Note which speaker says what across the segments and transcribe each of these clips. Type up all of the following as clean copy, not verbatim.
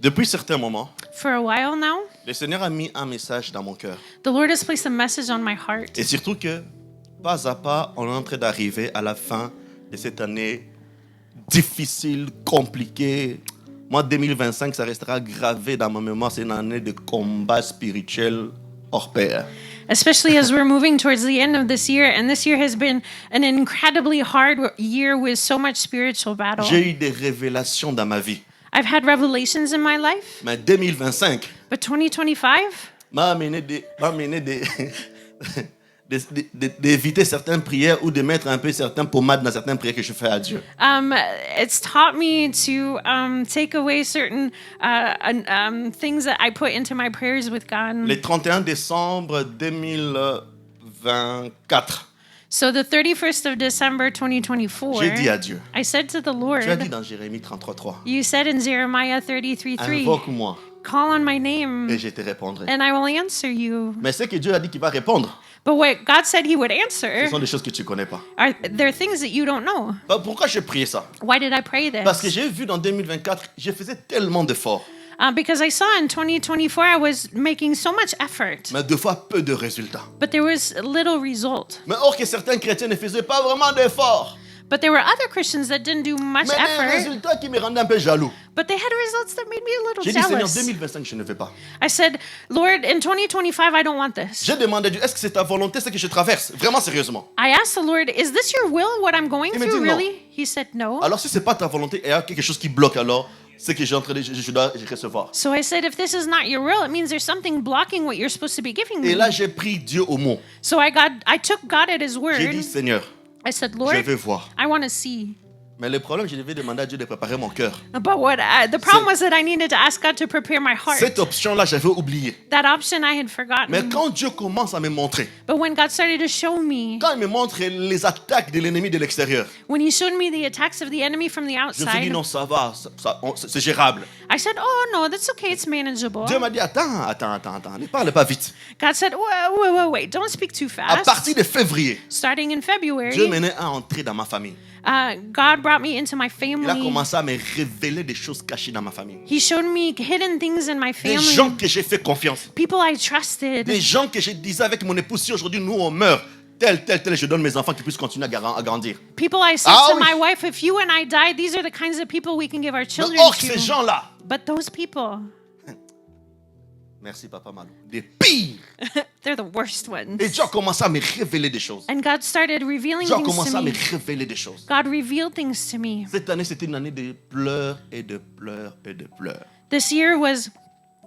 Speaker 1: Depuis certains moments,
Speaker 2: For a while now,
Speaker 1: le Seigneur a mis un message dans mon cœur.
Speaker 2: the Lord has placed a message on my heart.
Speaker 1: Et surtout que, pas à pas, on est en train d'arriver à la fin de cette année difficile, compliquée. Moi, 2025, ça restera gravé dans ma mémoire. C'est une année de combat spirituel hors pair.
Speaker 2: Especially as we're moving towards the end of this year, and this year has been an incredibly hard year with so much spiritual battle.
Speaker 1: J'ai eu des révélations dans ma vie.
Speaker 2: I've had revelations in my life,
Speaker 1: Mais 2025
Speaker 2: but 2025
Speaker 1: m'a amené d'éviter certaines prières ou de mettre un peu certaines pommades dans certaines prières que je fais à Dieu.
Speaker 2: it's taught me to take away certain things that I put into my prayers with God.
Speaker 1: Le 31 décembre 2024,
Speaker 2: So the 31st of December 2024,
Speaker 1: j'ai dit à Dieu,
Speaker 2: I said to the Lord,
Speaker 1: tu as dit dans Jérémie 33:3,
Speaker 2: you said in Jeremiah 33:3,
Speaker 1: invoque-moi
Speaker 2: call on my name
Speaker 1: et je te répondrai.
Speaker 2: and I will answer you.
Speaker 1: Mais ce que Dieu a dit qu'il va répondre,
Speaker 2: But what God said he would
Speaker 1: ce
Speaker 2: answer
Speaker 1: sont des choses que tu ne connais pas.
Speaker 2: are there things that you don't know.
Speaker 1: Pourquoi j'ai prié ça?
Speaker 2: Why did I pray
Speaker 1: Parce que
Speaker 2: this?
Speaker 1: j'ai vu dans 2024, je faisais tellement d'efforts,
Speaker 2: Because I saw in 2024 I was making so much effort,
Speaker 1: mais deux fois peu de résultats.
Speaker 2: but there was little result.
Speaker 1: Mais or que certains chrétiens ne faisaient pas vraiment d'efforts.
Speaker 2: But there were other Christians that didn't do much
Speaker 1: Mais des
Speaker 2: effort,
Speaker 1: résultats qui me rendaient un peu jaloux.
Speaker 2: but they had results that made me a little
Speaker 1: J'ai dit, Seigneur,
Speaker 2: jealous.
Speaker 1: 2025, je ne vais pas.
Speaker 2: I said, Lord, in 2025 I don't want this.
Speaker 1: J'ai demandé à Dieu, est-ce que c'est ta volonté, ce que je traverse? Vraiment sérieusement.
Speaker 2: I asked the Lord, is this your will, what I'm going
Speaker 1: Il me
Speaker 2: through,
Speaker 1: dit non.
Speaker 2: really? He said no.
Speaker 1: Alors, si ce n'est pas ta volonté, il y a quelque chose qui bloque, alors, c'est que je dois recevoir.
Speaker 2: So I said, if this is not your will, it means there's something blocking what you're supposed to be giving
Speaker 1: Et
Speaker 2: me.
Speaker 1: là, j'ai pris Dieu au mot.
Speaker 2: So I took God at his
Speaker 1: J'ai
Speaker 2: word.
Speaker 1: dit, Seigneur,
Speaker 2: I said,
Speaker 1: je
Speaker 2: Lord,
Speaker 1: vais voir.
Speaker 2: I want to see.
Speaker 1: Mais le problème, je devais demander à Dieu de préparer mon cœur.
Speaker 2: But the problem was that I needed to ask God to prepare my heart.
Speaker 1: Cette option-là, j'avais oublié.
Speaker 2: That option I had forgotten.
Speaker 1: Mais quand Dieu commence à me montrer,
Speaker 2: But when God started to show me,
Speaker 1: quand il me montre les attaques de l'ennemi de l'extérieur,
Speaker 2: when he showed me the attacks of the enemy from the
Speaker 1: je me suis dit,
Speaker 2: outside,
Speaker 1: non, ça va, c'est gérable.
Speaker 2: I said, oh no, that's okay, it's manageable.
Speaker 1: Dieu m'a dit, attends, ne parle pas vite.
Speaker 2: God said, wait, don't speak too
Speaker 1: À
Speaker 2: fast.
Speaker 1: partir de février,
Speaker 2: Starting in
Speaker 1: Dieu
Speaker 2: February,
Speaker 1: m'est entré dans ma famille.
Speaker 2: God brought me into my
Speaker 1: Il a
Speaker 2: family.
Speaker 1: commencé à me révéler des choses cachées dans ma famille.
Speaker 2: He showed me hidden things in my
Speaker 1: Des gens
Speaker 2: family.
Speaker 1: que j'ai fait confiance.
Speaker 2: People I trusted.
Speaker 1: Des gens que je disais avec mon épouse, si aujourd'hui nous on meurt, tel, je donne mes enfants qui puissent continuer à grandir.
Speaker 2: People I said
Speaker 1: Ah
Speaker 2: to
Speaker 1: oui.
Speaker 2: my wife, if you and I die, these are the kinds of people we can give our
Speaker 1: Mais
Speaker 2: children
Speaker 1: or ces
Speaker 2: to.
Speaker 1: gens-là,
Speaker 2: But those people,
Speaker 1: merci Papa Malou, des pires.
Speaker 2: they're the worst ones.
Speaker 1: Et Dieu a commencé à me révéler des choses.
Speaker 2: And God started revealing
Speaker 1: Dieu a
Speaker 2: things
Speaker 1: commencé
Speaker 2: to
Speaker 1: à me
Speaker 2: me.
Speaker 1: révéler des choses.
Speaker 2: God revealed things to me.
Speaker 1: Cette année, c'était une année de pleurs et de pleurs et de pleurs.
Speaker 2: This year was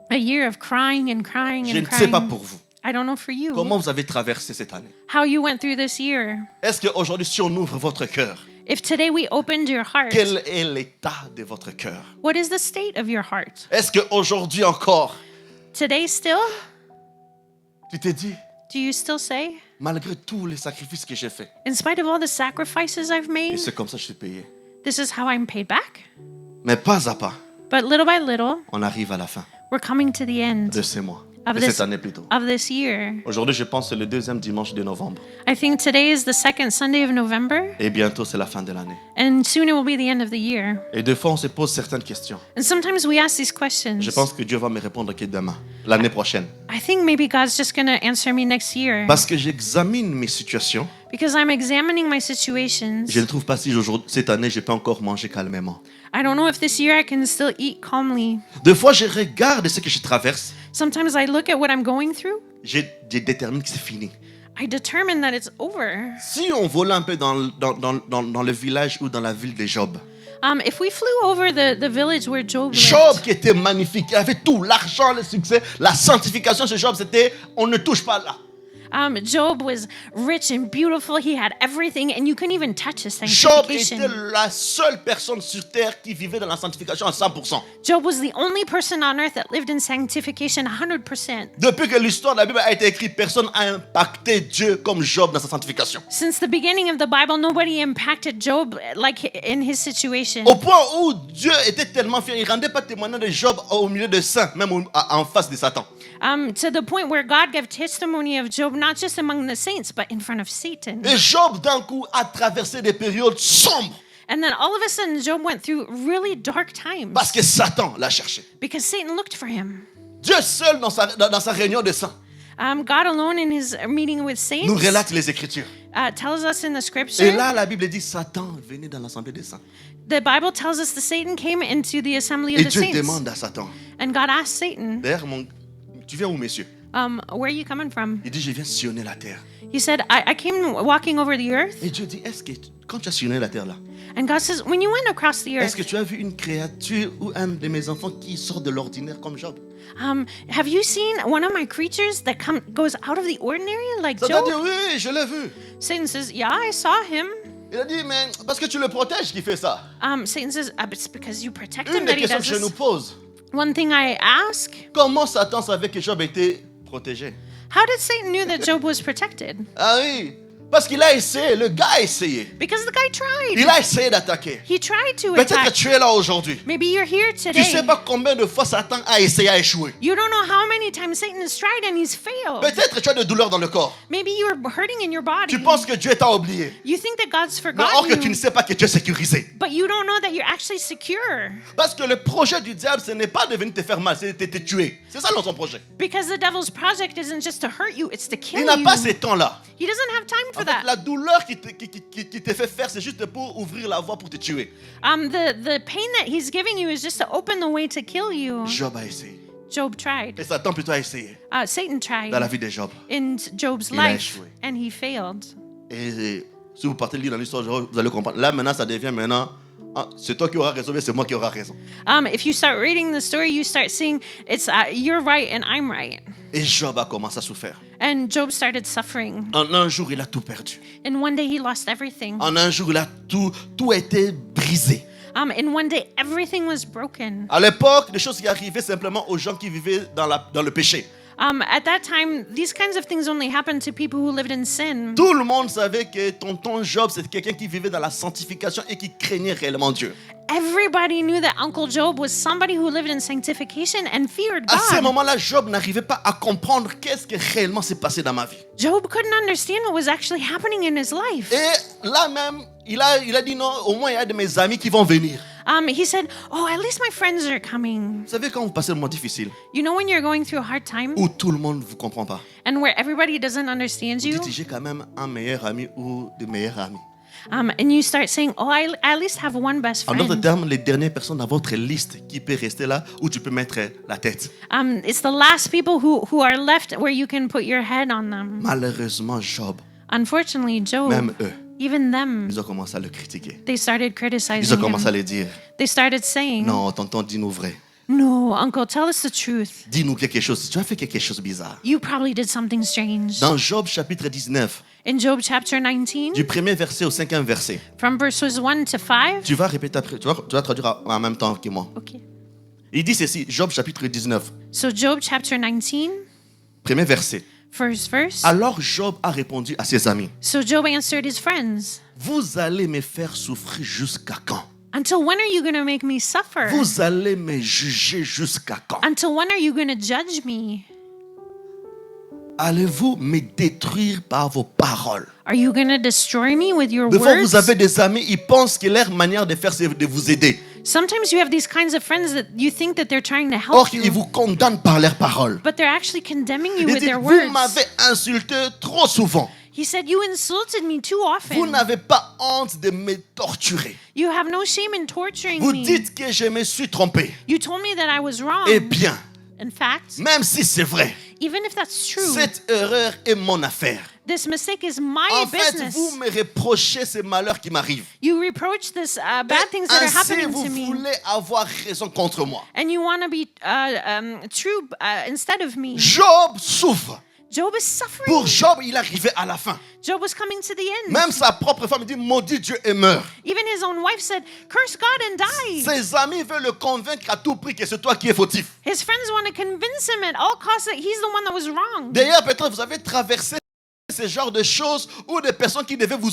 Speaker 2: a year of crying and crying
Speaker 1: Je
Speaker 2: and
Speaker 1: ne sais pas
Speaker 2: crying.
Speaker 1: pour vous.
Speaker 2: I don't know for you
Speaker 1: Comment vous avez traversé cette année?
Speaker 2: how you went through this year.
Speaker 1: Est-ce qu'aujourd'hui, si on ouvre votre cœur,
Speaker 2: If today we opened your heart,
Speaker 1: quel est l'état de votre cœur?
Speaker 2: what is the state of your heart?
Speaker 1: Est-ce qu'aujourd'hui encore,
Speaker 2: Today still,
Speaker 1: tu te dis,
Speaker 2: do you still say,
Speaker 1: malgré tous les sacrifices que j'ai faits,
Speaker 2: in spite of all the sacrifices I've
Speaker 1: et
Speaker 2: made,
Speaker 1: c'est comme ça que je suis payé.
Speaker 2: this is how I'm paid back?
Speaker 1: Mais pas à pas,
Speaker 2: But little by little,
Speaker 1: on arrive à la fin
Speaker 2: we're coming to the end
Speaker 1: de ces mois,
Speaker 2: of
Speaker 1: de
Speaker 2: this,
Speaker 1: cette année plutôt.
Speaker 2: of this year.
Speaker 1: Aujourd'hui, je pense que c'est le deuxième dimanche de novembre.
Speaker 2: I think today is the second Sunday of November,
Speaker 1: Et bientôt, c'est la fin de l'année.
Speaker 2: and soon it will be the end of the year.
Speaker 1: Et des fois, on se pose certaines questions.
Speaker 2: And sometimes we ask these questions.
Speaker 1: Je pense que Dieu va me répondre que demain, l'année prochaine.
Speaker 2: I think maybe God's just going to answer me next year
Speaker 1: Parce que j'examine mes situations.
Speaker 2: because I'm examining my situations.
Speaker 1: Je ne trouve pas si cette année, je peux encore manger calmement.
Speaker 2: I don't know if this year I can still eat calmly.
Speaker 1: Des fois, je regarde ce que je traverse.
Speaker 2: Sometimes I look at what I'm going through.
Speaker 1: Je détermine que c'est fini.
Speaker 2: I determine that it's over.
Speaker 1: Si on volait un peu dans le village ou dans la ville de Job.
Speaker 2: If we flew over the village where Job lived,
Speaker 1: Job qui était magnifique, il avait tout, l'argent, le succès, la sanctification chez Job, c'était on ne touche pas là.
Speaker 2: Job was rich and beautiful. He had everything, and you couldn't even touch his
Speaker 1: Job était
Speaker 2: sanctification.
Speaker 1: la seule personne sur terre qui vivait dans la sanctification à 100%.
Speaker 2: Job was the only person on earth that lived in sanctification 100%.
Speaker 1: Depuis que l'histoire de la Bible a été écrite, personne n'a impacté Dieu comme Job dans sa sanctification.
Speaker 2: Since the beginning of the Bible, nobody impacted Job like in his situation.
Speaker 1: Au point où Dieu était tellement fier, il ne rendait pas témoignage de Job au milieu de saints, même en face de Satan.
Speaker 2: To the point where God gave testimony of Job, not just among the saints, but in front of Satan.
Speaker 1: Et Job, d'un coup, a traversé des périodes sombres.
Speaker 2: And then all of a sudden, Job went through really dark times
Speaker 1: Parce que Satan l'a cherché.
Speaker 2: because Satan looked for him.
Speaker 1: Dieu seul dans sa réunion de saints
Speaker 2: God alone in his meeting with saints
Speaker 1: nous relate les Écritures.
Speaker 2: tells us in the
Speaker 1: Et
Speaker 2: scripture,
Speaker 1: là, la Bible dit Satan venait dans l'assemblée des saints.
Speaker 2: the Bible tells us that Satan came into the assembly of
Speaker 1: Et
Speaker 2: the
Speaker 1: Dieu
Speaker 2: saints.
Speaker 1: demande à Satan.
Speaker 2: And God asked Satan,
Speaker 1: D'ailleurs, tu viens où, messieurs?
Speaker 2: where are you coming from?
Speaker 1: Il dit, je viens sillonner la terre.
Speaker 2: He said, I came walking over the earth.
Speaker 1: Et Dieu dit, est-ce que quand tu as sillonné la terre là,
Speaker 2: And God says, when you went across the
Speaker 1: est-ce que
Speaker 2: earth,
Speaker 1: tu as vu une créature ou un de mes enfants qui sort de l'ordinaire comme Job?
Speaker 2: have you seen one of my creatures that goes out of the ordinary like
Speaker 1: Satan dit,
Speaker 2: Job?
Speaker 1: oui, je l'ai vu.
Speaker 2: Satan says, yeah, I saw him.
Speaker 1: Il a dit, mais parce que tu le protèges qui fait ça.
Speaker 2: Satan says, it's because you protect
Speaker 1: Une
Speaker 2: him
Speaker 1: des
Speaker 2: that he
Speaker 1: questions
Speaker 2: does
Speaker 1: que je nous
Speaker 2: this.
Speaker 1: pose,
Speaker 2: One thing I ask,
Speaker 1: comment Satan savait que Job était protégé?
Speaker 2: how did Satan knew that Job was protected?
Speaker 1: Ah oui, parce qu'il a essayé, le gars a essayé.
Speaker 2: Because the guy tried.
Speaker 1: Il a essayé d'attaquer.
Speaker 2: He tried to
Speaker 1: Peut-être que
Speaker 2: attack.
Speaker 1: tu es là aujourd'hui.
Speaker 2: Maybe you're here
Speaker 1: Tu sais
Speaker 2: today.
Speaker 1: pas combien de fois Satan a essayé à échouer.
Speaker 2: You don't know how many times Satan has tried and he's failed.
Speaker 1: Peut-être que tu as des douleurs dans le corps.
Speaker 2: Maybe you're hurting in your body.
Speaker 1: Tu penses que Dieu t'a oublié.
Speaker 2: You think that God's
Speaker 1: Mais or que
Speaker 2: forgotten
Speaker 1: tu ne
Speaker 2: you,
Speaker 1: sais pas que tu es sécurisé.
Speaker 2: but you don't know that you're actually secure.
Speaker 1: Parce que le projet du diable, ce n'est pas de venir te faire mal, c'est de te tuer. C'est ça son projet.
Speaker 2: Because the devil's project isn't just to hurt you, it's to kill
Speaker 1: Il n'a pas
Speaker 2: you.
Speaker 1: ces temps-là.
Speaker 2: He doesn't have time
Speaker 1: En
Speaker 2: for
Speaker 1: fait,
Speaker 2: that.
Speaker 1: la douleur qui te fait faire, c'est juste pour ouvrir la voie pour te tuer.
Speaker 2: The pain that he's giving you is just to open the way to kill you.
Speaker 1: Job a essayé.
Speaker 2: Job tried.
Speaker 1: Et Satan plutôt a essayé
Speaker 2: Satan
Speaker 1: dans la
Speaker 2: tried
Speaker 1: vie de Job.
Speaker 2: in Job's
Speaker 1: Il a
Speaker 2: life,
Speaker 1: échoué.
Speaker 2: and he failed.
Speaker 1: Et si vous partez lire dans l'histoire de Job, vous allez comprendre. Là, maintenant, ça devient maintenant, c'est toi qui auras raison, mais c'est moi qui aurai raison.
Speaker 2: If you start reading the story, you start seeing it's you're right and I'm right.
Speaker 1: Et Job a commencé à souffrir.
Speaker 2: And Job started suffering.
Speaker 1: En un jour, il a tout perdu.
Speaker 2: And one day he lost everything.
Speaker 1: En un jour, il a tout a été brisé.
Speaker 2: And one day everything was broken.
Speaker 1: À l'époque, des choses qui arrivaient simplement aux gens qui vivaient dans le péché.
Speaker 2: At that time, these kinds of things only happened to people who lived in sin.
Speaker 1: Tout le monde savait que tonton Job, c'était quelqu'un qui vivait dans la sanctification et qui craignait réellement Dieu.
Speaker 2: Everybody knew that Uncle Job was somebody who lived in sanctification and feared
Speaker 1: À ce
Speaker 2: God.
Speaker 1: moment-là, Job n'arrivait pas à comprendre qu'est-ce qui réellement s'est passé dans ma vie.
Speaker 2: Job couldn't understand what was actually happening in his life.
Speaker 1: Et là même, il a dit non, au moins il y a de mes amis qui vont venir.
Speaker 2: He said, "Oh, at least my friends are coming."
Speaker 1: Vous savez quand vous passez un moment difficile,
Speaker 2: You know when you're going through a hard time
Speaker 1: où tout le monde ne vous comprend pas,
Speaker 2: and where everybody doesn't understand
Speaker 1: vous
Speaker 2: you,
Speaker 1: dites j'ai quand même un meilleur ami ou des meilleurs amis.
Speaker 2: and you start saying, "Oh, I at least have one best
Speaker 1: En d'autres
Speaker 2: friend."
Speaker 1: termes, les dernières personnes dans votre liste qui peut rester là où tu peux mettre la tête.
Speaker 2: It's the last people who are left where you can put your head on them.
Speaker 1: Malheureusement, Job,
Speaker 2: Unfortunately, Job,
Speaker 1: même eux,
Speaker 2: even them,
Speaker 1: ils ont commencé à le critiquer.
Speaker 2: they started
Speaker 1: Ils ont
Speaker 2: criticizing
Speaker 1: commencé à
Speaker 2: him.
Speaker 1: le dire.
Speaker 2: They started saying,
Speaker 1: Non, tonton, dis-nous vrai.
Speaker 2: "No, Uncle, tell us the truth.
Speaker 1: Dis-nous quelque chose. Tu as fait quelque chose de bizarre.
Speaker 2: You probably did something strange."
Speaker 1: Dans Job chapitre 19,
Speaker 2: In Job chapter 19,
Speaker 1: du premier verset au cinquième verset,
Speaker 2: from verses 1 to 5.
Speaker 1: tu vas répéter après, tu vas traduire en même temps que moi.
Speaker 2: Okay.
Speaker 1: Il dit ceci, Job chapitre 19,
Speaker 2: So Job chapter 19,
Speaker 1: premier verset.
Speaker 2: first verse.
Speaker 1: Alors Job a répondu à ses amis,
Speaker 2: So Job answered his friends,
Speaker 1: vous allez me faire souffrir jusqu'à quand?
Speaker 2: "Until when are you going to make me suffer?
Speaker 1: Vous allez me juger jusqu'à quand?
Speaker 2: Until when are you going to judge me?
Speaker 1: Allez-vous me détruire par vos paroles?
Speaker 2: Are you going to destroy me with your
Speaker 1: Des fois,
Speaker 2: words?"
Speaker 1: vous avez des amis, ils pensent que leur manière de faire, c'est de vous aider.
Speaker 2: Sometimes you have these kinds of friends that you think that they're trying to
Speaker 1: Or,
Speaker 2: help
Speaker 1: ils
Speaker 2: you,
Speaker 1: vous condamnent par leurs paroles.
Speaker 2: but they're actually condemning you
Speaker 1: Ils
Speaker 2: with
Speaker 1: disent,
Speaker 2: their
Speaker 1: vous
Speaker 2: words.
Speaker 1: m'avez insulté trop souvent.
Speaker 2: He said, "You insulted me too
Speaker 1: Vous
Speaker 2: often.
Speaker 1: n'avez pas honte de me torturer.
Speaker 2: You have no shame in torturing
Speaker 1: Vous
Speaker 2: me.
Speaker 1: dites que je me suis trompé.
Speaker 2: You told me that I was wrong.
Speaker 1: Eh bien,
Speaker 2: In fact,
Speaker 1: même si c'est vrai,
Speaker 2: even if that's true,
Speaker 1: cette erreur est mon affaire.
Speaker 2: this mistake is my
Speaker 1: En fait,
Speaker 2: business.
Speaker 1: vous me reprochez ces malheurs qui m'arrivent.
Speaker 2: You reproach this bad things that are
Speaker 1: Ainsi,
Speaker 2: happening
Speaker 1: vous
Speaker 2: to me,
Speaker 1: voulez avoir raison contre moi.
Speaker 2: and you want to be true instead of me.
Speaker 1: Job souffre.
Speaker 2: Job is suffering.
Speaker 1: Pour Job, il arrivait à la fin.
Speaker 2: Job was coming to the end.
Speaker 1: Même sa propre femme dit, maudit Dieu et meurt.
Speaker 2: Even his own wife said, "Curse God and die."
Speaker 1: Ses amis veulent le convaincre à tout prix que c'est toi qui es fautif.
Speaker 2: His friends want to convince him at all costs that he's the one that was wrong.
Speaker 1: D'ailleurs, peut-être vous avez traversé ce genre de choses où des personnes qui devaient vous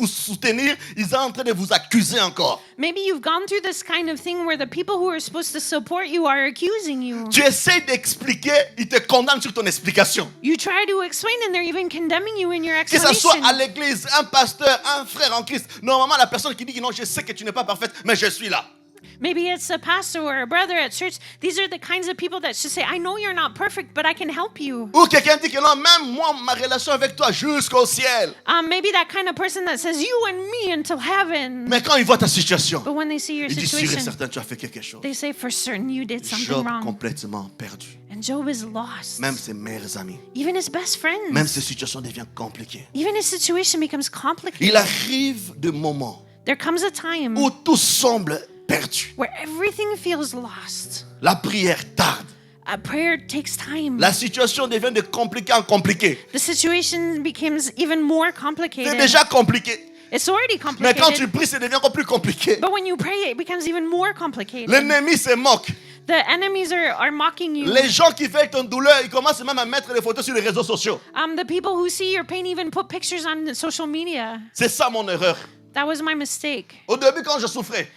Speaker 1: soutenir, ils sont en train de vous accuser encore.
Speaker 2: Maybe you've gone through this kind of thing where the people who are supposed to support you are accusing you.
Speaker 1: Tu essaies d'expliquer, ils te condamnent sur ton explication.
Speaker 2: You try to explain and they're even condemning you in your
Speaker 1: Que ce soit à
Speaker 2: explanation.
Speaker 1: l'église, un pasteur, un frère en Christ. Normalement, la personne qui dit que non, je sais que tu n'es pas parfaite, mais je suis là.
Speaker 2: Maybe it's a pastor or a brother at church. These are the kinds of people that should say, I know you're not perfect, but I can help you.
Speaker 1: Ou quelqu'un dit que non, même moi, ma relation avec toi jusqu'au ciel.
Speaker 2: Maybe that kind of person that says, you and me until heaven.
Speaker 1: Mais quand ils voient ta situation,
Speaker 2: But when they see your
Speaker 1: ils disent sûr et
Speaker 2: situation,
Speaker 1: certain, tu as fait quelque chose.
Speaker 2: they say, for certain you did something
Speaker 1: Job
Speaker 2: wrong.
Speaker 1: complètement perdu.
Speaker 2: And Job is lost.
Speaker 1: Même ses meilleurs amis.
Speaker 2: Even his best
Speaker 1: Même
Speaker 2: friends.
Speaker 1: ses situations deviennent compliquées.
Speaker 2: Even his situation becomes complicated.
Speaker 1: Il arrive des moments
Speaker 2: There comes a time
Speaker 1: où tout semble perdu.
Speaker 2: where everything feels lost.
Speaker 1: La prière tarde.
Speaker 2: A prayer takes time.
Speaker 1: La situation devient de compliqué en compliqué.
Speaker 2: The situation becomes even more
Speaker 1: C'est
Speaker 2: complicated.
Speaker 1: déjà compliqué.
Speaker 2: It's already
Speaker 1: Mais quand tu
Speaker 2: complicated.
Speaker 1: pries, ça devient encore plus compliqué.
Speaker 2: But when you pray, it becomes even more complicated.
Speaker 1: L'ennemi se moque.
Speaker 2: The enemies are mocking you.
Speaker 1: Les gens qui veulent ton douleur, ils commencent même à mettre des photos sur les réseaux sociaux.
Speaker 2: The people who see your pain even put pictures on social media.
Speaker 1: C'est ça mon erreur.
Speaker 2: That was my mistake.
Speaker 1: Au début, quand je souffrais,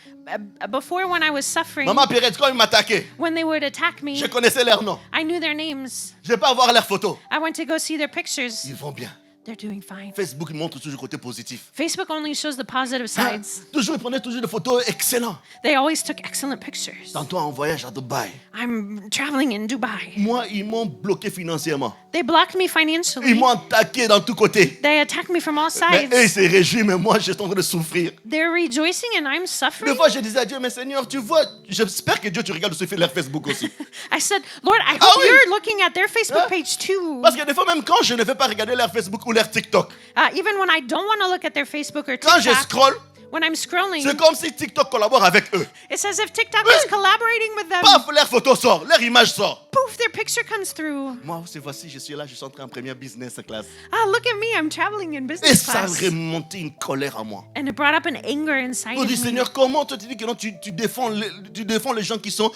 Speaker 2: Before, when I was suffering,
Speaker 1: maman Pierrette, quand ils m'attaquaient,
Speaker 2: when they would attack me,
Speaker 1: je connaissais leurs noms.
Speaker 2: I knew their names.
Speaker 1: Je vais pas voir leurs photos.
Speaker 2: I went to go see their pictures.
Speaker 1: Ils vont bien.
Speaker 2: They're doing fine.
Speaker 1: Facebook montre toujours le côté positif.
Speaker 2: Facebook only shows the positive sides.
Speaker 1: Toujours, ils prenaient toujours des photos excellentes.
Speaker 2: They always took excellent pictures.
Speaker 1: Tantôt en voyage à Dubaï.
Speaker 2: I'm traveling in Dubai.
Speaker 1: Moi, ils m'ont bloqué financièrement.
Speaker 2: They blocked me
Speaker 1: Ils
Speaker 2: financially.
Speaker 1: m'ont attaqué dans tous côtés.
Speaker 2: They attacked me from all
Speaker 1: Mais eux, ils
Speaker 2: sides.
Speaker 1: se réjouissent, mais moi, je suis en train de souffrir.
Speaker 2: They're rejoicing and I'm
Speaker 1: Des
Speaker 2: suffering.
Speaker 1: fois, je disais à Dieu, mais Seigneur, tu vois, j'espère que Dieu, tu regardes sur leur Facebook aussi.
Speaker 2: I said, Lord, I
Speaker 1: Ah
Speaker 2: hope
Speaker 1: oui.
Speaker 2: you're looking at their Facebook
Speaker 1: Hein?
Speaker 2: page too.
Speaker 1: Parce que des fois, même quand je ne vais pas regarder leur Facebook ou leur TikTok,
Speaker 2: Even when I don't want to look at their Facebook or
Speaker 1: quand je
Speaker 2: TikTok,
Speaker 1: scroll,
Speaker 2: when I'm scrolling,
Speaker 1: c'est comme si TikTok collabore avec eux.
Speaker 2: it's as if TikTok
Speaker 1: Oui.
Speaker 2: is collaborating with them.
Speaker 1: Paf, leur photo sort, leur image sort.
Speaker 2: Poof, their picture comes through.
Speaker 1: Moi, c'est voici, je suis là, je suis entré en première business class.
Speaker 2: Ah, look at me, I'm traveling in
Speaker 1: Et
Speaker 2: business
Speaker 1: ça a
Speaker 2: class.
Speaker 1: remonté une colère à moi.
Speaker 2: And it brought up an anger inside
Speaker 1: On
Speaker 2: of
Speaker 1: dit,
Speaker 2: me.
Speaker 1: Seigneur, comment tu te dis que non, tu défends les gens qui sont...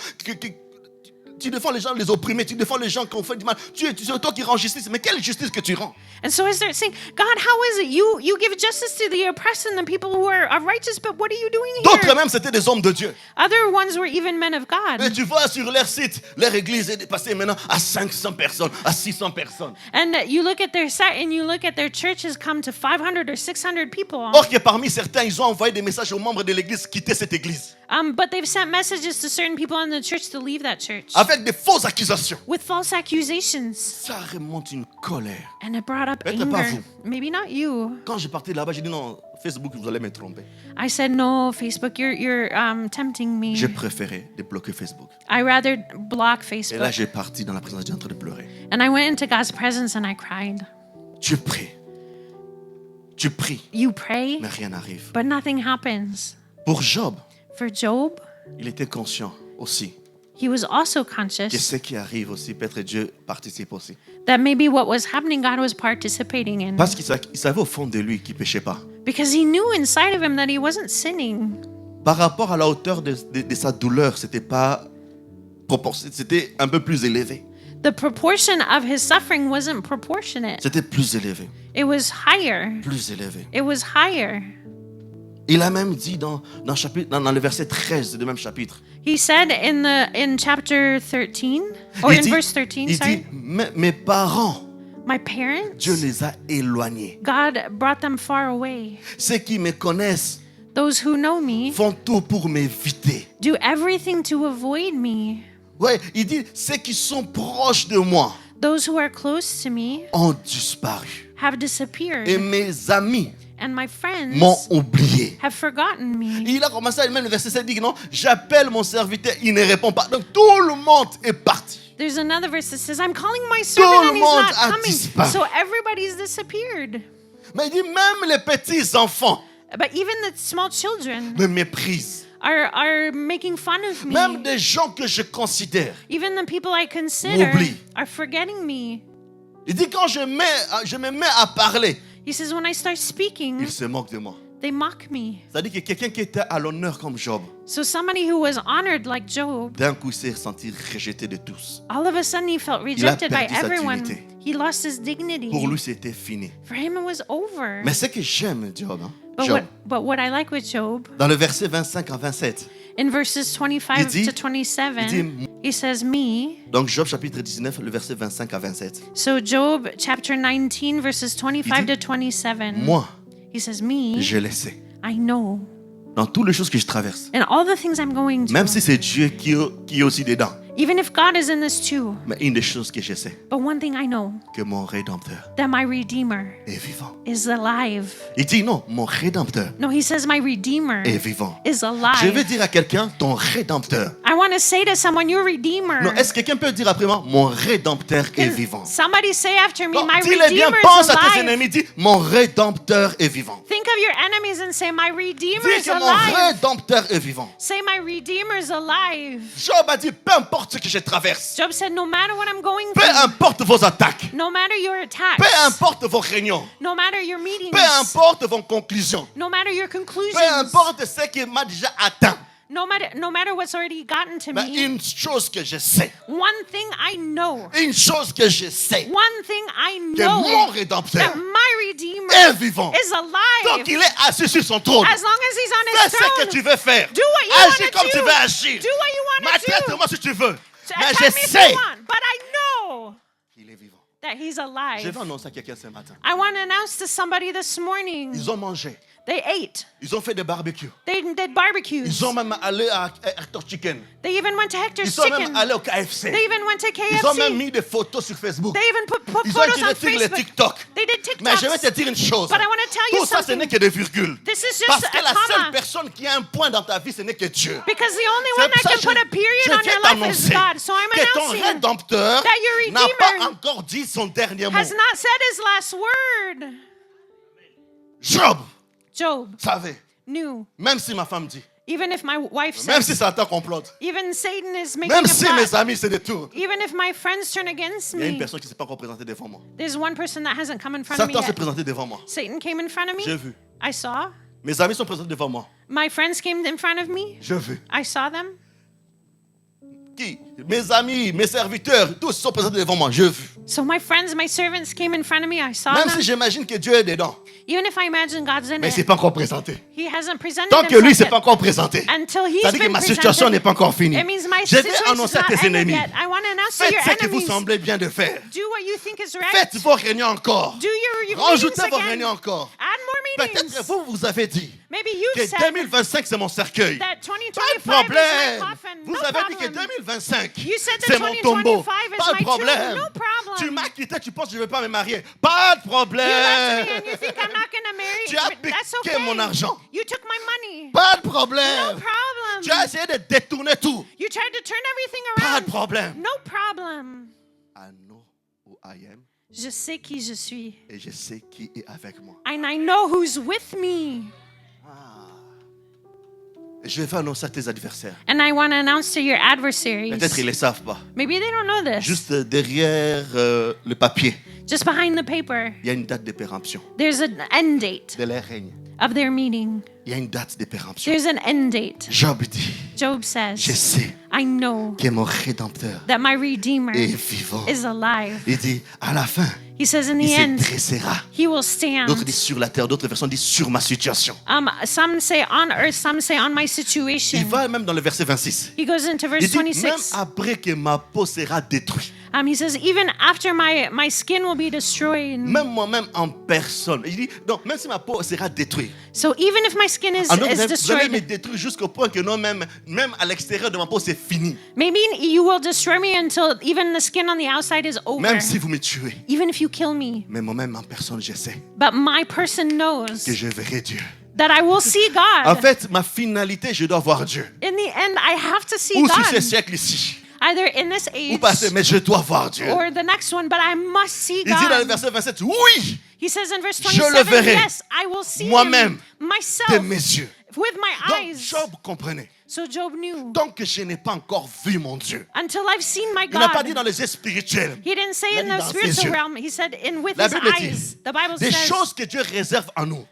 Speaker 1: tu défends les gens, les opprimés, tu défends les gens qui ont fait du mal. C'est toi qui rends justice. Mais quelle justice que tu rends?
Speaker 2: And so I start saying, God, how is it? You give justice to the oppressed and the people who are righteous, but what are you doing
Speaker 1: D'autres
Speaker 2: here?
Speaker 1: même, c'était des hommes de Dieu.
Speaker 2: Other ones were even men of
Speaker 1: Et
Speaker 2: God.
Speaker 1: tu vois sur leur site, leur église est passée maintenant à 500 personnes, à 600 personnes.
Speaker 2: And you look at their site and you look at their churches come to 500 or 600 people.
Speaker 1: Or que parmi certains, ils ont envoyé des messages aux membres de l'église quitter cette église.
Speaker 2: But they've sent messages to certain people in the church to leave that church
Speaker 1: Avec des fausses accusations.
Speaker 2: with false accusations.
Speaker 1: Ça remonte une colère.
Speaker 2: And it brought up
Speaker 1: Peut-être pas
Speaker 2: anger.
Speaker 1: vous.
Speaker 2: Maybe not you.
Speaker 1: Quand je partais là-bas, j'ai dit non, Facebook, vous allez me tromper.
Speaker 2: I said, no, Facebook, you're tempting me.
Speaker 1: J'ai préféré de bloquer Facebook.
Speaker 2: I rather block
Speaker 1: Et là,
Speaker 2: Facebook.
Speaker 1: j'ai parti dans la présence de Dieu en train de pleurer.
Speaker 2: And I went into God's presence and I cried.
Speaker 1: Tu pries. Tu pries,
Speaker 2: You pray,
Speaker 1: mais rien n'arrive.
Speaker 2: but nothing happens.
Speaker 1: Pour Job,
Speaker 2: For Job,
Speaker 1: il était conscient aussi
Speaker 2: he was also
Speaker 1: que
Speaker 2: conscious
Speaker 1: ce qui arrive aussi, peut-être Dieu participe aussi.
Speaker 2: that maybe what was happening, God was participating in.
Speaker 1: Parce qu'il savait au fond de lui qu'il ne péchait pas.
Speaker 2: Because he knew inside of him that he wasn't sinning.
Speaker 1: Par rapport à la hauteur de sa douleur, c'était pas proportionné, c'était un peu plus élevé.
Speaker 2: The proportion of his suffering wasn't proportionate.
Speaker 1: C'était plus élevé,
Speaker 2: It was higher.
Speaker 1: plus élevé.
Speaker 2: It was higher.
Speaker 1: Il a même dit dans le verset 13 du même chapitre.
Speaker 2: He said in chapter 13, or
Speaker 1: Il
Speaker 2: in
Speaker 1: dit,
Speaker 2: verse 13,
Speaker 1: il
Speaker 2: sorry,
Speaker 1: dit, mes parents,
Speaker 2: my parents,
Speaker 1: Dieu les a éloignés.
Speaker 2: God brought them far away.
Speaker 1: Ceux qui me connaissent
Speaker 2: Those who know me
Speaker 1: font tout pour m'éviter.
Speaker 2: do everything to avoid me.
Speaker 1: Ouais, il dit, ceux qui sont proches de moi
Speaker 2: Those who are close to me
Speaker 1: ont disparu.
Speaker 2: have disappeared.
Speaker 1: Et mes amis
Speaker 2: And my friends
Speaker 1: m'ont oublié.
Speaker 2: have forgotten me.
Speaker 1: Il a commencé à même le verset 7 dit que non, j'appelle mon serviteur, il ne répond pas. Donc tout le monde est parti.
Speaker 2: There's another verse that says, I'm calling my servant and he's
Speaker 1: monde
Speaker 2: not
Speaker 1: a
Speaker 2: coming.
Speaker 1: disparu.
Speaker 2: So everybody's disappeared.
Speaker 1: Mais il dit même les petits enfants
Speaker 2: But even the small children
Speaker 1: me méprisent.
Speaker 2: are making fun of me.
Speaker 1: Même des gens que je considère.
Speaker 2: Even the people I consider
Speaker 1: M'oublient.
Speaker 2: are forgetting me.
Speaker 1: Il dit quand je me mets à parler,
Speaker 2: He says, when I start speaking,
Speaker 1: ils se moquent de moi.
Speaker 2: They mock me.
Speaker 1: C'est-à-dire que quelqu'un qui était à l'honneur comme Job,
Speaker 2: So somebody who was honored like Job,
Speaker 1: d'un coup, il s'est senti rejeté de tous.
Speaker 2: all of a sudden he felt rejected by
Speaker 1: perdu sa
Speaker 2: everyone.
Speaker 1: dignité.
Speaker 2: He lost his dignity.
Speaker 1: Pour lui, c'était fini.
Speaker 2: For him, it was over.
Speaker 1: Mais ce que j'aime, Job,
Speaker 2: But what I like with Job,
Speaker 1: dans le verset 25 à 27,
Speaker 2: in verses 25
Speaker 1: Il dit-
Speaker 2: to 27,
Speaker 1: il dit-
Speaker 2: he says, me.
Speaker 1: donc Job chapitre 19, le verset 25 à 27.
Speaker 2: So Job chapter 19, verses 25
Speaker 1: Il dit,
Speaker 2: to 27,
Speaker 1: Moi,
Speaker 2: he says, me,
Speaker 1: je le sais.
Speaker 2: I know.
Speaker 1: Dans toutes les choses que je traverse,
Speaker 2: And all the things I'm going
Speaker 1: même
Speaker 2: to,
Speaker 1: si c'est Dieu qui est aussi dedans,
Speaker 2: even if God is in this too,
Speaker 1: mais une des choses que je sais,
Speaker 2: but one thing I know,
Speaker 1: que mon Rédempteur
Speaker 2: that my Redeemer
Speaker 1: est vivant.
Speaker 2: is alive.
Speaker 1: Il dit non, mon Rédempteur
Speaker 2: No, he says my Redeemer
Speaker 1: est vivant.
Speaker 2: is
Speaker 1: Je
Speaker 2: alive.
Speaker 1: vais dire à quelqu'un, ton Rédempteur.
Speaker 2: I want to say to someone, your Redeemer.
Speaker 1: Non, est-ce que quelqu'un peut dire après moi, mon Rédempteur est
Speaker 2: Can
Speaker 1: vivant?
Speaker 2: somebody say after me,
Speaker 1: Non,
Speaker 2: my
Speaker 1: dis-le bien,
Speaker 2: Redeemer
Speaker 1: pense
Speaker 2: is
Speaker 1: à tes
Speaker 2: alive.
Speaker 1: ennemis, dis, mon Rédempteur est vivant.
Speaker 2: Think of your enemies and say, my Redeemer
Speaker 1: Dis
Speaker 2: is
Speaker 1: que mon
Speaker 2: alive.
Speaker 1: Rédempteur est vivant.
Speaker 2: Say, my Redeemer is alive.
Speaker 1: Job a dit, peu importe ce que je traverse,
Speaker 2: Job said, no matter what I'm going
Speaker 1: peu
Speaker 2: through,
Speaker 1: importe vos attaques,
Speaker 2: no matter your attacks,
Speaker 1: peu importe vos réunions,
Speaker 2: no matter your meetings,
Speaker 1: peu importe vos conclusions,
Speaker 2: no matter your
Speaker 1: peu
Speaker 2: conclusions,
Speaker 1: importe ce qui m'a déjà atteint,
Speaker 2: no matter what's already gotten to
Speaker 1: mais
Speaker 2: me,
Speaker 1: une chose que je sais,
Speaker 2: one thing I know,
Speaker 1: une chose que je sais,
Speaker 2: one thing I
Speaker 1: que mon
Speaker 2: know,
Speaker 1: Rédempteur
Speaker 2: that my Redeemer
Speaker 1: est vivant.
Speaker 2: is alive.
Speaker 1: Donc il est assis sur son trône.
Speaker 2: As long as he's on
Speaker 1: Fais
Speaker 2: his
Speaker 1: ce que
Speaker 2: throne,
Speaker 1: tu veux faire.
Speaker 2: do what you
Speaker 1: Agis
Speaker 2: want to
Speaker 1: comme
Speaker 2: do.
Speaker 1: tu veux agir.
Speaker 2: Do what you want to do.
Speaker 1: Maltraite-moi si tu veux. Mais
Speaker 2: Attack
Speaker 1: je
Speaker 2: me if you
Speaker 1: sais
Speaker 2: want, but I know
Speaker 1: qu'il est vivant.
Speaker 2: that he's
Speaker 1: Je
Speaker 2: alive.
Speaker 1: vais annoncer à quelqu'un ce matin.
Speaker 2: I want to announce to somebody this morning,
Speaker 1: Ils ont mangé.
Speaker 2: they ate.
Speaker 1: Ils ont fait des barbecues.
Speaker 2: They did barbecues.
Speaker 1: Ils ont même allé à Hector Chicken.
Speaker 2: They even went to
Speaker 1: Ils
Speaker 2: Hector's
Speaker 1: sont même
Speaker 2: Chicken.
Speaker 1: allés au KFC.
Speaker 2: They even went to
Speaker 1: Ils ont même
Speaker 2: KFC.
Speaker 1: mis des photos sur Facebook.
Speaker 2: They even put
Speaker 1: Ils ont
Speaker 2: photos on
Speaker 1: utilisé les
Speaker 2: Facebook.
Speaker 1: TikTok.
Speaker 2: They did
Speaker 1: Mais je vais
Speaker 2: TikToks.
Speaker 1: te dire une chose.
Speaker 2: But I want to tell you
Speaker 1: Tout ça, ce
Speaker 2: something.
Speaker 1: n'est que des virgules.
Speaker 2: This is just
Speaker 1: Parce
Speaker 2: a
Speaker 1: que la seule
Speaker 2: comma.
Speaker 1: personne qui a un point dans ta vie, ce n'est que Dieu.
Speaker 2: Because the only
Speaker 1: C'est
Speaker 2: one
Speaker 1: pour
Speaker 2: that
Speaker 1: ça
Speaker 2: can put a
Speaker 1: je
Speaker 2: period on
Speaker 1: viens
Speaker 2: your life is
Speaker 1: t'annoncer
Speaker 2: God. So I'm
Speaker 1: que ton
Speaker 2: announcing
Speaker 1: Rédempteur
Speaker 2: that your
Speaker 1: n'a pas
Speaker 2: Redeemer
Speaker 1: encore dit son dernier mot.
Speaker 2: has not said his last word.
Speaker 1: Job
Speaker 2: Job
Speaker 1: savait,
Speaker 2: knew,
Speaker 1: même si ma femme dit,
Speaker 2: even if my wife
Speaker 1: même
Speaker 2: says,
Speaker 1: si Satan complote,
Speaker 2: even Satan is making
Speaker 1: même
Speaker 2: a
Speaker 1: si mes
Speaker 2: plot,
Speaker 1: amis se détournent,
Speaker 2: even if my friends turn against
Speaker 1: il y a une
Speaker 2: me,
Speaker 1: personne qui ne s'est pas encore présentée devant moi.
Speaker 2: there's one person that hasn't come in front of me
Speaker 1: Satan s'est
Speaker 2: yet.
Speaker 1: présenté devant moi.
Speaker 2: Satan came in front of
Speaker 1: J'ai
Speaker 2: me.
Speaker 1: vu.
Speaker 2: I saw.
Speaker 1: Mes amis sont présentés devant moi.
Speaker 2: My friends came in front of me.
Speaker 1: J'ai vu.
Speaker 2: I saw them.
Speaker 1: Qui? Mes amis, mes serviteurs, tous sont présentés devant moi. J'ai vu.
Speaker 2: So my friends, my servants came in front of me. I saw
Speaker 1: Même
Speaker 2: them.
Speaker 1: si j'imagine que Dieu est dedans,
Speaker 2: Even if I imagine God's in
Speaker 1: mais il ne s'est
Speaker 2: it,
Speaker 1: pas encore présenté.
Speaker 2: He hasn't presented
Speaker 1: Tant que lui ne
Speaker 2: himself
Speaker 1: s'est
Speaker 2: yet.
Speaker 1: pas encore présenté,
Speaker 2: Until he's
Speaker 1: ça veut dire que
Speaker 2: been
Speaker 1: ma situation n'est
Speaker 2: presented,
Speaker 1: pas encore finie.
Speaker 2: it means my
Speaker 1: Je vais
Speaker 2: situation's
Speaker 1: annoncer à
Speaker 2: not
Speaker 1: tes
Speaker 2: ended
Speaker 1: ennemis.
Speaker 2: yet. I want to announce to
Speaker 1: Faites
Speaker 2: your
Speaker 1: ce que vous
Speaker 2: enemies,
Speaker 1: semblez bien de faire.
Speaker 2: do what you think is right.
Speaker 1: Faites vos réunions encore.
Speaker 2: Do your
Speaker 1: Rajoutez
Speaker 2: meetings
Speaker 1: vos
Speaker 2: again.
Speaker 1: réunions encore.
Speaker 2: Add more meetings.
Speaker 1: Peut-être vous, vous avez dit
Speaker 2: Maybe you
Speaker 1: que
Speaker 2: said
Speaker 1: 2025, c'est mon cercueil.
Speaker 2: that
Speaker 1: Pas de
Speaker 2: 2025 is my
Speaker 1: problème.
Speaker 2: coffin.
Speaker 1: Vous
Speaker 2: No
Speaker 1: avez dit que
Speaker 2: problem.
Speaker 1: 2025,
Speaker 2: You said that
Speaker 1: c'est mon tombeau.
Speaker 2: 2025 is
Speaker 1: Pas de
Speaker 2: my tomb.
Speaker 1: problème.
Speaker 2: No problem.
Speaker 1: Tu m'as quitté, tu penses que je ne vais pas me marier. Pas de
Speaker 2: You
Speaker 1: problème.
Speaker 2: left me and you think I'm not going to marry.
Speaker 1: Tu as
Speaker 2: That's
Speaker 1: piqué
Speaker 2: okay.
Speaker 1: mon argent.
Speaker 2: You took my money.
Speaker 1: Pas de
Speaker 2: No
Speaker 1: problème.
Speaker 2: problem.
Speaker 1: Tu as essayé de détourner tout.
Speaker 2: You tried to turn everything
Speaker 1: Pas de
Speaker 2: around.
Speaker 1: problème.
Speaker 2: No problem.
Speaker 1: I know who I am
Speaker 2: Je sais qui je suis.
Speaker 1: et je sais qui est avec moi.
Speaker 2: And I know who's with me.
Speaker 1: Je vais annoncer à tes adversaires.
Speaker 2: And I want to announce to your adversaries.
Speaker 1: Peut-être ils ne le savent pas.
Speaker 2: Maybe they don't know this.
Speaker 1: Juste derrière le papier,
Speaker 2: Just behind the paper,
Speaker 1: il y a une date de péremption
Speaker 2: there's an end date
Speaker 1: de leur règne.
Speaker 2: of their meeting.
Speaker 1: Il y a une date de péremption.
Speaker 2: There's an end date.
Speaker 1: Job dit,
Speaker 2: Job
Speaker 1: je
Speaker 2: says,
Speaker 1: sais
Speaker 2: I know
Speaker 1: que mon Rédempteur
Speaker 2: that my Redeemer
Speaker 1: est vivant.
Speaker 2: is alive.
Speaker 1: Il dit, à la fin,
Speaker 2: He says in
Speaker 1: il
Speaker 2: the
Speaker 1: se
Speaker 2: end,
Speaker 1: dressera.
Speaker 2: he will stand.
Speaker 1: D'autres disent sur la terre, d'autres versions disent sur ma situation.
Speaker 2: Some say on earth, some say on my situation.
Speaker 1: Il va même dans le verset 26.
Speaker 2: He goes into verse
Speaker 1: Il dit, même
Speaker 2: 26.
Speaker 1: après que ma peau sera détruite,
Speaker 2: He says, even after my skin will be destroyed.
Speaker 1: même moi-même en personne. Il dit, donc même si ma peau sera détruite,
Speaker 2: So even if my skin is
Speaker 1: alors vous allez me
Speaker 2: destroyed,
Speaker 1: détruire jusqu'au point que non, même à l'extérieur de ma peau, c'est fini.
Speaker 2: maybe you will destroy me until even the skin on the outside is over.
Speaker 1: Même si vous me tuez.
Speaker 2: Even if you kill me.
Speaker 1: Mais moi-même en personne, je sais
Speaker 2: But my person knows
Speaker 1: que je verrai Dieu.
Speaker 2: that I will see God.
Speaker 1: En fait, ma finalité, je dois voir Dieu.
Speaker 2: In the end, I have to see
Speaker 1: Ou sur ce
Speaker 2: God.
Speaker 1: siècle ici,
Speaker 2: Either in this
Speaker 1: ou
Speaker 2: age
Speaker 1: passé, mais je dois voir Dieu.
Speaker 2: or the next one, but I must see
Speaker 1: Il dit dans le
Speaker 2: God.
Speaker 1: verset 27, oui,
Speaker 2: He says in verse
Speaker 1: Je le
Speaker 2: 27,
Speaker 1: verrai.
Speaker 2: yes, I will see
Speaker 1: Moi-même,
Speaker 2: him
Speaker 1: de
Speaker 2: myself
Speaker 1: mes yeux.
Speaker 2: with my
Speaker 1: Donc,
Speaker 2: eyes.
Speaker 1: Job comprenait.
Speaker 2: So Job knew.
Speaker 1: Tant que je n'ai pas encore vu mon Dieu.
Speaker 2: Until I've seen my
Speaker 1: Il n'a pas dit
Speaker 2: God.
Speaker 1: dans les yeux spirituels.
Speaker 2: He didn't say
Speaker 1: Il a
Speaker 2: in
Speaker 1: dit
Speaker 2: the
Speaker 1: dans ses
Speaker 2: spiritual
Speaker 1: yeux.
Speaker 2: realm. He said in with
Speaker 1: La
Speaker 2: his
Speaker 1: Bible
Speaker 2: eyes.
Speaker 1: dit,
Speaker 2: The Bible
Speaker 1: des
Speaker 2: says
Speaker 1: choses que Dieu réserve en nous.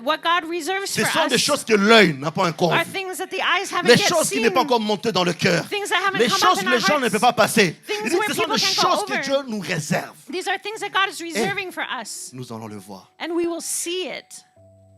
Speaker 2: what God reserves
Speaker 1: Ce
Speaker 2: for
Speaker 1: sont des
Speaker 2: us
Speaker 1: choses que l'œil n'a pas encore
Speaker 2: are
Speaker 1: vues.
Speaker 2: things that the eyes haven't
Speaker 1: Les
Speaker 2: yet
Speaker 1: choses qui
Speaker 2: seen.
Speaker 1: n'est pas encore montées dans le cœur.
Speaker 2: Things that haven't
Speaker 1: Les
Speaker 2: come
Speaker 1: choses
Speaker 2: up
Speaker 1: que
Speaker 2: in
Speaker 1: les
Speaker 2: our
Speaker 1: gens ne
Speaker 2: hearts.
Speaker 1: peuvent pas passer.
Speaker 2: Things
Speaker 1: Il dit,
Speaker 2: where
Speaker 1: ce sont
Speaker 2: people
Speaker 1: des
Speaker 2: can't go
Speaker 1: choses que
Speaker 2: over.
Speaker 1: Dieu nous réserve.
Speaker 2: These are things that God is reserving for us,
Speaker 1: Nous allons le voir.
Speaker 2: and we will see it.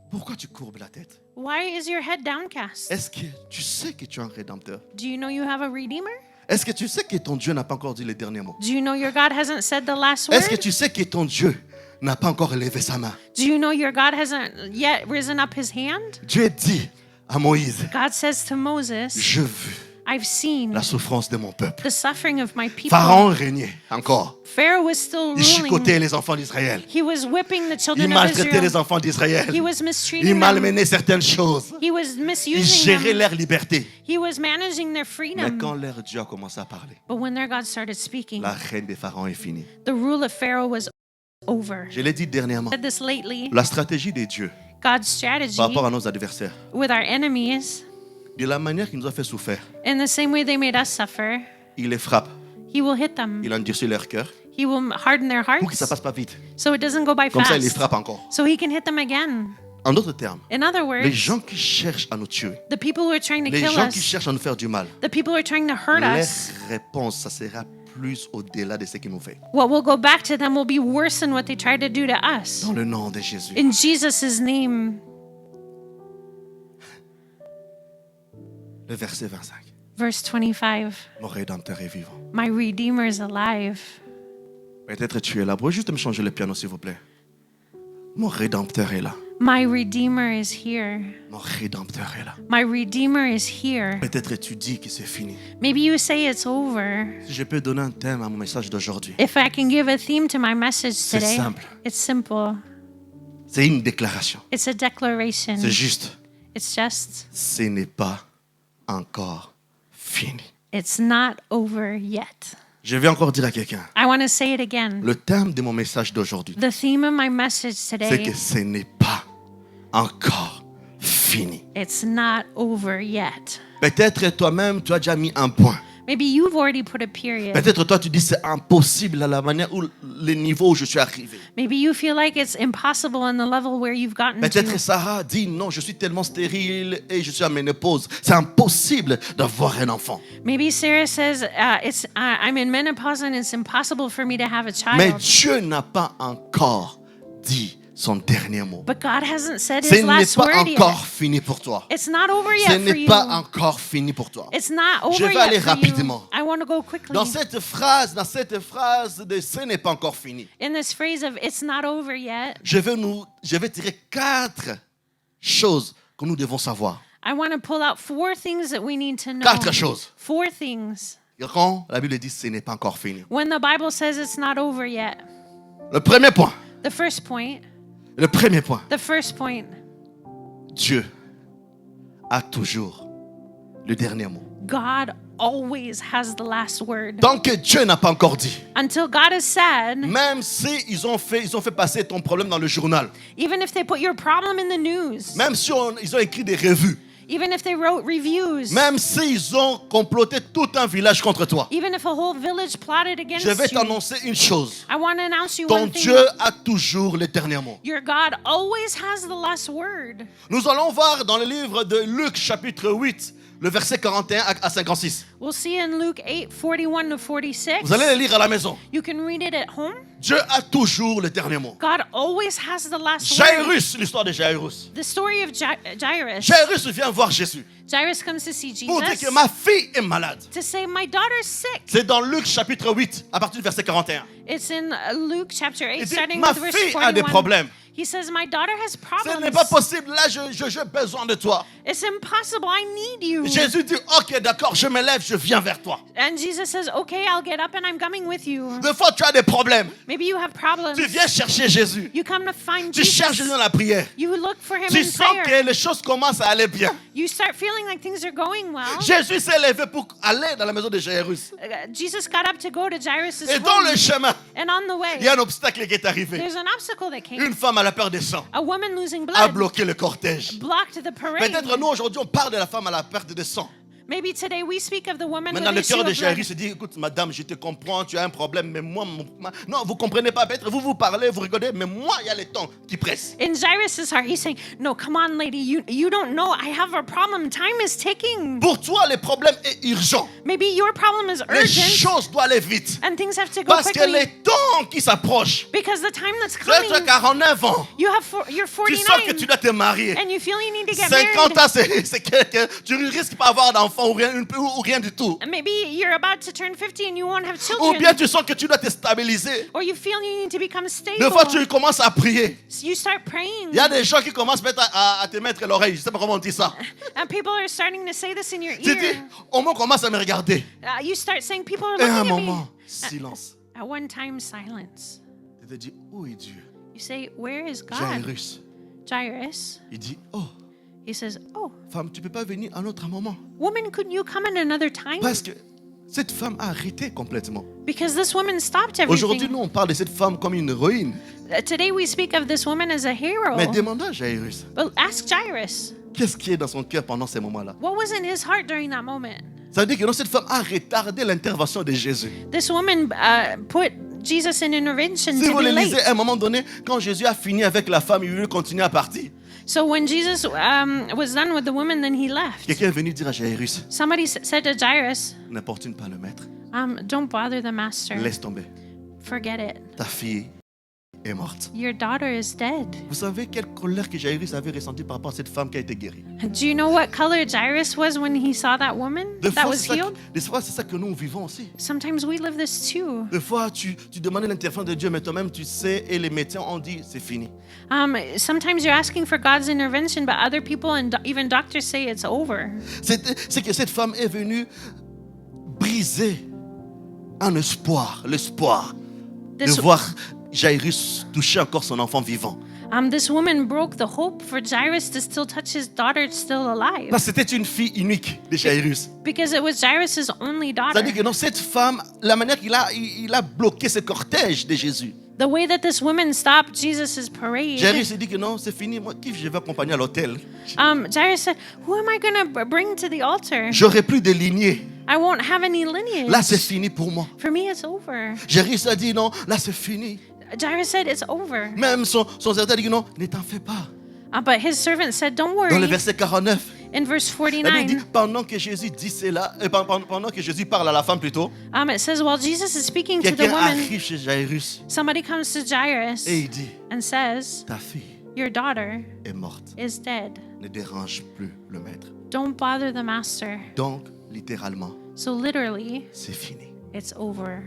Speaker 1: Pourquoi tu courbes la tête?
Speaker 2: Why is your head downcast?
Speaker 1: Est-ce que tu sais que tu es un rédempteur?
Speaker 2: Do you know you have a redeemer?
Speaker 1: Est-ce que tu sais que ton Dieu n'a pas encore dit les derniers mots?
Speaker 2: Do you know your God hasn't said the last
Speaker 1: Est-ce que
Speaker 2: word?
Speaker 1: tu sais que ton Dieu n'a pas encore levé sa main?
Speaker 2: Do you know your God hasn't yet risen up his hand?
Speaker 1: Dieu dit à Moïse,
Speaker 2: God says to Moses,
Speaker 1: je veux
Speaker 2: I've seen
Speaker 1: la souffrance de mon peuple.
Speaker 2: the suffering of my people.
Speaker 1: Pharaon régnait encore.
Speaker 2: Pharaoh was still
Speaker 1: Il chicotait
Speaker 2: ruling.
Speaker 1: les enfants d'Israël.
Speaker 2: He was whipping the
Speaker 1: Il
Speaker 2: children of
Speaker 1: maltraitait
Speaker 2: Israel.
Speaker 1: les enfants d'Israël.
Speaker 2: He was
Speaker 1: Il
Speaker 2: mistreating them.
Speaker 1: malmenait certaines choses.
Speaker 2: He was
Speaker 1: Il
Speaker 2: misusing
Speaker 1: gérait
Speaker 2: them.
Speaker 1: leur liberté.
Speaker 2: He was managing their
Speaker 1: Mais
Speaker 2: freedom.
Speaker 1: quand leur Dieu a commencé à parler,
Speaker 2: But when their God started speaking,
Speaker 1: la reine des pharaons est finie.
Speaker 2: the rule of Pharaoh was over.
Speaker 1: Je l'ai dit dernièrement.
Speaker 2: I said this lately.
Speaker 1: La stratégie de Dieu
Speaker 2: God's strategy
Speaker 1: par rapport à nos adversaires,
Speaker 2: with our enemies,
Speaker 1: de la manière qu'il nous a fait souffrir,
Speaker 2: in the same way they made us suffer,
Speaker 1: il les frappe,
Speaker 2: He will hit them.
Speaker 1: il endurcit leur cœur
Speaker 2: He will harden their
Speaker 1: pour que ça
Speaker 2: hearts
Speaker 1: passe pas vite.
Speaker 2: so it doesn't go by
Speaker 1: Comme ça, il les
Speaker 2: fast.
Speaker 1: frappe encore.
Speaker 2: So He can hit them again.
Speaker 1: En d'autres termes,
Speaker 2: In other
Speaker 1: les
Speaker 2: words,
Speaker 1: gens qui cherchent à nous tuer,
Speaker 2: the people who are trying to
Speaker 1: les
Speaker 2: kill
Speaker 1: gens qui
Speaker 2: us,
Speaker 1: cherchent à nous faire du mal,
Speaker 2: the people who are trying to hurt
Speaker 1: leur
Speaker 2: us,
Speaker 1: réponse, ça sera plus au-delà de ce qu'ils nous fait.
Speaker 2: what will go back to them will be worse than what they tried to do to us.
Speaker 1: Dans le nom de Jésus.
Speaker 2: In Jesus' name.
Speaker 1: Le verset 25.
Speaker 2: Verse 25.
Speaker 1: Mon Rédempteur est vivant.
Speaker 2: My Redeemer is alive.
Speaker 1: Peut-être tu es là. Vous pouvez juste me changer le piano, s'il vous plaît. Mon Rédempteur est là.
Speaker 2: My Redeemer is here.
Speaker 1: Mon Rédempteur est là.
Speaker 2: My Redeemer is here.
Speaker 1: Peut-être tu dis que c'est fini.
Speaker 2: Maybe you say it's over.
Speaker 1: Si je peux donner un thème à mon message d'aujourd'hui,
Speaker 2: If I can give a theme to my message
Speaker 1: c'est
Speaker 2: today,
Speaker 1: simple.
Speaker 2: it's simple.
Speaker 1: C'est une déclaration.
Speaker 2: It's a declaration.
Speaker 1: C'est juste.
Speaker 2: It's just,
Speaker 1: Ce n'est pas encore fini.
Speaker 2: it's not over yet.
Speaker 1: Je vais encore dire à quelqu'un.
Speaker 2: I want to say it again.
Speaker 1: Le thème de mon message d'aujourd'hui,
Speaker 2: The theme of my message
Speaker 1: c'est
Speaker 2: today,
Speaker 1: que ce n'est pas encore fini.
Speaker 2: it's not over yet.
Speaker 1: Peut-être toi-même, tu as déjà mis un point.
Speaker 2: Maybe you've already put a period.
Speaker 1: Peut-être toi, tu dis c'est impossible à la manière où le niveau où je suis arrivé.
Speaker 2: Maybe you feel like it's impossible on the level where you've gotten
Speaker 1: Peut-être
Speaker 2: to.
Speaker 1: Sarah dit non, je suis tellement stérile et je suis à ménopause. C'est impossible d'avoir un enfant.
Speaker 2: Maybe Sarah says, I'm in menopause and it's impossible for me to have a
Speaker 1: Mais
Speaker 2: child.
Speaker 1: Dieu n'a pas encore dit son dernier mot.
Speaker 2: But God hasn't said
Speaker 1: Ce
Speaker 2: his
Speaker 1: n'est
Speaker 2: last
Speaker 1: pas
Speaker 2: word yet.
Speaker 1: encore fini pour toi.
Speaker 2: It's not over
Speaker 1: Ce
Speaker 2: yet for
Speaker 1: n'est
Speaker 2: you.
Speaker 1: pas encore fini pour toi.
Speaker 2: It's not over
Speaker 1: Je vais
Speaker 2: yet
Speaker 1: aller
Speaker 2: for
Speaker 1: rapidement.
Speaker 2: you. I want to go quickly.
Speaker 1: Dans cette phrase de ce n'est pas encore fini,
Speaker 2: In this phrase of it's not over yet,
Speaker 1: je vais tirer 4 choses que nous devons savoir.
Speaker 2: I want to pull out 4 things that we need to know.
Speaker 1: 4 choses.
Speaker 2: 4 things.
Speaker 1: Quand la Bible dit ce n'est pas encore fini.
Speaker 2: When the Bible says it's not over yet.
Speaker 1: Le premier point.
Speaker 2: The first point.
Speaker 1: Le premier point.
Speaker 2: The first point.
Speaker 1: Dieu a toujours le dernier mot.
Speaker 2: God always has the last word.
Speaker 1: Tant que Dieu n'a pas encore dit,
Speaker 2: Until God has said,
Speaker 1: même si ils ont fait passer ton problème dans le journal,
Speaker 2: even if they put your problem in the news,
Speaker 1: même si ils ont écrit des revues,
Speaker 2: even if they wrote reviews,
Speaker 1: même s'ils ont comploté tout un village contre toi,
Speaker 2: even if a whole village plotted against
Speaker 1: je vais
Speaker 2: you,
Speaker 1: t'annoncer une chose.
Speaker 2: I want to announce you
Speaker 1: Ton
Speaker 2: one thing.
Speaker 1: Dieu a toujours le dernier mot.
Speaker 2: Your God always has the last word.
Speaker 1: Nous allons voir dans le livre de Luc chapitre 8, le verset 41 à 56.
Speaker 2: We'll see in Luke 8:41 to 46.
Speaker 1: Vous allez le lire à la maison.
Speaker 2: You can read it at home.
Speaker 1: Dieu a toujours le dernier mot.
Speaker 2: God always has the last word.
Speaker 1: Jairus, l'histoire de Jairus.
Speaker 2: The story of Jairus.
Speaker 1: Jairus vient voir Jésus
Speaker 2: Jairus comes to see
Speaker 1: pour dire
Speaker 2: Jesus
Speaker 1: que ma fille est malade.
Speaker 2: to say, my daughter's sick.
Speaker 1: C'est dans Luc chapitre 8, à partir du verset 41.
Speaker 2: It's in Luke chapter 8,
Speaker 1: Il dit,
Speaker 2: starting
Speaker 1: ma
Speaker 2: with verse
Speaker 1: fille a des
Speaker 2: 41.
Speaker 1: problèmes.
Speaker 2: He says, my daughter has
Speaker 1: Ce
Speaker 2: problems.
Speaker 1: n'est pas possible. Là, j'ai besoin de toi.
Speaker 2: It's impossible. I need you.
Speaker 1: Jésus dit, ok, d'accord, je me lève, je viens vers toi.
Speaker 2: And Jesus says, okay, I'll get up and I'm coming with you.
Speaker 1: Des fois, tu as des problèmes.
Speaker 2: Maybe you have problems.
Speaker 1: Tu viens chercher Jésus.
Speaker 2: You come to find
Speaker 1: Tu cherches
Speaker 2: Jesus.
Speaker 1: Jésus dans la prière.
Speaker 2: You look for him
Speaker 1: Tu
Speaker 2: in
Speaker 1: sens
Speaker 2: prayer.
Speaker 1: que les choses commencent à aller bien.
Speaker 2: You start feeling like things are going well.
Speaker 1: Jésus s'est levé pour aller dans la maison de Jairus.
Speaker 2: Jesus got up to go to Jairus'
Speaker 1: Et dans
Speaker 2: home.
Speaker 1: le chemin,
Speaker 2: And on the
Speaker 1: il y a
Speaker 2: way,
Speaker 1: un obstacle qui est arrivé.
Speaker 2: there's an obstacle that came.
Speaker 1: Une femme à la perte de sang
Speaker 2: A woman losing
Speaker 1: a
Speaker 2: blood
Speaker 1: bloqué le cortège.
Speaker 2: blocked the parade.
Speaker 1: Peut-être nous aujourd'hui on parle de la femme à la perte de sang.
Speaker 2: Maybe today we speak of the woman
Speaker 1: Maintenant,
Speaker 2: with
Speaker 1: le
Speaker 2: issue
Speaker 1: cœur de
Speaker 2: of blood.
Speaker 1: Jairus se dit, écoute, madame, je te comprends, tu as un problème, mais moi, non, vous comprenez pas, peut-être vous parlez, vous rigolez, mais moi, il y a les temps qui pressent.
Speaker 2: In Jairus' heart, he's saying, no, come on, lady, you don't know. I have a problem. Time is ticking.
Speaker 1: Pour toi, le problème est urgent.
Speaker 2: Maybe your problem is
Speaker 1: Les
Speaker 2: urgent
Speaker 1: choses doivent aller vite.
Speaker 2: and things have to go
Speaker 1: Parce que
Speaker 2: quickly
Speaker 1: les temps qui s'approchent,
Speaker 2: because the time that's
Speaker 1: tu as
Speaker 2: coming,
Speaker 1: 49 ans,
Speaker 2: you're
Speaker 1: tu sens que
Speaker 2: 49
Speaker 1: tu dois te marier.
Speaker 2: and you feel you need to get
Speaker 1: 50
Speaker 2: married.
Speaker 1: ans, c'est que tu risques pas d'avoir d'enfant ou rien du tout.
Speaker 2: And maybe you're about to turn 50 and you won't have
Speaker 1: Ou
Speaker 2: children.
Speaker 1: bien tu sens que tu dois te stabiliser.
Speaker 2: Or you feel you need to become stable.
Speaker 1: Des fois, tu commences à prier.
Speaker 2: So you start praying.
Speaker 1: Il y a des gens qui commencent peut-être à te mettre l'oreille. Je sais pas comment on dit ça.
Speaker 2: And people are starting to say this in your
Speaker 1: Tu dis,
Speaker 2: ear.
Speaker 1: au moins commence à me regarder.
Speaker 2: You start saying people are
Speaker 1: Et à un
Speaker 2: looking at me.
Speaker 1: moment, silence.
Speaker 2: At one time, silence.
Speaker 1: Tu te dis, où est Dieu?
Speaker 2: You say, where is God?
Speaker 1: Jairus.
Speaker 2: Jairus.
Speaker 1: Il dit, oh,
Speaker 2: He says, oh,
Speaker 1: femme, tu peux pas venir à un autre moment.
Speaker 2: woman, couldn't you come at another time?
Speaker 1: Parce que cette femme a arrêté complètement.
Speaker 2: Because this woman stopped
Speaker 1: Aujourd'hui,
Speaker 2: everything.
Speaker 1: nous, on parle de cette femme comme une héroïne.
Speaker 2: Today we speak of this woman as a hero.
Speaker 1: Mais demande à Jairus,
Speaker 2: But ask Jairus,
Speaker 1: qu'est-ce qui est dans son cœur pendant ces moments-là?
Speaker 2: what was in his heart during that moment?
Speaker 1: Ça veut dire que non, cette femme a retardé l'intervention de Jésus.
Speaker 2: This woman put Jesus in intervention
Speaker 1: Si
Speaker 2: to
Speaker 1: vous
Speaker 2: be
Speaker 1: le lisez,
Speaker 2: late.
Speaker 1: à un moment donné, quand Jésus a fini avec la femme, il voulait continuer à partir.
Speaker 2: So when Jesus was done with the woman, then he left.
Speaker 1: Quelqu'un est venu dire à Jairus,
Speaker 2: Somebody said to Jairus,
Speaker 1: n'importune pas le maître.
Speaker 2: don't bother the master.
Speaker 1: Laisse tomber.
Speaker 2: Forget it.
Speaker 1: Ta fille est morte.
Speaker 2: Your daughter is dead.
Speaker 1: Vous savez quelle colère que Jairus avait ressentie par rapport à cette femme qui a été guérie?
Speaker 2: Do you know what color Jairus was when he saw that woman
Speaker 1: Des
Speaker 2: that
Speaker 1: fois,
Speaker 2: was
Speaker 1: c'est ça,
Speaker 2: healed?
Speaker 1: des fois, c'est ça que nous vivons aussi.
Speaker 2: Sometimes we live this too.
Speaker 1: Des fois, tu demandais l'intervention de Dieu, mais toi-même, tu sais, et les médecins ont dit, c'est fini.
Speaker 2: Sometimes you're asking for God's intervention, but other people and even doctors say it's over.
Speaker 1: C'est que cette femme est venue briser un espoir, l'espoir de
Speaker 2: This,
Speaker 1: voir Jairus toucher encore son enfant vivant.
Speaker 2: this woman broke the hope for Jairus to still touch his daughter still alive.
Speaker 1: Parce que c'était une fille unique de Jairus.
Speaker 2: Because it was Jairus' only daughter.
Speaker 1: C'est-à-dire que non, cette femme, la manière il a bloqué ce cortège de Jésus.
Speaker 2: The way that this woman stopped Jesus' parade.
Speaker 1: Jairus s'est dit que non, c'est fini. Moi, qui je vais accompagner à l'hôtel?
Speaker 2: Jairus said, who am I going to bring to the altar?
Speaker 1: J'aurai plus de lignée.
Speaker 2: I won't have any lineage.
Speaker 1: Là, c'est fini pour moi.
Speaker 2: For me, it's over.
Speaker 1: Jairus a dit non, là, c'est fini.
Speaker 2: Jairus said, it's over.
Speaker 1: Même son serviteur a dit non, ne t'en fais pas.
Speaker 2: But his servant said, don't
Speaker 1: Dans le
Speaker 2: worry.
Speaker 1: verset 49,
Speaker 2: In verse
Speaker 1: la Bible dit,
Speaker 2: 49,
Speaker 1: pendant que Jésus dit cela, pendant que Jésus parle à la femme plutôt,
Speaker 2: it says, while Jesus is speaking to the
Speaker 1: quelqu'un
Speaker 2: woman,
Speaker 1: arrive chez Jairus
Speaker 2: somebody comes to Jairus
Speaker 1: et il dit,
Speaker 2: and says,
Speaker 1: ta fille
Speaker 2: your daughter
Speaker 1: est morte.
Speaker 2: is dead.
Speaker 1: Ne dérange plus le maître.
Speaker 2: Don't bother the master.
Speaker 1: Donc, littéralement,
Speaker 2: So literally,
Speaker 1: c'est fini.
Speaker 2: it's over.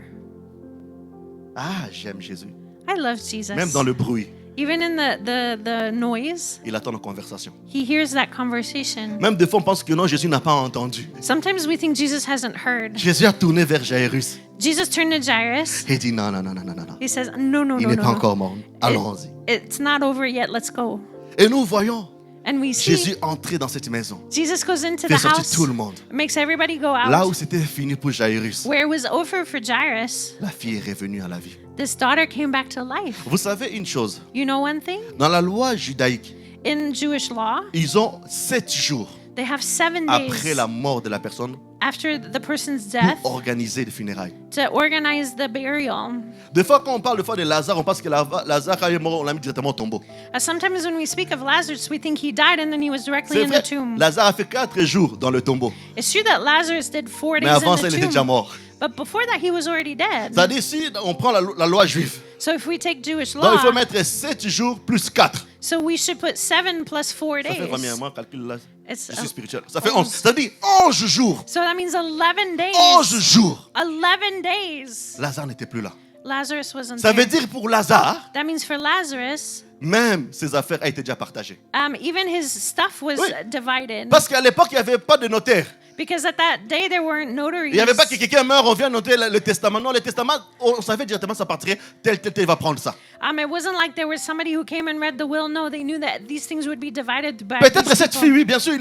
Speaker 1: Ah, j'aime Jésus.
Speaker 2: I love Jesus.
Speaker 1: Même dans le bruit,
Speaker 2: Even in the noise,
Speaker 1: il attend nos conversations.
Speaker 2: he hears that conversation.
Speaker 1: Même des fois, on pense que non, Jésus n'a pas entendu.
Speaker 2: Sometimes we think Jesus hasn't heard.
Speaker 1: Jésus a tourné vers Jairus
Speaker 2: Jesus turned to Jairus.
Speaker 1: et dit non, non, non, non, non, non.
Speaker 2: He says, no, no,
Speaker 1: Il
Speaker 2: no,
Speaker 1: n'est
Speaker 2: no.
Speaker 1: pas
Speaker 2: no.
Speaker 1: encore mort. Allons-y.
Speaker 2: It's not over yet. Let's go.
Speaker 1: Et nous voyons
Speaker 2: And we see
Speaker 1: Jésus entrer dans cette maison,
Speaker 2: Jesus goes into
Speaker 1: fait
Speaker 2: the
Speaker 1: sortir
Speaker 2: house,
Speaker 1: tout le monde.
Speaker 2: makes everybody go
Speaker 1: Là où
Speaker 2: out.
Speaker 1: c'était fini pour Jairus,
Speaker 2: Where it was over for Jairus,
Speaker 1: la fille est revenue à la vie.
Speaker 2: this daughter came back to life.
Speaker 1: Vous savez une chose,
Speaker 2: You know one thing?
Speaker 1: dans la loi judaïque,
Speaker 2: In Jewish law,
Speaker 1: ils ont 7 jours
Speaker 2: they have 7
Speaker 1: après
Speaker 2: days
Speaker 1: la mort de la personne
Speaker 2: after the person's death
Speaker 1: pour organiser les funérailles.
Speaker 2: to organize the burial.
Speaker 1: Des fois, quand on parle de Lazare, on pense que Lazare, quand il est mort, on l'a mis directement au tombeau.
Speaker 2: Sometimes when we speak of Lazarus, we think he died and then he was directly
Speaker 1: C'est
Speaker 2: in
Speaker 1: vrai,
Speaker 2: the tomb.
Speaker 1: Lazare a fait 4 jours dans le tombeau.
Speaker 2: It's true that Lazarus did 4
Speaker 1: Mais
Speaker 2: days
Speaker 1: avant
Speaker 2: in
Speaker 1: ça, il
Speaker 2: the
Speaker 1: était déjà
Speaker 2: tomb.
Speaker 1: mort.
Speaker 2: But before that, he was already dead.
Speaker 1: C'est-à-dire, si on prend la loi juive,
Speaker 2: So if we take Jewish
Speaker 1: donc il faut
Speaker 2: law,
Speaker 1: mettre 7 jours plus 4.
Speaker 2: so we should put 7 plus 4
Speaker 1: Ça fait combien?
Speaker 2: days.
Speaker 1: Moi, calcul là,
Speaker 2: It's,
Speaker 1: je suis spirituel. Ça fait 11. C'est-à-dire 11 jours.
Speaker 2: So that means 11 days.
Speaker 1: 11 jours.
Speaker 2: 11 days.
Speaker 1: Lazare n'était plus là.
Speaker 2: Lazarus wasn't
Speaker 1: Ça veut
Speaker 2: there.
Speaker 1: dire pour Lazare,
Speaker 2: That means for Lazarus,
Speaker 1: même ses affaires ont été déjà partagées.
Speaker 2: even his stuff was
Speaker 1: Oui.
Speaker 2: divided.
Speaker 1: Parce qu'à l'époque, il n'y avait pas de notaire.
Speaker 2: Because at that day, there weren't notaries.
Speaker 1: Il n'y avait pas que quelqu'un meurt, on vient noter le testament. Non, le testament, on savait directement ça partirait, tel va prendre ça.
Speaker 2: It wasn't like there was somebody who came and read the will. No, they knew that these things would be divided by
Speaker 1: Peut-être
Speaker 2: these
Speaker 1: cette
Speaker 2: people.
Speaker 1: fille, oui, bien sûr.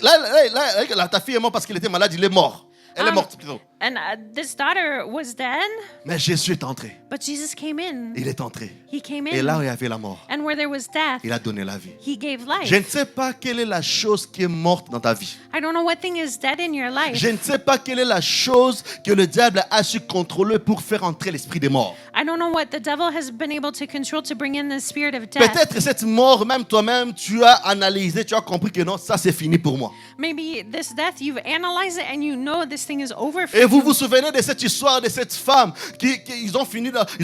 Speaker 1: Là, ta fille est morte parce qu'elle était malade, il est mort. Elle est morte plutôt.
Speaker 2: And this daughter was dead,
Speaker 1: Mais Jésus est entré.
Speaker 2: but Jesus came in.
Speaker 1: Il est entré.
Speaker 2: He came
Speaker 1: Et
Speaker 2: in.
Speaker 1: là où il y avait la mort,
Speaker 2: And where there was death,
Speaker 1: il a donné la vie.
Speaker 2: he gave life.
Speaker 1: Je ne sais pas quelle est la chose qui est morte dans ta vie.
Speaker 2: I don't know what thing is dead in your life.
Speaker 1: Je ne sais pas quelle est la chose que le diable a su contrôler pour faire entrer l'esprit des morts.
Speaker 2: I don't know what the devil has been able to control to bring in the spirit of death.
Speaker 1: Peut-être cette mort, même toi-même, tu as analysé, tu as compris que non, ça c'est fini pour moi.
Speaker 2: Maybe this death, you've analyzed it and you know this thing is over for
Speaker 1: Et vous
Speaker 2: you.
Speaker 1: vous souvenez de cette histoire de cette femme ils ont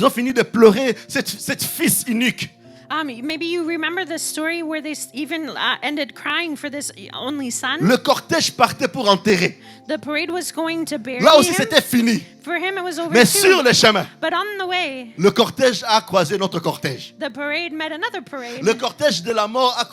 Speaker 1: fini de pleurer, cette fils unique.
Speaker 2: Maybe you remember the story where they even ended crying for this only son.
Speaker 1: Le cortège partait pour enterrer.
Speaker 2: The parade was going to bury
Speaker 1: Là aussi
Speaker 2: him.
Speaker 1: c'était fini.
Speaker 2: For him, it was over
Speaker 1: Mais
Speaker 2: too.
Speaker 1: sur le chemin,
Speaker 2: But on the way,
Speaker 1: le cortège a croisé notre cortège.
Speaker 2: the parade met another parade.
Speaker 1: Le cortège de la mort a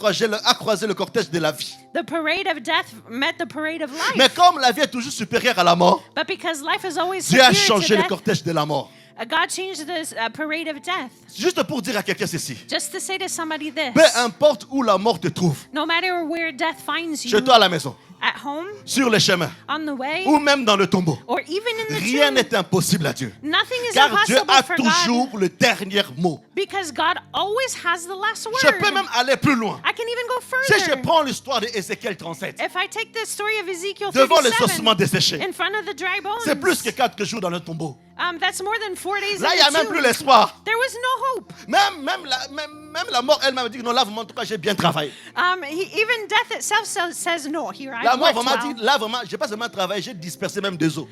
Speaker 1: croisé le cortège de la vie.
Speaker 2: The parade of death met the parade of life.
Speaker 1: Mais comme la vie est toujours supérieure à la mort,
Speaker 2: But because life is always
Speaker 1: Dieu a
Speaker 2: superior to
Speaker 1: changé le
Speaker 2: death,
Speaker 1: cortège de la mort.
Speaker 2: God changed this parade of death.
Speaker 1: Juste pour dire à quelqu'un ceci.
Speaker 2: Just to say to somebody this,
Speaker 1: Peu importe où la mort te trouve,
Speaker 2: no matter where death finds you,
Speaker 1: chez toi à la maison,
Speaker 2: at home,
Speaker 1: sur le chemin,
Speaker 2: on the way,
Speaker 1: ou même dans le tombeau,
Speaker 2: or even in the
Speaker 1: rien
Speaker 2: tomb,
Speaker 1: n'est impossible à Dieu.
Speaker 2: nothing is
Speaker 1: Car Dieu
Speaker 2: impossible
Speaker 1: a
Speaker 2: for
Speaker 1: toujours
Speaker 2: God,
Speaker 1: le dernier mot.
Speaker 2: because God always has the last word.
Speaker 1: Je peux même aller plus loin.
Speaker 2: I can even go
Speaker 1: Si je
Speaker 2: further.
Speaker 1: prends l'histoire d'Ézéchiel 37,
Speaker 2: If I take the story of Ezekiel
Speaker 1: devant les
Speaker 2: 37
Speaker 1: ossements desséchés,
Speaker 2: in front of the dry bones,
Speaker 1: c'est plus que 4 jours dans le tombeau.
Speaker 2: That's more than 4 days
Speaker 1: Là, il
Speaker 2: in
Speaker 1: n'y a
Speaker 2: the
Speaker 1: même
Speaker 2: tomb.
Speaker 1: plus l'espoir.
Speaker 2: There was no hope.
Speaker 1: Même la mort elle-même dit non, là, vraiment, en tout cas, j'ai bien travaillé.
Speaker 2: Even death itself says no. Here,
Speaker 1: La
Speaker 2: I've
Speaker 1: mort
Speaker 2: worked
Speaker 1: vraiment
Speaker 2: well.
Speaker 1: dit, là, vraiment, j'ai pas seulement travaillé, j'ai dispersé même des os.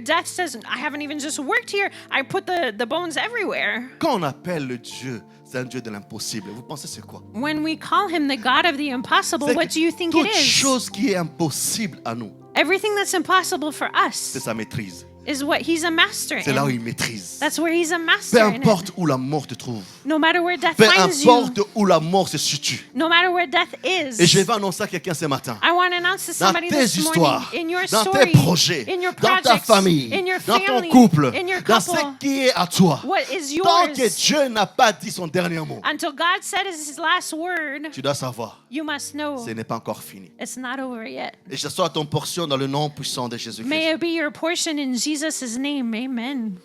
Speaker 2: Death says, I haven't even just worked here. I put the bones everywhere.
Speaker 1: Quand on appelle le Dieu, c'est un Dieu de l'impossible. Vous pensez c'est quoi?
Speaker 2: When we call him the God of the impossible,
Speaker 1: C'est
Speaker 2: what
Speaker 1: que
Speaker 2: do you think it
Speaker 1: toute
Speaker 2: is?
Speaker 1: chose qui est impossible à nous,
Speaker 2: Everything that's impossible for
Speaker 1: c'est
Speaker 2: us
Speaker 1: sa maîtrise.
Speaker 2: is what he's a master
Speaker 1: C'est là où
Speaker 2: in.
Speaker 1: il maîtrise.
Speaker 2: That's where he's a
Speaker 1: Peu
Speaker 2: master in it.
Speaker 1: importe où la mort te trouve.
Speaker 2: No matter where death
Speaker 1: Peu
Speaker 2: finds you,
Speaker 1: importe où la mort se situe.
Speaker 2: no matter where death is.
Speaker 1: Et je vais annoncer à quelqu'un ce matin.
Speaker 2: I want to announce to
Speaker 1: Dans
Speaker 2: somebody
Speaker 1: tes
Speaker 2: this morning,
Speaker 1: histoires,
Speaker 2: in your
Speaker 1: dans
Speaker 2: story,
Speaker 1: tes projets,
Speaker 2: in your
Speaker 1: dans ta
Speaker 2: projects,
Speaker 1: famille,
Speaker 2: in your
Speaker 1: dans ton
Speaker 2: family,
Speaker 1: couple,
Speaker 2: in your
Speaker 1: dans
Speaker 2: couple,
Speaker 1: ce qui est à toi.
Speaker 2: what is
Speaker 1: Tant que
Speaker 2: yours,
Speaker 1: Dieu n'a pas dit son dernier mot,
Speaker 2: until God said his last word,
Speaker 1: tu dois savoir,
Speaker 2: you must know
Speaker 1: ce n'est pas encore fini.
Speaker 2: it's not over yet.
Speaker 1: Et je sois ton portion dans le nom puissant de Jésus-Christ.
Speaker 2: May it be your portion in Jesus' name. Amen.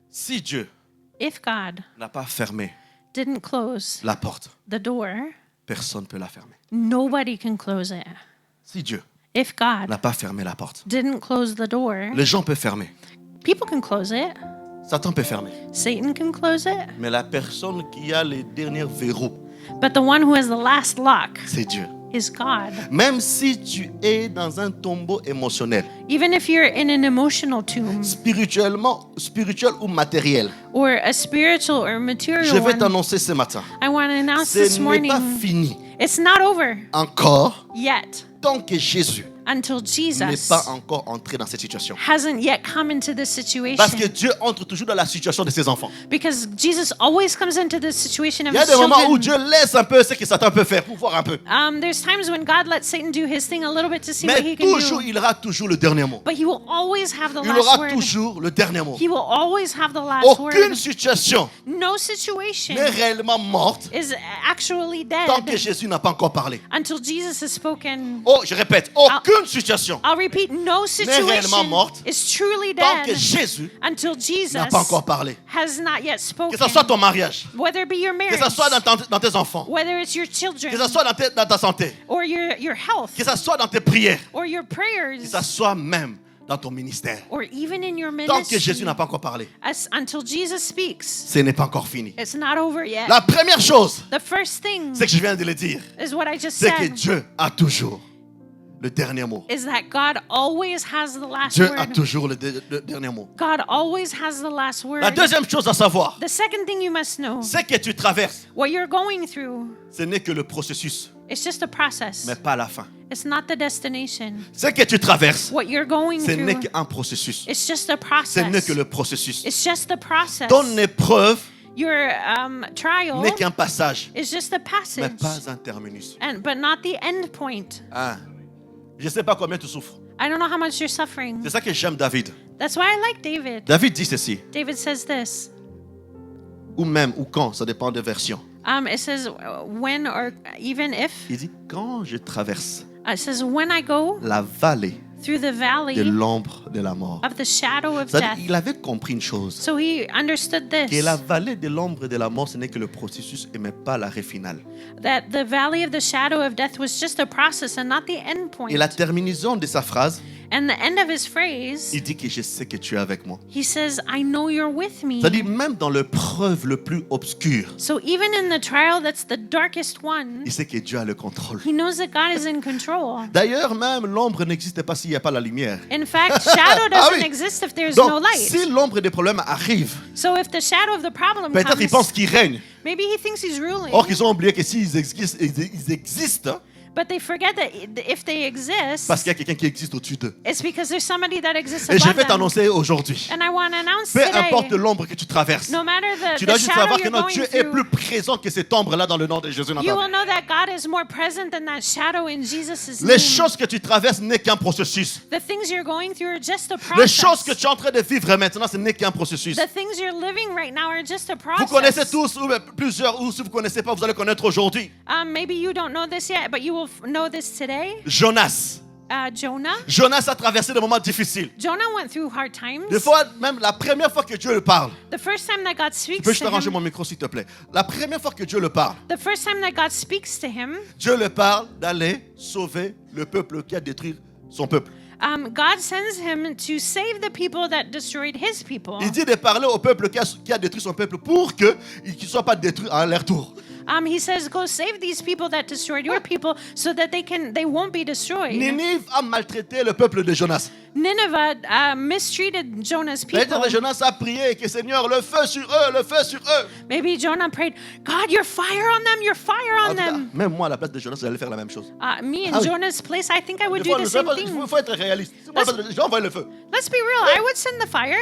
Speaker 1: Si Dieu
Speaker 2: If God
Speaker 1: n'a pas fermé
Speaker 2: didn't close
Speaker 1: la porte,
Speaker 2: the door,
Speaker 1: personne ne peut la fermer.
Speaker 2: nobody can close it.
Speaker 1: Si Dieu
Speaker 2: If God
Speaker 1: n'a pas fermé la porte,
Speaker 2: didn't close the door,
Speaker 1: les gens peuvent fermer.
Speaker 2: people can close it.
Speaker 1: Satan peut fermer.
Speaker 2: Satan can close it.
Speaker 1: Mais la personne qui a les derniers verrous,
Speaker 2: But the one who has the last lock
Speaker 1: c'est Dieu.
Speaker 2: is God.
Speaker 1: Même si tu es dans un tombeau émotionnel,
Speaker 2: Even if you're in an emotional tomb
Speaker 1: spirituel ou matériel,
Speaker 2: or a spiritual or material
Speaker 1: je vais
Speaker 2: one,
Speaker 1: t'annoncer ce matin,
Speaker 2: I want to announce
Speaker 1: ce
Speaker 2: this
Speaker 1: n'est
Speaker 2: morning,
Speaker 1: pas fini
Speaker 2: it's not over
Speaker 1: encore
Speaker 2: yet
Speaker 1: tant que Jésus
Speaker 2: until
Speaker 1: n'est
Speaker 2: Jesus
Speaker 1: pas encore entré dans cette situation.
Speaker 2: hasn't yet come into this situation.
Speaker 1: Parce que Dieu entre toujours dans la situation de ses enfants.
Speaker 2: Because Jesus always comes into the situation of
Speaker 1: Il y a
Speaker 2: his
Speaker 1: des moments où
Speaker 2: children.
Speaker 1: Dieu laisse un peu ce que Satan peut faire pour voir un peu.
Speaker 2: There's times when God lets Satan do his thing a little bit to see what
Speaker 1: Mais
Speaker 2: he can
Speaker 1: toujours,
Speaker 2: do.
Speaker 1: il aura toujours le dernier mot.
Speaker 2: But he will always have the
Speaker 1: Il
Speaker 2: last
Speaker 1: aura
Speaker 2: word.
Speaker 1: toujours le dernier mot.
Speaker 2: He will always have the last
Speaker 1: Aucune
Speaker 2: word.
Speaker 1: situation
Speaker 2: No situation
Speaker 1: n'est réellement morte
Speaker 2: is actually
Speaker 1: tant que
Speaker 2: dead
Speaker 1: Jésus n'a pas encore parlé.
Speaker 2: until Jesus has spoken.
Speaker 1: Oh, je répète, aucune situation
Speaker 2: I'll repeat, no
Speaker 1: réellement
Speaker 2: situation
Speaker 1: morte
Speaker 2: is truly
Speaker 1: tant que
Speaker 2: dead
Speaker 1: Jésus
Speaker 2: until Jesus
Speaker 1: n'a pas encore parlé.
Speaker 2: has not yet
Speaker 1: Que
Speaker 2: spoken.
Speaker 1: ce soit ton mariage,
Speaker 2: Whether it be your
Speaker 1: que
Speaker 2: marriage,
Speaker 1: ce soit dans tes enfants,
Speaker 2: whether it's your children,
Speaker 1: que ce soit dans ta santé,
Speaker 2: or your health,
Speaker 1: que ce soit dans tes prières,
Speaker 2: or your
Speaker 1: que
Speaker 2: prayers,
Speaker 1: ce soit même dans ton ministère.
Speaker 2: or even in your
Speaker 1: Tant que Jésus
Speaker 2: ministry,
Speaker 1: n'a pas encore parlé,
Speaker 2: until Jesus speaks,
Speaker 1: ce n'est pas encore fini.
Speaker 2: it's not over yet.
Speaker 1: La première chose,
Speaker 2: The first thing
Speaker 1: c'est que je viens de le dire,
Speaker 2: is what I just
Speaker 1: c'est que
Speaker 2: said,
Speaker 1: Dieu a toujours le dernier mot.
Speaker 2: is that God always has the last
Speaker 1: Dieu a
Speaker 2: word.
Speaker 1: toujours le dernier mot.
Speaker 2: God always has the last word.
Speaker 1: La deuxième chose à savoir,
Speaker 2: The second thing you must know,
Speaker 1: c'est que tu traverses.
Speaker 2: what you're going through,
Speaker 1: Ce n'est que le processus,
Speaker 2: it's just a process.
Speaker 1: mais pas la fin.
Speaker 2: It's not the destination.
Speaker 1: Ce que tu traverses,
Speaker 2: What you're going
Speaker 1: ce n'est
Speaker 2: through,
Speaker 1: qu'un processus.
Speaker 2: it's just a
Speaker 1: Ce n'est
Speaker 2: process.
Speaker 1: que le processus.
Speaker 2: It's just the process.
Speaker 1: Ton épreuve
Speaker 2: Your trial
Speaker 1: n'est qu'un passage,
Speaker 2: is just a
Speaker 1: mais
Speaker 2: passage,
Speaker 1: pas un terminus.
Speaker 2: but not the end point.
Speaker 1: Hein? Je ne sais pas combien tu souffres.
Speaker 2: I don't know how much you're suffering.
Speaker 1: C'est ça que j'aime David.
Speaker 2: That's why I like David.
Speaker 1: David dit ceci,
Speaker 2: David says this.
Speaker 1: ou même, ou quand, ça dépend des versions.
Speaker 2: It says when or even if.
Speaker 1: Il dit, quand je traverse
Speaker 2: It says when I go
Speaker 1: la vallée
Speaker 2: through the
Speaker 1: de
Speaker 2: valley
Speaker 1: l'ombre de la mort.
Speaker 2: of the shadow of
Speaker 1: C'est-à-dire,
Speaker 2: death.
Speaker 1: il avait compris une chose.
Speaker 2: So he understood
Speaker 1: Que la
Speaker 2: this,
Speaker 1: vallée de l'ombre de la mort, ce n'est que le processus et mais pas l'arrêt final.
Speaker 2: that the valley of the shadow of death was just a process and not the end point.
Speaker 1: Et la terminaison de sa phrase,
Speaker 2: And the end of his phrase,
Speaker 1: il dit que je sais que tu es avec moi.
Speaker 2: he says, I know you're with me.
Speaker 1: C'est-à-dire, même dans l'épreuve le plus obscure,
Speaker 2: So even in the trial that's the darkest one,
Speaker 1: il sait que Dieu a le contrôle.
Speaker 2: he knows that God is in control.
Speaker 1: D'ailleurs, même l'ombre n'existe pas s'il n'y a pas la lumière.
Speaker 2: In fact, shadow doesn't
Speaker 1: oui.
Speaker 2: exist if there's no
Speaker 1: Donc,
Speaker 2: light.
Speaker 1: si l'ombre des problèmes arrive,
Speaker 2: So if the shadow of the problem
Speaker 1: peut-être il
Speaker 2: comes,
Speaker 1: pense qu'il règne.
Speaker 2: maybe he thinks he's ruling.
Speaker 1: Or qu'ils ont oublié que s'ils existent, ils existent
Speaker 2: But they forget that if they exist,
Speaker 1: parce qu'il y a quelqu'un qui existe au-dessus d'eux.
Speaker 2: it's because there's somebody that exists
Speaker 1: Et je
Speaker 2: above
Speaker 1: vais
Speaker 2: them.
Speaker 1: t'annoncer aujourd'hui,
Speaker 2: And I want to announce
Speaker 1: peu importe
Speaker 2: today,
Speaker 1: l'ombre que tu traverses,
Speaker 2: no matter
Speaker 1: tu
Speaker 2: the
Speaker 1: dois juste
Speaker 2: shadow
Speaker 1: savoir que
Speaker 2: you're
Speaker 1: non,
Speaker 2: going
Speaker 1: Dieu est
Speaker 2: through,
Speaker 1: plus présent que cette ombre-là dans le nom de Jésus.
Speaker 2: you will know that God is more present than that shadow in Jesus'
Speaker 1: Les
Speaker 2: name.
Speaker 1: choses que tu traverses n'est qu'un processus.
Speaker 2: The things you're going through are just a
Speaker 1: Les choses
Speaker 2: process.
Speaker 1: que tu es en train de vivre maintenant, ce n'est qu'un processus.
Speaker 2: The things you're living right now are just a
Speaker 1: Vous connaissez
Speaker 2: process.
Speaker 1: tous, ou plusieurs, ou si vous ne connaissez pas, vous allez connaître aujourd'hui.
Speaker 2: Maybe you don't know this yet, but you will know this today.
Speaker 1: Jonas.
Speaker 2: Jonah.
Speaker 1: Jonas a traversé des moments difficiles.
Speaker 2: Jonah went through hard times.
Speaker 1: Des fois, même la première fois que Dieu le parle,
Speaker 2: The first time that God
Speaker 1: tu
Speaker 2: speaks
Speaker 1: peux juste
Speaker 2: to
Speaker 1: arranger
Speaker 2: him,
Speaker 1: mon micro s'il te plaît. La première fois que Dieu le parle,
Speaker 2: the first time that God speaks to him,
Speaker 1: Dieu le parle d'aller sauver le peuple qui a détruit son peuple.
Speaker 2: God sends him to save the people that destroyed his people.
Speaker 1: Il dit de parler au peuple qui a détruit son peuple pour qu'ils ne soient pas détruits à leur tour.
Speaker 2: He says, go save these people that destroyed your people so that they won't be destroyed.
Speaker 1: Ninive a maltraité le peuple de Jonas.
Speaker 2: Nineveh mistreated Jonah's
Speaker 1: Peut-être
Speaker 2: people.
Speaker 1: que Jonas a prié que Seigneur, le feu sur eux, le feu sur eux.
Speaker 2: Maybe Jonah prayed, God, your fire on them, your fire
Speaker 1: En
Speaker 2: on
Speaker 1: tout cas,
Speaker 2: them.
Speaker 1: même moi, à la place de Jonas, j'allais faire la même chose.
Speaker 2: Me in
Speaker 1: Ah oui.
Speaker 2: Jonah's place, I think I would
Speaker 1: Il
Speaker 2: do the same thing.
Speaker 1: faut être réaliste. Si moi, j'ai envoyé le feu.
Speaker 2: Let's be real. I would send the fire.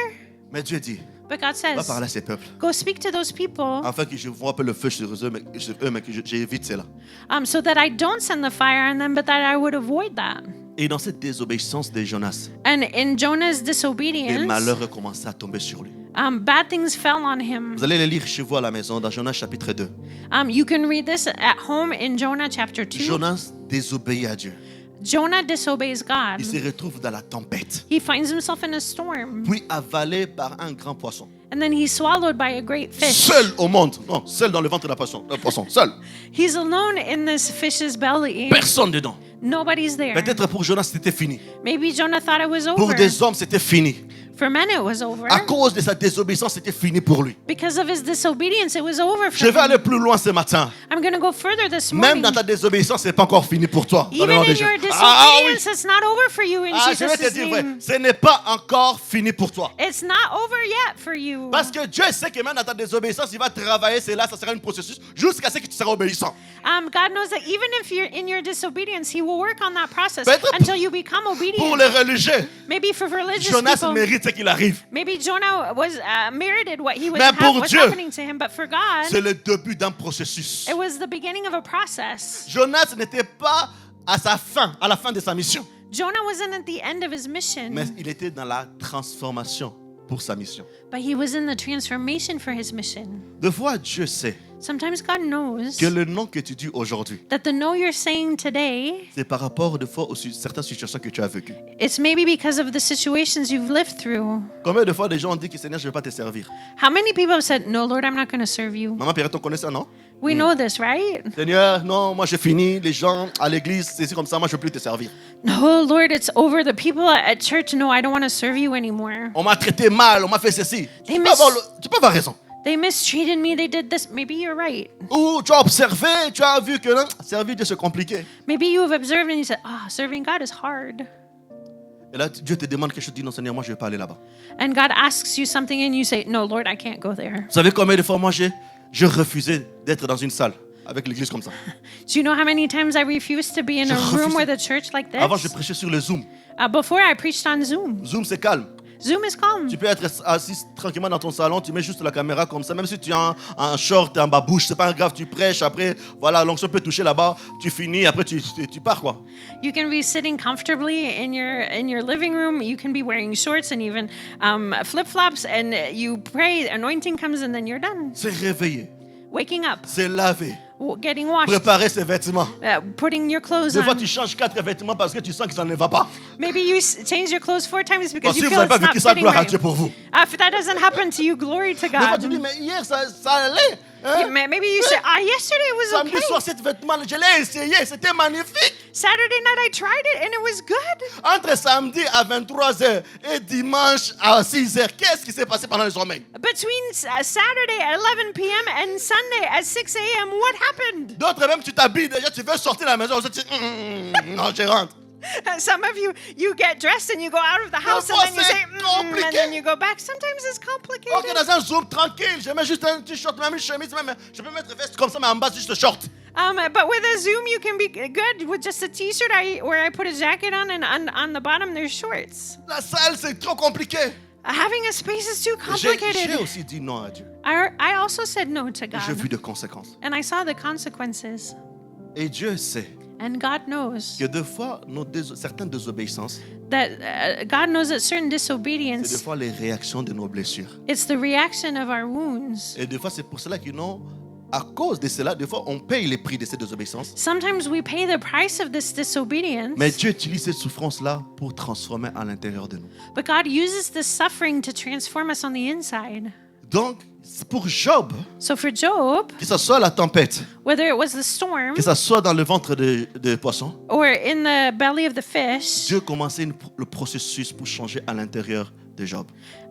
Speaker 1: Mais Dieu dit,
Speaker 2: But God
Speaker 1: va
Speaker 2: says,
Speaker 1: parler à ces peuples.
Speaker 2: go speak to those people
Speaker 1: Afin que je vois un peu le feu sur eux, mais que j'évite cela.
Speaker 2: so that I don't send the fire on them, but that I would avoid that.
Speaker 1: Et dans cette désobéissance de Jonas,
Speaker 2: And in Jonah's
Speaker 1: des
Speaker 2: disobedience,
Speaker 1: malheurs commençaient à tomber sur lui.
Speaker 2: bad things fell on him.
Speaker 1: Vous allez les lire chez vous à la maison dans Jonas chapitre 2.
Speaker 2: You can read this at home in Jonah chapter 2.
Speaker 1: Jonas désobéit à Dieu.
Speaker 2: Jonah disobeys God.
Speaker 1: Il se retrouve dans la tempête,
Speaker 2: He finds himself in a storm.
Speaker 1: puis avalé par un grand poisson.
Speaker 2: And then he's swallowed by a great fish.
Speaker 1: Seul au monde. Non, seul dans le ventre de la poisson. Seul.
Speaker 2: He's alone in this fish's belly.
Speaker 1: Personne dedans.
Speaker 2: Nobody's there.
Speaker 1: Peut-être pour Jonas, c'était fini.
Speaker 2: Maybe Jonah thought it was
Speaker 1: Pour
Speaker 2: over.
Speaker 1: des hommes, c'était fini.
Speaker 2: For men, it was over.
Speaker 1: À cause de sa désobéissance, c'était fini pour lui.
Speaker 2: Because of his disobedience, it was over
Speaker 1: Je
Speaker 2: for
Speaker 1: vais
Speaker 2: him.
Speaker 1: aller plus loin ce matin.
Speaker 2: I'm going to go further this
Speaker 1: Même
Speaker 2: morning.
Speaker 1: dans ta désobéissance, ce n'est pas encore fini pour toi. Dans le
Speaker 2: Even
Speaker 1: nom de
Speaker 2: in
Speaker 1: Jésus.
Speaker 2: your
Speaker 1: Ah oui.
Speaker 2: disobedience, it's not over for you in
Speaker 1: Ah, je vais te
Speaker 2: Jesus'
Speaker 1: dire vrai.
Speaker 2: name.
Speaker 1: Ce n'est pas encore fini pour toi.
Speaker 2: It's not over yet for you.
Speaker 1: Parce que Dieu sait que même dans ta désobéissance, il va travailler cela, ça sera un processus jusqu'à ce que tu seras obéissant.
Speaker 2: God knows that even if you're in your disobedience, He will work on that process
Speaker 1: Peut-être
Speaker 2: until you become
Speaker 1: Pour
Speaker 2: obedient.
Speaker 1: les religieux,
Speaker 2: Maybe for religious
Speaker 1: Jonas
Speaker 2: people,
Speaker 1: mérite ce qu'il arrive.
Speaker 2: maybe Jonah was merited what he was,
Speaker 1: Mais pour
Speaker 2: was
Speaker 1: Dieu,
Speaker 2: happening to him, but for God,
Speaker 1: C'est le début d'un processus.
Speaker 2: it was the beginning of a process.
Speaker 1: Jonas n'était pas à la fin de sa mission,
Speaker 2: Jonah wasn't at the end of his mission,
Speaker 1: mais il était dans la transformation pour sa mission.
Speaker 2: but he was in the transformation for his mission.
Speaker 1: Des fois, Dieu sait
Speaker 2: Sometimes God knows
Speaker 1: que le nom que tu dis aujourd'hui,
Speaker 2: that the no you're saying today,
Speaker 1: c'est par rapport des fois aux certaines situations que tu as vécues.
Speaker 2: it's maybe because of the situations you've lived through.
Speaker 1: Combien de fois des gens ont dit que Seigneur, je ne vais pas te servir?
Speaker 2: How many people have said, no, Lord, I'm not going to serve you?
Speaker 1: Maman Pierrette, on connaît ça, non?
Speaker 2: We know this, right?
Speaker 1: Seigneur, non, moi j'ai fini. Les gens à l'église, c'est comme ça, moi je ne veux plus te servir.
Speaker 2: No, Lord, it's over. The people at church, no, I don't want to serve you anymore.
Speaker 1: On m'a traité mal, on m'a fait ceci.
Speaker 2: They
Speaker 1: Tu peux avoir raison.
Speaker 2: They mistreated me. They did this. Maybe you're right.
Speaker 1: Ou tu as observé, tu as vu que non, servir Dieu c'est compliqué.
Speaker 2: Maybe you have observed and you said, serving God is hard.
Speaker 1: Et là, Dieu te demande quelque chose, tu dis non Seigneur, moi je ne vais pas aller là-bas.
Speaker 2: And God asks you something and you say, no, Lord, I can't go there.
Speaker 1: Vous savez combien de fois moi je refusais d'être dans une salle avec l'église comme ça.
Speaker 2: Do you know how many times I refused to be in a room with a church like
Speaker 1: Avant je
Speaker 2: this?
Speaker 1: prêchais sur le Zoom.
Speaker 2: Before I preached on Zoom.
Speaker 1: Zoom c'est calme.
Speaker 2: Zoom is calm.
Speaker 1: Tu peux être assis tranquillement dans ton salon, tu mets juste la caméra comme ça, même si tu as un short et un babouche, c'est pas grave, tu prêches, après, voilà, l'onction peut toucher là-bas, tu finis, après tu pars quoi.
Speaker 2: You can be sitting comfortably in your living room. You can be wearing shorts and even flip-flops, and you pray, anointing comes, and then you're done.
Speaker 1: C'est réveillé.
Speaker 2: waking up,
Speaker 1: se laver,
Speaker 2: getting washed,
Speaker 1: préparer ses vêtements.
Speaker 2: putting your clothes
Speaker 1: Des fois,
Speaker 2: on.
Speaker 1: tu changes 4 vêtements parce que tu sens que ça ne va pas.
Speaker 2: Maybe you change your clothes 4 times
Speaker 1: Bon,
Speaker 2: because
Speaker 1: si
Speaker 2: you
Speaker 1: vous
Speaker 2: feel
Speaker 1: n'avez pas
Speaker 2: it's not
Speaker 1: vécu ça,
Speaker 2: fitting
Speaker 1: gloire à
Speaker 2: right.
Speaker 1: Dieu pour vous.
Speaker 2: If that doesn't happen to you, glory to
Speaker 1: Des fois, tu
Speaker 2: God.
Speaker 1: dis, mais hier, ça allait. Hein?
Speaker 2: Maybe you say, yesterday it was
Speaker 1: Samedi
Speaker 2: okay.
Speaker 1: soir, cet vêtement, je l'ai essayé, c'était magnifique.
Speaker 2: Saturday night I tried it and it was good.
Speaker 1: Entre samedi à 23h et dimanche à 6h, qu'est-ce qui s'est passé pendant le sommeil?
Speaker 2: Between Saturday at 11 p.m. and Sunday at 6 a.m., what happened?
Speaker 1: D'autres même, tu t'habilles déjà, tu veux sortir de la maison, tu dis, non, je rentre.
Speaker 2: Some of you get dressed and you go out of the house and
Speaker 1: fois,
Speaker 2: then you
Speaker 1: c'est
Speaker 2: say,
Speaker 1: compliqué.
Speaker 2: and then you go back. Sometimes it's complicated.
Speaker 1: Ok, dans un Zoom, tranquille, je mets juste un t-shirt, même une chemise, même, je peux mettre veste comme ça, mais en bas, juste short.
Speaker 2: But with a Zoom, you can be good with just a T-shirt where I put a jacket on and on the bottom there's shorts.
Speaker 1: La salle, c'est trop compliqué.
Speaker 2: Having a space is too
Speaker 1: J'ai
Speaker 2: complicated.
Speaker 1: aussi dit non à Dieu.
Speaker 2: I also said no to
Speaker 1: J'ai vu
Speaker 2: God,
Speaker 1: des conséquences.
Speaker 2: and I saw the consequences.
Speaker 1: Et Dieu sait
Speaker 2: And God knows
Speaker 1: que des fois, certaines désobéissances,
Speaker 2: that God knows that certain
Speaker 1: c'est des
Speaker 2: disobedience,
Speaker 1: fois les réactions de nos blessures.
Speaker 2: it's the reaction of our wounds.
Speaker 1: Et des fois, c'est pour cela à cause de cela, des fois, on paye les prix de ces désobéissances.
Speaker 2: Sometimes we pay the price of this
Speaker 1: Mais
Speaker 2: disobedience,
Speaker 1: Dieu utilise cette souffrance-là pour transformer à l'intérieur de nous.
Speaker 2: but God uses this suffering to transform us on the inside.
Speaker 1: Donc, pour Job,
Speaker 2: So for Job,
Speaker 1: que ce soit la tempête,
Speaker 2: whether it was the storm
Speaker 1: que ce soit dans le ventre de poisson,
Speaker 2: or in the belly of the fish,
Speaker 1: Dieu commençait le processus pour changer à l'intérieur de Job.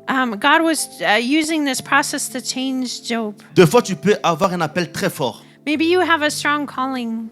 Speaker 2: God was using this process to change Job.
Speaker 1: Des fois, tu peux avoir un appel très fort.
Speaker 2: Maybe you have a strong calling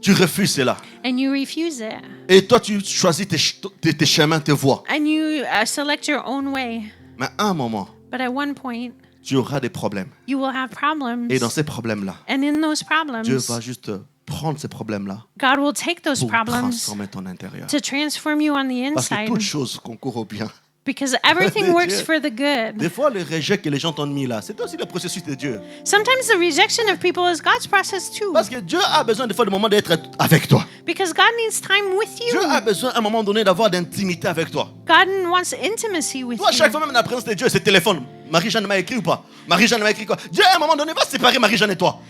Speaker 1: Tu refuses cela.
Speaker 2: and you refuse it,
Speaker 1: Et toi, tu choisis tes chemins, tes voies.
Speaker 2: and you select your own way.
Speaker 1: Mais à un moment,
Speaker 2: But at one point,
Speaker 1: tu auras des problèmes.
Speaker 2: you will have problems.
Speaker 1: Et dans ces problèmes-là,
Speaker 2: And in those problems,
Speaker 1: Dieu va juste prendre ces problèmes-là
Speaker 2: God will take those
Speaker 1: pour
Speaker 2: problems
Speaker 1: transformer ton intérieur.
Speaker 2: to transform you on the
Speaker 1: Parce que
Speaker 2: inside.
Speaker 1: toute chose concourt au bien.
Speaker 2: Because everything
Speaker 1: Dieu.
Speaker 2: works for the good.
Speaker 1: Des fois, le rejet que les gens t'ont mis là, c'est aussi le processus de Dieu.
Speaker 2: Sometimes the rejection of people is God's process too.
Speaker 1: Parce que Dieu a besoin des fois de moments d'être avec toi.
Speaker 2: Because God needs time with
Speaker 1: Dieu
Speaker 2: you.
Speaker 1: a besoin à un moment donné d'avoir d'intimité avec toi.
Speaker 2: God wants intimacy with
Speaker 1: Toi, chaque
Speaker 2: you.
Speaker 1: fois même dans la présence de Dieu, c'est téléphone. Marie-Jeanne m'a écrit ou pas? Marie-Jeanne m'a écrit quoi? Dieu, à un moment donné, va séparer Marie-Jeanne et toi.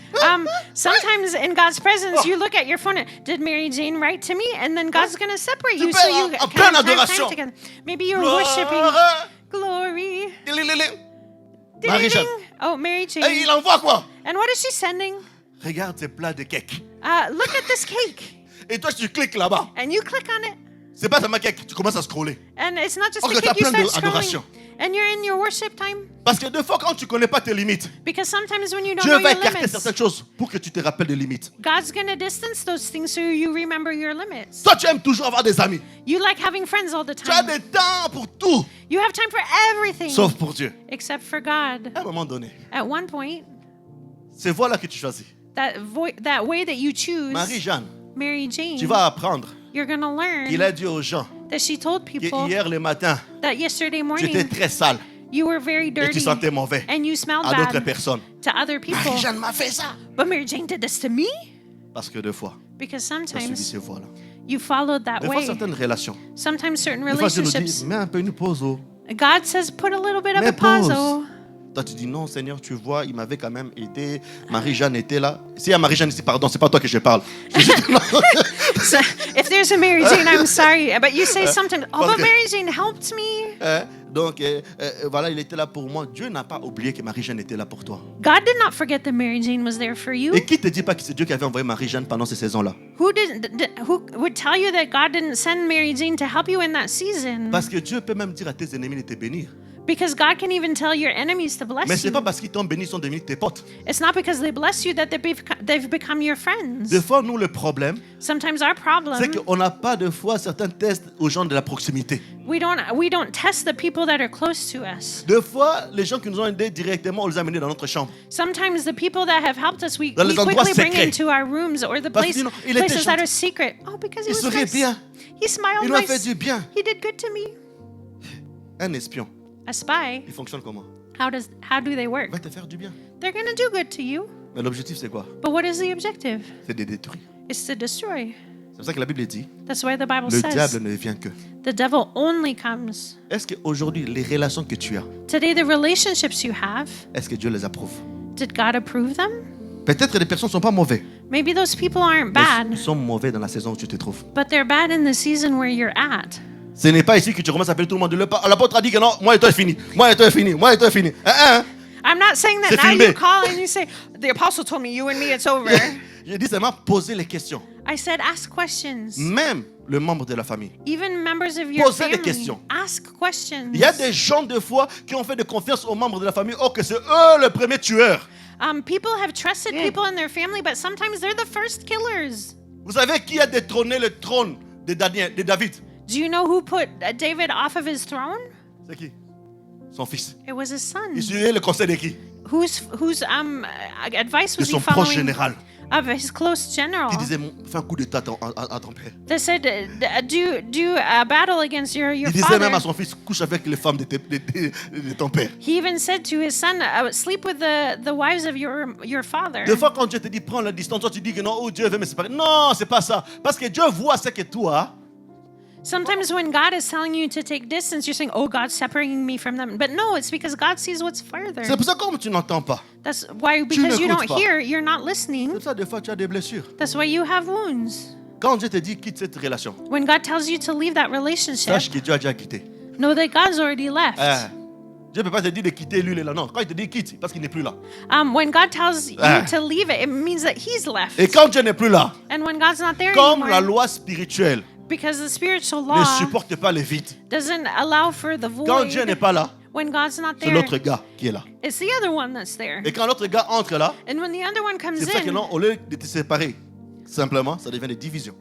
Speaker 2: Sometimes in God's presence, you look at your phone. Did Mary Jane write to me? And then God's going to separate you
Speaker 1: peux
Speaker 2: so you
Speaker 1: en
Speaker 2: can
Speaker 1: pleine
Speaker 2: have time
Speaker 1: adoration.
Speaker 2: together. Maybe you're
Speaker 1: Gloire.
Speaker 2: worshiping. Glory.
Speaker 1: Marie-Jeanne.
Speaker 2: Oh, Mary
Speaker 1: Et
Speaker 2: Jane.
Speaker 1: il envoie quoi?
Speaker 2: And what is she sending?
Speaker 1: Regarde ces plats de cake.
Speaker 2: Look at this cake.
Speaker 1: Et toi, tu cliques là-bas.
Speaker 2: And you click on it.
Speaker 1: C'est pas seulement cake, tu commences à scroller.
Speaker 2: And it's not just
Speaker 1: Oh,
Speaker 2: the
Speaker 1: que t'as
Speaker 2: cake, you
Speaker 1: plein
Speaker 2: start
Speaker 1: d'adoration.
Speaker 2: scrolling. And you're in your worship time.
Speaker 1: Parce que des fois, quand tu connais pas tes limites,
Speaker 2: Because sometimes when you don't
Speaker 1: Dieu
Speaker 2: know
Speaker 1: va
Speaker 2: your
Speaker 1: écarter
Speaker 2: limits,
Speaker 1: certaines choses pour que tu te rappelles des limites.
Speaker 2: God's going to distance those things so you remember your limits.
Speaker 1: Toi, tu aimes toujours avoir des amis.
Speaker 2: You like having friends all the
Speaker 1: Tu as
Speaker 2: time.
Speaker 1: des temps pour tout,
Speaker 2: You have time for everything
Speaker 1: sauf pour Dieu.
Speaker 2: except for God.
Speaker 1: À un moment donné,
Speaker 2: At one point,
Speaker 1: c'est voilà que tu choisis.
Speaker 2: that way that you choose,
Speaker 1: Marie-Jeanne,
Speaker 2: Mary Jane,
Speaker 1: tu vas apprendre
Speaker 2: you're going to learn
Speaker 1: qu'il a dit aux gens
Speaker 2: that she told
Speaker 1: que
Speaker 2: people
Speaker 1: hier le matin,
Speaker 2: that yesterday
Speaker 1: tu étais
Speaker 2: morning
Speaker 1: très sale
Speaker 2: you were very
Speaker 1: et tu
Speaker 2: dirty
Speaker 1: sentais mauvais
Speaker 2: and you smelled
Speaker 1: à d'autres
Speaker 2: bad
Speaker 1: personnes.
Speaker 2: to other people.
Speaker 1: Marie-Jeanne m'a fait ça.
Speaker 2: But Mary Jane did this to me?
Speaker 1: Parce que des fois,
Speaker 2: Because
Speaker 1: tu as suivi
Speaker 2: sometimes
Speaker 1: ces voies-là.
Speaker 2: you followed that
Speaker 1: Des fois,
Speaker 2: way.
Speaker 1: certaines relations.
Speaker 2: Sometimes certain
Speaker 1: Des fois, Dieu nous dit,
Speaker 2: relationships,
Speaker 1: mets un peu une pause. Oh.
Speaker 2: God says, put a little bit of
Speaker 1: Mais
Speaker 2: a pause.
Speaker 1: pause.
Speaker 2: Oh.
Speaker 1: Toi, tu dis non, Seigneur, tu vois, il m'avait quand même aidé. Marie-Jeanne était là. S'il y a Marie-Jeanne ici, pardon, c'est pas toi que je parle. Je dis, non.
Speaker 2: So, if there's a Mary Jane, I'm sorry. But you say sometimes, oh, but
Speaker 1: Okay.
Speaker 2: Mary Jane helped me.
Speaker 1: Donc, voilà, il était là pour moi. Dieu n'a pas oublié que Marie-Jeanne était là pour toi.
Speaker 2: God did not forget that Mary Jane was there for you.
Speaker 1: Et qui te dit pas que c'est Dieu qui avait envoyé Marie-Jeanne pendant ces saisons-là?
Speaker 2: Who would tell you that God didn't send Mary Jane to help you in that season?
Speaker 1: Parce que Dieu peut même dire à tes ennemis de te bénir.
Speaker 2: Because God can even tell your enemies to
Speaker 1: Mais
Speaker 2: bless
Speaker 1: c'est
Speaker 2: you.
Speaker 1: pas parce qu'ils t'ont béni, ils sont devenus tes potes.
Speaker 2: It's not because they bless you that they've become your friends.
Speaker 1: Des fois, nous, le problème,
Speaker 2: Sometimes our
Speaker 1: c'est
Speaker 2: problem,
Speaker 1: qu'on n'a pas de fois certains tests aux gens de la proximité.
Speaker 2: we don't test the people that are close to us.
Speaker 1: Des fois, les gens qui nous ont aidés directement, on les a amenés dans notre chambre.
Speaker 2: Sometimes the people that have helped us, we
Speaker 1: Dans les endroits
Speaker 2: quickly bring
Speaker 1: secrets.
Speaker 2: into our rooms or the
Speaker 1: Parce que sinon, il était
Speaker 2: places that
Speaker 1: gentil.
Speaker 2: are secret. Oh, because he
Speaker 1: Il
Speaker 2: was
Speaker 1: sourit
Speaker 2: nice.
Speaker 1: bien.
Speaker 2: He smiled
Speaker 1: Il m'a fait
Speaker 2: nice.
Speaker 1: du bien.
Speaker 2: He did good to me.
Speaker 1: Un espion,
Speaker 2: A spy,
Speaker 1: il fonctionne comment?
Speaker 2: how do they
Speaker 1: Il
Speaker 2: work?
Speaker 1: va te faire du bien.
Speaker 2: They're going to do good to you.
Speaker 1: Mais l'objectif, c'est quoi?
Speaker 2: But what is the objective?
Speaker 1: C'est de détruire.
Speaker 2: It's to destroy.
Speaker 1: C'est pour ça que la Bible dit,
Speaker 2: That's why the Bible
Speaker 1: le
Speaker 2: says
Speaker 1: diable ne vient que.
Speaker 2: the devil only comes.
Speaker 1: Est-ce qu'aujourd'hui, les relations que tu as,
Speaker 2: Today, the relationships you have,
Speaker 1: est-ce que Dieu les approuve?
Speaker 2: did God approve them?
Speaker 1: Peut-être les personnes ne sont pas mauvaises.
Speaker 2: Maybe those people aren't
Speaker 1: Mais
Speaker 2: bad,
Speaker 1: ils sont mauvais dans la saison où tu te trouves.
Speaker 2: but they're bad in the season where you're at.
Speaker 1: Ce n'est pas ici que tu commences à appeler tout le monde. L'apôtre a dit que non, moi et toi, c'est fini. Moi et toi, c'est fini. Moi et toi, c'est fini.
Speaker 2: I'm not saying that
Speaker 1: C'est
Speaker 2: now
Speaker 1: filmé.
Speaker 2: you call and you say, the apostle told me, you and me, it's over.
Speaker 1: J'ai dit seulement poser les questions.
Speaker 2: I said, ask questions.
Speaker 1: Même le membre de la famille.
Speaker 2: Even members of your
Speaker 1: Posez des
Speaker 2: family,
Speaker 1: questions.
Speaker 2: ask questions.
Speaker 1: Il y a des gens, des fois, qui ont fait de confiance aux membres de la famille. Oh, que c'est eux le premier tueur.
Speaker 2: People have trusted people in their family, but sometimes they're the first killers.
Speaker 1: Vous savez qui a détrôné le trône de David?
Speaker 2: Do you know who put David off of his throne?
Speaker 1: C'est qui? Son fils.
Speaker 2: It was his son.
Speaker 1: Il suivait le conseil de qui?
Speaker 2: Whose advice
Speaker 1: De
Speaker 2: was
Speaker 1: son
Speaker 2: he
Speaker 1: proche
Speaker 2: following?
Speaker 1: général.
Speaker 2: Of his close general.
Speaker 1: Qui disait, fais un coup d'état à ton père.
Speaker 2: That said, do a battle against your
Speaker 1: Il disait
Speaker 2: father.
Speaker 1: même à son fils, couche avec les femmes de ton père.
Speaker 2: He even said to his son, sleep with the wives of your father.
Speaker 1: Des fois, quand Dieu te dit, prends la distance, toi tu dis que non, oh Dieu veut me séparer. Non, c'est pas ça. Parce que Dieu voit ce que toi,
Speaker 2: Sometimes when God is telling you to take distance, you're saying, oh, God's separating me from them. But no, it's because God sees what's further.
Speaker 1: c'est pour ça que comme tu n'entends pas.
Speaker 2: That's why, because you
Speaker 1: n'écoutes
Speaker 2: don't
Speaker 1: pas.
Speaker 2: hear, you're not listening.
Speaker 1: C'est pour ça des fois tu as des blessures.
Speaker 2: That's why you have wounds.
Speaker 1: Quand Dieu te dit quitte cette relation,
Speaker 2: When God tells you to leave that relationship,
Speaker 1: sache que Dieu a déjà quitté.
Speaker 2: know that God's already left.
Speaker 1: Dieu ne peut pas te dire de quitter lui, là. Non, quand il te dit quitte, parce qu'il n'est plus là.
Speaker 2: When God tells you
Speaker 1: Ah.
Speaker 2: to leave it, it means that He's left.
Speaker 1: Et quand Dieu n'est plus là,
Speaker 2: And when God's not there
Speaker 1: comme la
Speaker 2: anymore,
Speaker 1: loi spirituelle
Speaker 2: because the spiritual
Speaker 1: ne
Speaker 2: law
Speaker 1: supporte pas les vides,
Speaker 2: doesn't allow for the
Speaker 1: quand Dieu n'est
Speaker 2: void,
Speaker 1: pas là,
Speaker 2: when God's not
Speaker 1: c'est
Speaker 2: there,
Speaker 1: l'autre gars qui est là.
Speaker 2: it's the other one that's there.
Speaker 1: Et quand l'autre gars entre là,
Speaker 2: And when the other one comes
Speaker 1: c'est pour ça que
Speaker 2: in,
Speaker 1: non, au lieu de te séparer, simplement, ça devient des divisions.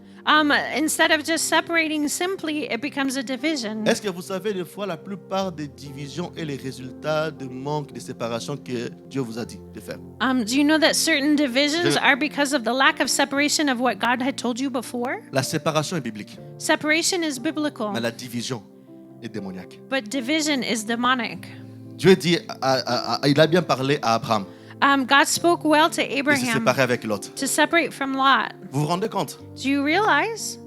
Speaker 2: instead of just separating simply, it becomes a division.
Speaker 1: Est-ce que vous savez, des fois, la plupart des divisions et les résultats de manque de séparation que Dieu vous a dit de faire?
Speaker 2: Do you know that certain divisions
Speaker 1: Je-
Speaker 2: are because of the lack of separation of what God had told you before?
Speaker 1: La séparation est biblique,
Speaker 2: Separation is biblical,
Speaker 1: mais la division est démoniaque.
Speaker 2: but division is demonic.
Speaker 1: Dieu dit, il a bien parlé à Abraham
Speaker 2: God spoke well to
Speaker 1: de se
Speaker 2: Abraham
Speaker 1: séparer avec Lot.
Speaker 2: to separate from Lot.
Speaker 1: Vous vous rendez compte?
Speaker 2: Do you realize?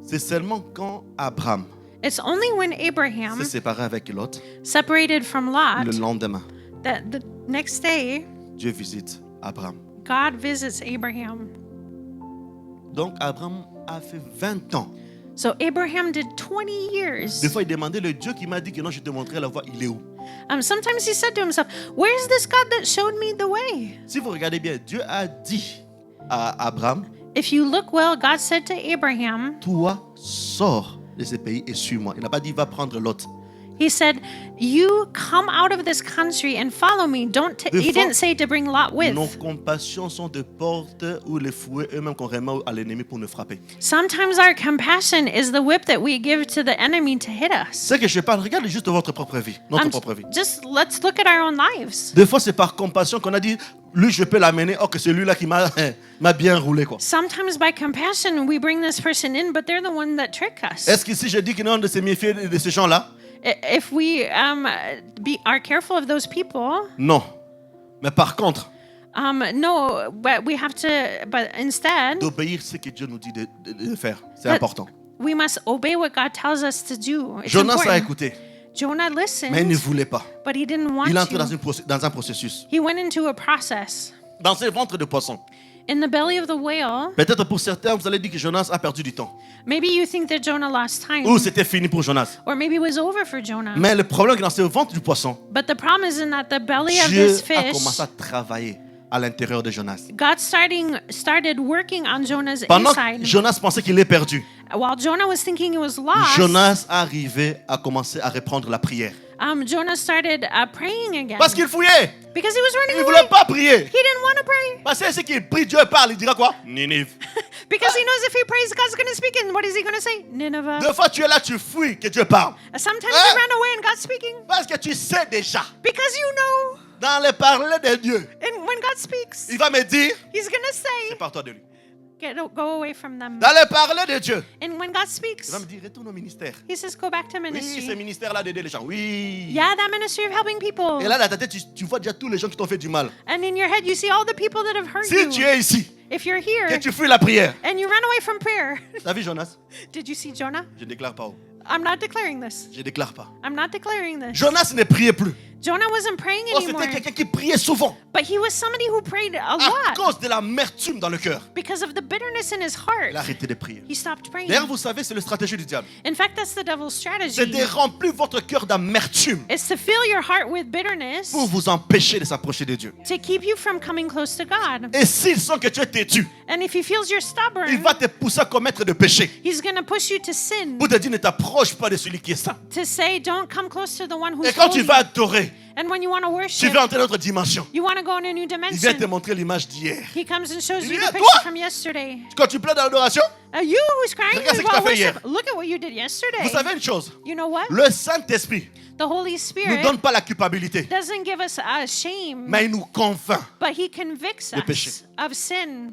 Speaker 1: C'est seulement quand Abraham
Speaker 2: It's only when Abraham
Speaker 1: s'est séparé avec Lot,
Speaker 2: separated from Lot
Speaker 1: le lendemain,
Speaker 2: that the next day
Speaker 1: Dieu visite Abraham.
Speaker 2: God visits Abraham.
Speaker 1: Donc Abraham a fait 20 ans.
Speaker 2: So Abraham did 20 years.
Speaker 1: Des fois, il demandait, le Dieu qui m'a dit que non, je te montrerai la voie, il est où?
Speaker 2: Sometimes he said to himself, where's this God that showed me the way?
Speaker 1: Si vous regardez bien, Dieu a dit à Abraham,
Speaker 2: If you look well, God said to Abraham,
Speaker 1: toi, sors de ce pays et suis-moi. Il n'a pas dit, va prendre l'autre.
Speaker 2: he said, you come out of this country and follow me.
Speaker 1: Des
Speaker 2: He
Speaker 1: fois,
Speaker 2: didn't say to bring Lot with.
Speaker 1: Nos compassions sont des portes ou les fouets eux-mêmes qu'on remet à l'ennemi pour nous frapper.
Speaker 2: Sometimes our compassion is the whip that we give to the enemy to hit us.
Speaker 1: C'est que je parle, regardez juste votre propre vie, notre
Speaker 2: Um,
Speaker 1: propre vie.
Speaker 2: Just let's look at our own lives.
Speaker 1: Des fois, c'est par compassion qu'on a dit, lui, je peux l'amener, oh, que celui-là qui m'a bien roulé, quoi.
Speaker 2: Sometimes by compassion, we bring this person in, but they're the one that trick us.
Speaker 1: Est-ce que si je dis que non, de se méfier de ces gens-là?
Speaker 2: If we are careful of those people,
Speaker 1: Non. Mais par contre,
Speaker 2: no, but we have to, but instead,
Speaker 1: d'obéir ce que Dieu nous dit de faire, c'est
Speaker 2: But-
Speaker 1: important.
Speaker 2: we must obey what God tells us to do. It's
Speaker 1: Jonas a
Speaker 2: important.
Speaker 1: écouté,
Speaker 2: Jonah
Speaker 1: mais il ne
Speaker 2: listened,
Speaker 1: voulait pas.
Speaker 2: but he didn't want
Speaker 1: Il est entré
Speaker 2: to.
Speaker 1: dans un processus.
Speaker 2: He went into a process.
Speaker 1: Dans ce ventre de poisson.
Speaker 2: In the belly of the whale,
Speaker 1: Peut-être pour certains, vous allez dire que Jonas a perdu du temps.
Speaker 2: maybe you think that Jonah lost time,
Speaker 1: Ou c'était fini pour Jonas.
Speaker 2: or maybe it was over for Jonah.
Speaker 1: Mais le problème, c'est que dans ce ventre du poisson,
Speaker 2: But the problem is in that the belly of
Speaker 1: Dieu
Speaker 2: this
Speaker 1: a
Speaker 2: fish,
Speaker 1: commencé à travailler à l'intérieur de Jonas.
Speaker 2: God started working on Jonah's
Speaker 1: Pendant
Speaker 2: inside.
Speaker 1: que Jonas pensait qu'il est perdu,
Speaker 2: While Jonah was thinking he was lost,
Speaker 1: Jonas arrivait à commencer à reprendre la prière.
Speaker 2: Jonah started praying again
Speaker 1: Parce qu'il fouillait.
Speaker 2: because he was
Speaker 1: Il
Speaker 2: running
Speaker 1: ne
Speaker 2: away.
Speaker 1: voulait pas prier.
Speaker 2: He didn't want to pray
Speaker 1: Parce que c'est qu'il prie, Dieu parle. Il dira quoi? Ninive.
Speaker 2: because he knows if he prays, God's going to speak. And what is he going to say? Nineveh.
Speaker 1: Deux fois, tu es là, tu fouilles que Dieu parle.
Speaker 2: Sometimes
Speaker 1: Ah.
Speaker 2: you run away and God's speaking
Speaker 1: Parce que tu sais déjà,
Speaker 2: because you know.
Speaker 1: dans le parler de Dieu,
Speaker 2: And when God speaks,
Speaker 1: il va me dire,
Speaker 2: He's going to say,
Speaker 1: sépare-toi de lui.
Speaker 2: go away from them.
Speaker 1: Dans le parler de Dieu,
Speaker 2: And when God
Speaker 1: il
Speaker 2: speaks,
Speaker 1: va me dire, retourne au ministère.
Speaker 2: He says, go back to
Speaker 1: Oui, ce
Speaker 2: ministry.
Speaker 1: ministère-là d'aider les gens. Oui.
Speaker 2: Yeah, that ministry of helping people.
Speaker 1: Et là, dans ta tête, tu vois déjà tous les gens qui t'ont fait du mal.
Speaker 2: And in your head, you see all the people that have hurt
Speaker 1: Si tu
Speaker 2: you.
Speaker 1: es ici,
Speaker 2: If you're
Speaker 1: que
Speaker 2: here
Speaker 1: tu fuis la prière,
Speaker 2: and you run away from prayer,
Speaker 1: t'as vu Jonas?
Speaker 2: did you see Jonah?
Speaker 1: Je ne déclare pas.
Speaker 2: I'm not declaring this.
Speaker 1: Je ne déclare pas.
Speaker 2: I'm not declaring this.
Speaker 1: Jonas ne priait plus.
Speaker 2: Jonah wasn't praying
Speaker 1: Oh,
Speaker 2: anymore.
Speaker 1: c'était quelqu'un qui priait souvent
Speaker 2: But he was somebody who prayed a
Speaker 1: à
Speaker 2: lot
Speaker 1: cause de l'amertume dans le cœur.
Speaker 2: because of the bitterness in his
Speaker 1: Il
Speaker 2: heart.
Speaker 1: a arrêté de prier.
Speaker 2: He stopped praying.
Speaker 1: D'ailleurs, vous savez, c'est la stratégie du diable.
Speaker 2: In fact, that's the devil's
Speaker 1: C'est
Speaker 2: strategy.
Speaker 1: de remplir votre cœur d'amertume
Speaker 2: It's to fill your heart with bitterness
Speaker 1: pour vous empêcher de s'approcher de Dieu.
Speaker 2: to keep you from coming close to God.
Speaker 1: Et s'il sent que tu es têtu,
Speaker 2: And if he feels you're
Speaker 1: il
Speaker 2: stubborn,
Speaker 1: va te pousser à commettre des péchés.
Speaker 2: he's going to push you to sin,
Speaker 1: Pour te dire, ne t'approche pas de celui qui est saint.
Speaker 2: to say, don't come close to the one who's
Speaker 1: Et quand tu
Speaker 2: holy.
Speaker 1: vas adorer,
Speaker 2: And when you want to
Speaker 1: tu
Speaker 2: worship,
Speaker 1: veux entrer dans notre dimension.
Speaker 2: you want to go in a new
Speaker 1: Il vient te
Speaker 2: dimension.
Speaker 1: montrer l'image d'hier.
Speaker 2: He comes and shows
Speaker 1: Il
Speaker 2: you
Speaker 1: dit,
Speaker 2: the
Speaker 1: toi,
Speaker 2: picture from yesterday.
Speaker 1: quand tu pleures dans l'adoration,
Speaker 2: You who's crying
Speaker 1: regarde ce que tu
Speaker 2: while
Speaker 1: as fait hier.
Speaker 2: worship. Look at what you did yesterday.
Speaker 1: vous savez une chose,
Speaker 2: You know what?
Speaker 1: le Saint-Esprit
Speaker 2: The Holy
Speaker 1: ne nous
Speaker 2: Spirit
Speaker 1: donne pas la culpabilité,
Speaker 2: doesn't give us a shame,
Speaker 1: mais il nous convainc.
Speaker 2: but he convicts
Speaker 1: de péché.
Speaker 2: us of sin.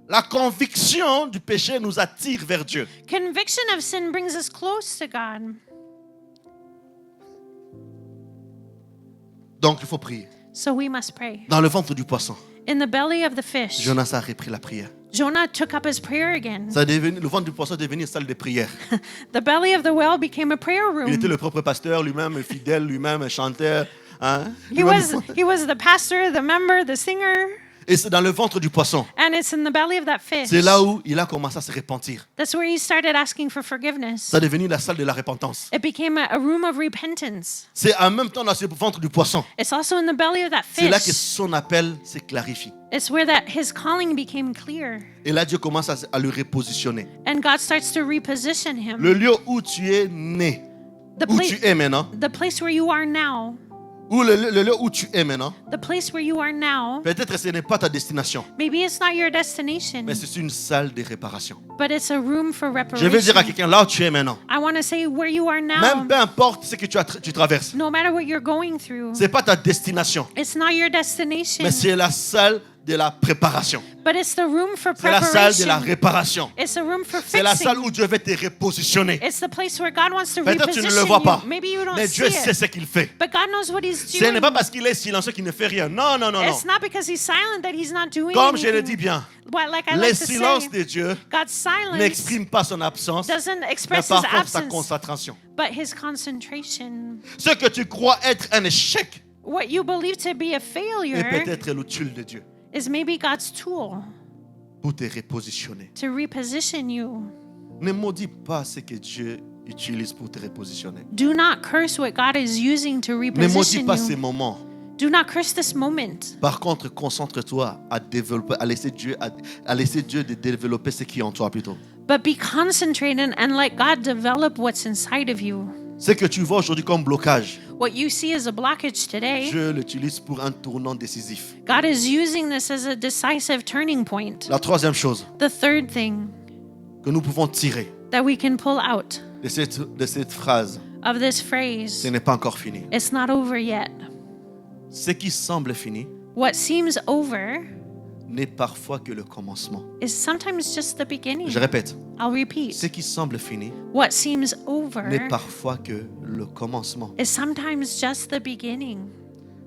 Speaker 1: La conviction du péché nous attire vers Dieu.
Speaker 2: Conviction of sin brings us close to God.
Speaker 1: Donc il faut prier.
Speaker 2: So we must pray.
Speaker 1: Dans le ventre du poisson,
Speaker 2: In the belly of the fish,
Speaker 1: Jonas a repris la prière.
Speaker 2: Jonah took up his prayer again.
Speaker 1: Le ventre du poisson est devenu une salle de prière.
Speaker 2: The belly of the whale became a prayer
Speaker 1: Il était
Speaker 2: room.
Speaker 1: le propre pasteur, lui-même fidèle, lui-même un chanteur. Hein?
Speaker 2: He was the pastor, the member, the singer,
Speaker 1: Et c'est dans le ventre du poisson.
Speaker 2: and it's in the belly of that fish.
Speaker 1: C'est là où il a commencé à se repentir.
Speaker 2: That's where he started asking for forgiveness.
Speaker 1: Ça est devenu la salle de la repentance.
Speaker 2: It became a room of repentance.
Speaker 1: C'est en même temps dans ce ventre du poisson.
Speaker 2: It's also in the belly of that
Speaker 1: C'est là que
Speaker 2: fish.
Speaker 1: son appel se clarifie.
Speaker 2: It's where that his calling became clear.
Speaker 1: Et là, Dieu commence à le repositionner.
Speaker 2: And God starts to reposition him.
Speaker 1: Le lieu où tu es né,
Speaker 2: The,
Speaker 1: où
Speaker 2: pla-
Speaker 1: tu es maintenant,
Speaker 2: the place where you are now.
Speaker 1: ou le lieu où tu es maintenant,
Speaker 2: The place where you are now.
Speaker 1: peut-être ce n'est pas ta destination,
Speaker 2: Maybe it's not your destination,
Speaker 1: mais c'est une salle de réparation.
Speaker 2: but it's a room for
Speaker 1: Je veux dire à
Speaker 2: reparation.
Speaker 1: quelqu'un, là où tu es maintenant,
Speaker 2: I want to say where you are now.
Speaker 1: même peu importe ce que tu traverses,
Speaker 2: No matter what you're going through,
Speaker 1: ce n'est pas ta destination,
Speaker 2: it's not your destination,
Speaker 1: mais c'est la salle de la préparation.
Speaker 2: but it's the room for
Speaker 1: C'est la salle de la
Speaker 2: preparation.
Speaker 1: réparation.
Speaker 2: It's a room for
Speaker 1: C'est la salle
Speaker 2: fixing.
Speaker 1: où Dieu veut te repositionner.
Speaker 2: It's the place where God wants to
Speaker 1: Peut-être tu ne le
Speaker 2: reposition
Speaker 1: vois pas,
Speaker 2: you. Maybe you don't
Speaker 1: mais
Speaker 2: see
Speaker 1: Dieu sait
Speaker 2: it,
Speaker 1: ce qu'il fait.
Speaker 2: but God knows what He's
Speaker 1: Ce n'est
Speaker 2: doing.
Speaker 1: pas parce qu'il est silencieux qu'il ne fait rien. Non, non, non, non.
Speaker 2: It's not because He's silent that He's not doing
Speaker 1: Comme je le
Speaker 2: anything.
Speaker 1: dis bien,
Speaker 2: But like I
Speaker 1: le
Speaker 2: like to
Speaker 1: silence
Speaker 2: say,
Speaker 1: de Dieu
Speaker 2: God's silence
Speaker 1: n'exprime pas son absence,
Speaker 2: doesn't
Speaker 1: mais
Speaker 2: express His
Speaker 1: par contre sa
Speaker 2: absence,
Speaker 1: concentration.
Speaker 2: but His concentration.
Speaker 1: Ce que tu crois être un échec
Speaker 2: What you believe to be a
Speaker 1: est
Speaker 2: failure
Speaker 1: peut-être l'outil de Dieu
Speaker 2: is maybe God's tool
Speaker 1: pour te repositionner.
Speaker 2: to reposition you.
Speaker 1: Ne maudis pas ce que Dieu utilise pour te repositionner.
Speaker 2: Do not curse what God is using to
Speaker 1: Ne maudis
Speaker 2: reposition
Speaker 1: pas ces
Speaker 2: you.
Speaker 1: moments.
Speaker 2: Do not curse this moment.
Speaker 1: Par contre, concentre-toi à développer, à laisser Dieu de développer ce qui est en toi plutôt.
Speaker 2: But be concentrated and let God develop what's inside of you.
Speaker 1: Ce que tu vois aujourd'hui comme blocage,
Speaker 2: What you see as a blockage today,
Speaker 1: Dieu l'utilise pour un tournant décisif.
Speaker 2: God is using this as a decisive turning point.
Speaker 1: La troisième chose
Speaker 2: The third thing
Speaker 1: que nous pouvons tirer
Speaker 2: that we can pull out
Speaker 1: de cette phrase,
Speaker 2: of this
Speaker 1: ce
Speaker 2: phrase,
Speaker 1: n'est pas encore fini.
Speaker 2: it's not over yet.
Speaker 1: Ce qui semble fini
Speaker 2: What seems over
Speaker 1: n'est parfois que le commencement.
Speaker 2: is sometimes just the beginning.
Speaker 1: Je répète,
Speaker 2: I'll repeat.
Speaker 1: ce qui semble fini
Speaker 2: What seems over
Speaker 1: n'est parfois que le commencement.
Speaker 2: is sometimes just the beginning.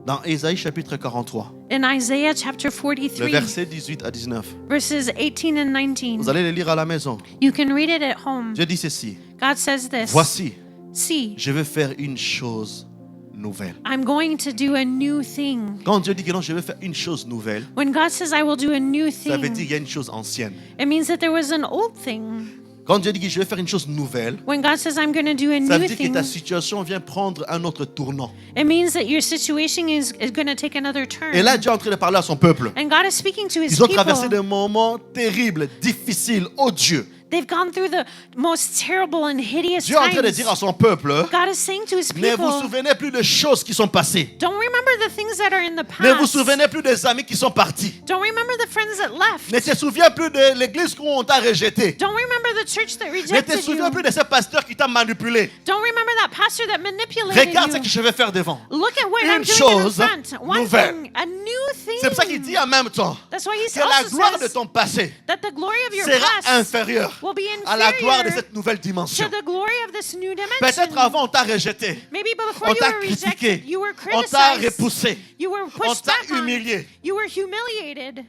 Speaker 1: Dans Ésaïe chapitre 43,
Speaker 2: In Isaiah chapter
Speaker 1: le
Speaker 2: 43,
Speaker 1: verset 18 à 19,
Speaker 2: verses 18 and 19,
Speaker 1: vous allez le lire à la maison.
Speaker 2: you can read it at home.
Speaker 1: Dieu dit ceci,
Speaker 2: God says this.
Speaker 1: voici,
Speaker 2: See,
Speaker 1: je vais faire une chose nouvelle.
Speaker 2: I'm going to do a new thing.
Speaker 1: Quand Dieu dit que non, je vais faire une chose nouvelle,
Speaker 2: When God says I will do a new
Speaker 1: ça veut dire
Speaker 2: thing,
Speaker 1: qu'il y a une chose ancienne.
Speaker 2: it means that there was an old thing.
Speaker 1: Quand Dieu dit que je vais faire une chose nouvelle,
Speaker 2: When God says I'm going to do a
Speaker 1: ça
Speaker 2: new
Speaker 1: veut dire que
Speaker 2: thing,
Speaker 1: ta situation vient prendre un autre tournant.
Speaker 2: it means that your situation is going to take another turn.
Speaker 1: Et là, Dieu est en train de parler à son peuple.
Speaker 2: And God is speaking to His
Speaker 1: Ils ont traversé
Speaker 2: people.
Speaker 1: des moments terribles, difficiles, odieux.
Speaker 2: They've gone through the most terrible and hideous
Speaker 1: Dieu est en train de
Speaker 2: times.
Speaker 1: dire à son peuple,
Speaker 2: God is saying to His
Speaker 1: ne vous
Speaker 2: people,
Speaker 1: souvenez plus des choses qui sont passées.
Speaker 2: don't remember the things that are in the
Speaker 1: Ne vous
Speaker 2: past.
Speaker 1: souvenez plus des amis qui sont partis.
Speaker 2: Don't remember the friends that left.
Speaker 1: Ne te souviens plus de l'église où on t'a rejeté.
Speaker 2: Don't remember the church that
Speaker 1: Ne te
Speaker 2: rejected
Speaker 1: souviens
Speaker 2: you.
Speaker 1: plus de ce pasteur qui t'a manipulé.
Speaker 2: Don't remember that pastor that manipulated
Speaker 1: Regarde ce
Speaker 2: you.
Speaker 1: que je vais faire devant.
Speaker 2: Look at what
Speaker 1: Une
Speaker 2: I'm doing in
Speaker 1: chose
Speaker 2: front. One
Speaker 1: nouvelle.
Speaker 2: thing, a new thing.
Speaker 1: C'est pour ça qu'il dit en même temps
Speaker 2: That's why he
Speaker 1: que la
Speaker 2: also
Speaker 1: gloire de
Speaker 2: says
Speaker 1: ton passé
Speaker 2: that the glory of your
Speaker 1: sera
Speaker 2: past
Speaker 1: inférieure
Speaker 2: will be
Speaker 1: à la gloire de
Speaker 2: inferior
Speaker 1: cette nouvelle
Speaker 2: to
Speaker 1: dimension.
Speaker 2: the glory of this new dimension.
Speaker 1: Peut-être avant on t'a rejeté,
Speaker 2: Maybe before
Speaker 1: on
Speaker 2: you
Speaker 1: t'a
Speaker 2: were
Speaker 1: critiqué,
Speaker 2: rejected, you were
Speaker 1: on t'a
Speaker 2: criticized,
Speaker 1: repoussé,
Speaker 2: you were
Speaker 1: on
Speaker 2: pushed
Speaker 1: t'a
Speaker 2: back on,
Speaker 1: humilié.
Speaker 2: you were humiliated.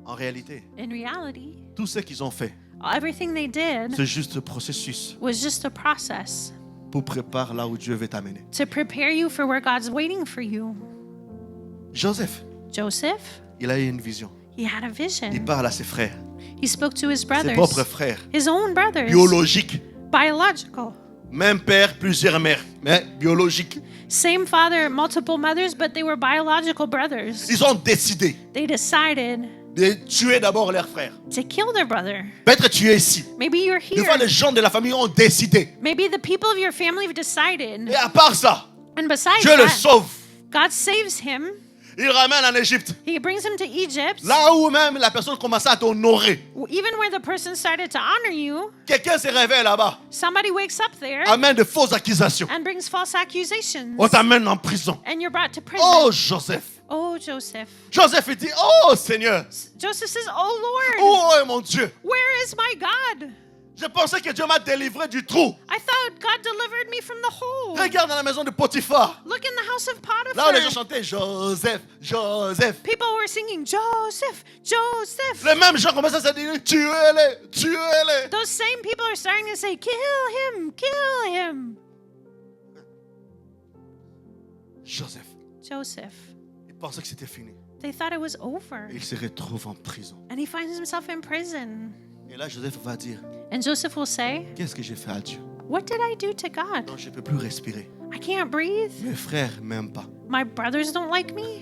Speaker 1: En réalité,
Speaker 2: In reality,
Speaker 1: tout ce qu'ils ont fait,
Speaker 2: everything they did
Speaker 1: c'est juste ce processus
Speaker 2: was just a process
Speaker 1: pour préparer là où Dieu veut t'amener.
Speaker 2: to prepare you for where God's waiting for you.
Speaker 1: Joseph,
Speaker 2: Joseph,
Speaker 1: il a eu une vision.
Speaker 2: he had a
Speaker 1: Il
Speaker 2: vision.
Speaker 1: parle à ses frères,
Speaker 2: He spoke to his
Speaker 1: ses
Speaker 2: brothers,
Speaker 1: propres frères,
Speaker 2: his own brothers,
Speaker 1: biologiques.
Speaker 2: biological.
Speaker 1: Même père, plusieurs mères, mais biologiques.
Speaker 2: Same father, multiple mothers, but they were biological brothers.
Speaker 1: Ils ont décidé
Speaker 2: They decided
Speaker 1: de tuer d'abord leur frère.
Speaker 2: to kill their brother.
Speaker 1: Peut-être tu es ici.
Speaker 2: Maybe you're
Speaker 1: Des fois,
Speaker 2: here.
Speaker 1: les gens de la famille ont décidé.
Speaker 2: Maybe the people of your family have decided.
Speaker 1: Et à part ça,
Speaker 2: And besides
Speaker 1: Dieu le
Speaker 2: that,
Speaker 1: sauve.
Speaker 2: God saves him.
Speaker 1: Il ramène en Égypte.
Speaker 2: He brings him to Egypt.
Speaker 1: Là où même la personne commençait à t'honorer.
Speaker 2: Even where the person started to honor you,
Speaker 1: Quelqu'un se réveille là-bas.
Speaker 2: somebody wakes up there
Speaker 1: Amène de fausses accusations.
Speaker 2: and brings false accusations.
Speaker 1: On t'amène en prison.
Speaker 2: And you're brought to prison.
Speaker 1: Oh, Joseph.
Speaker 2: Oh, Joseph.
Speaker 1: Joseph, il dit, oh, Seigneur.
Speaker 2: Joseph says, Oh, Lord,
Speaker 1: Oh, mon Dieu.
Speaker 2: where is my God?
Speaker 1: Je pensais que Dieu m'a délivré du trou.
Speaker 2: I thought God delivered me from the hole.
Speaker 1: Regarde dans la maison de Potiphar.
Speaker 2: Look in the house of
Speaker 1: Là où les gens
Speaker 2: Potiphar.
Speaker 1: chantaient Joseph, Joseph.
Speaker 2: People were singing, Joseph, Joseph.
Speaker 1: Les mêmes gens commençaient à se dire, tuez-les, tuez-les.
Speaker 2: Those same people are starting to say, Kill him, kill him.
Speaker 1: Joseph,
Speaker 2: Joseph.
Speaker 1: il pensait que c'était fini.
Speaker 2: They thought it was over.
Speaker 1: Et il se retrouve en prison.
Speaker 2: And he finds himself in prison.
Speaker 1: Et là, Joseph va dire,
Speaker 2: And Joseph will say,
Speaker 1: qu'est-ce que j'ai fait à Dieu?
Speaker 2: What did I do to God?
Speaker 1: Non, je ne peux plus respirer.
Speaker 2: I can't breathe.
Speaker 1: Mes frères m'aiment pas.
Speaker 2: My brothers don't like me.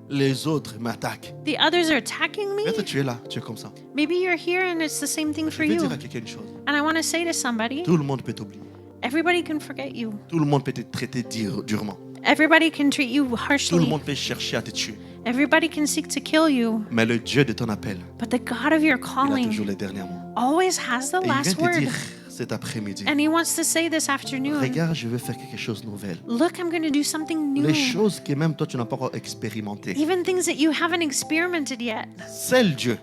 Speaker 1: Les autres m'attaquent.
Speaker 2: The others are attacking me.
Speaker 1: Peut-être tu es là, tu es comme ça.
Speaker 2: Maybe you're here and it's the same thing
Speaker 1: Je
Speaker 2: for
Speaker 1: vais
Speaker 2: you.
Speaker 1: dire à quelqu'un une chose.
Speaker 2: And I want to say to somebody,
Speaker 1: Tout le monde peut t'oublier.
Speaker 2: everybody can forget you.
Speaker 1: Tout le monde peut te traiter durement.
Speaker 2: Everybody can treat you
Speaker 1: Tout le
Speaker 2: harshly.
Speaker 1: monde peut chercher à te tuer.
Speaker 2: Everybody can seek to kill you.
Speaker 1: Mais le Dieu de ton appel,
Speaker 2: But the God of your
Speaker 1: il a
Speaker 2: calling
Speaker 1: toujours les derniers mots.
Speaker 2: always has the
Speaker 1: Et il vient
Speaker 2: last
Speaker 1: te
Speaker 2: word.
Speaker 1: dire cet après-midi,
Speaker 2: And he wants to say this afternoon,
Speaker 1: regarde, je veux faire quelque chose de nouvel.
Speaker 2: look, I'm going to do something new.
Speaker 1: Les choses que même toi, tu n'as pas encore expérimentées.
Speaker 2: Even things that you haven't experimented yet.
Speaker 1: Seul Dieu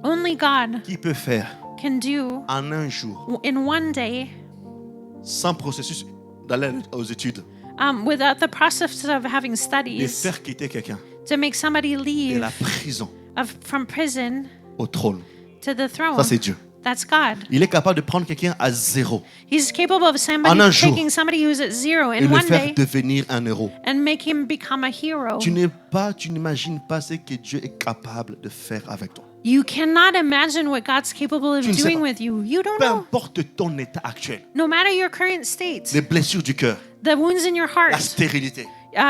Speaker 2: Only God
Speaker 1: qui peut faire
Speaker 2: can do
Speaker 1: en un jour,
Speaker 2: in one day,
Speaker 1: sans processus d'aller aux études,
Speaker 2: without the process of having
Speaker 1: de
Speaker 2: studies,
Speaker 1: faire quitter quelqu'un
Speaker 2: to make somebody
Speaker 1: de
Speaker 2: leave
Speaker 1: la prison
Speaker 2: from prison
Speaker 1: au trône.
Speaker 2: to the throne.
Speaker 1: Ça, c'est Dieu.
Speaker 2: That's God.
Speaker 1: Il est capable de prendre quelqu'un à zéro
Speaker 2: He's capable of
Speaker 1: En un jour.
Speaker 2: taking somebody who's at zero
Speaker 1: et
Speaker 2: in
Speaker 1: le
Speaker 2: one
Speaker 1: faire
Speaker 2: day
Speaker 1: devenir un héros.
Speaker 2: and make him become a hero.
Speaker 1: Tu n'imagines pas ce que Dieu est capable de faire avec toi.
Speaker 2: You cannot imagine what God's capable of
Speaker 1: Tu ne sais
Speaker 2: doing
Speaker 1: pas.
Speaker 2: with you. You don't
Speaker 1: Peu
Speaker 2: know.
Speaker 1: importe ton état actuel,
Speaker 2: No matter your current state,
Speaker 1: les blessures du cœur,
Speaker 2: the wounds in your
Speaker 1: la
Speaker 2: heart,
Speaker 1: stérilité,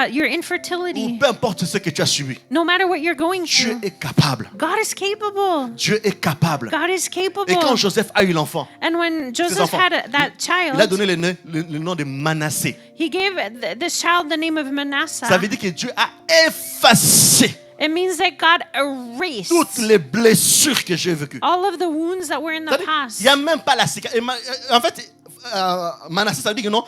Speaker 2: your
Speaker 1: ou
Speaker 2: infertility,
Speaker 1: peu importe ce que tu as subi,
Speaker 2: no matter what you're going
Speaker 1: Dieu
Speaker 2: through,
Speaker 1: est capable.
Speaker 2: God is capable.
Speaker 1: Dieu est capable.
Speaker 2: God is
Speaker 1: Et quand
Speaker 2: capable.
Speaker 1: Joseph a eu l'enfant,
Speaker 2: And when Joseph
Speaker 1: enfants.
Speaker 2: had that
Speaker 1: il a
Speaker 2: child,
Speaker 1: donné le nom de Manassé.
Speaker 2: he gave this child the name of Manasseh.
Speaker 1: Ça veut dire que Dieu a effacé
Speaker 2: It means that God erased
Speaker 1: toutes les blessures que j'ai vécues.
Speaker 2: all of the wounds that were in the
Speaker 1: C'est-à-dire,
Speaker 2: past.
Speaker 1: il n'y a même pas la cicatrice. En fait, Manassé, ça veut dire que non,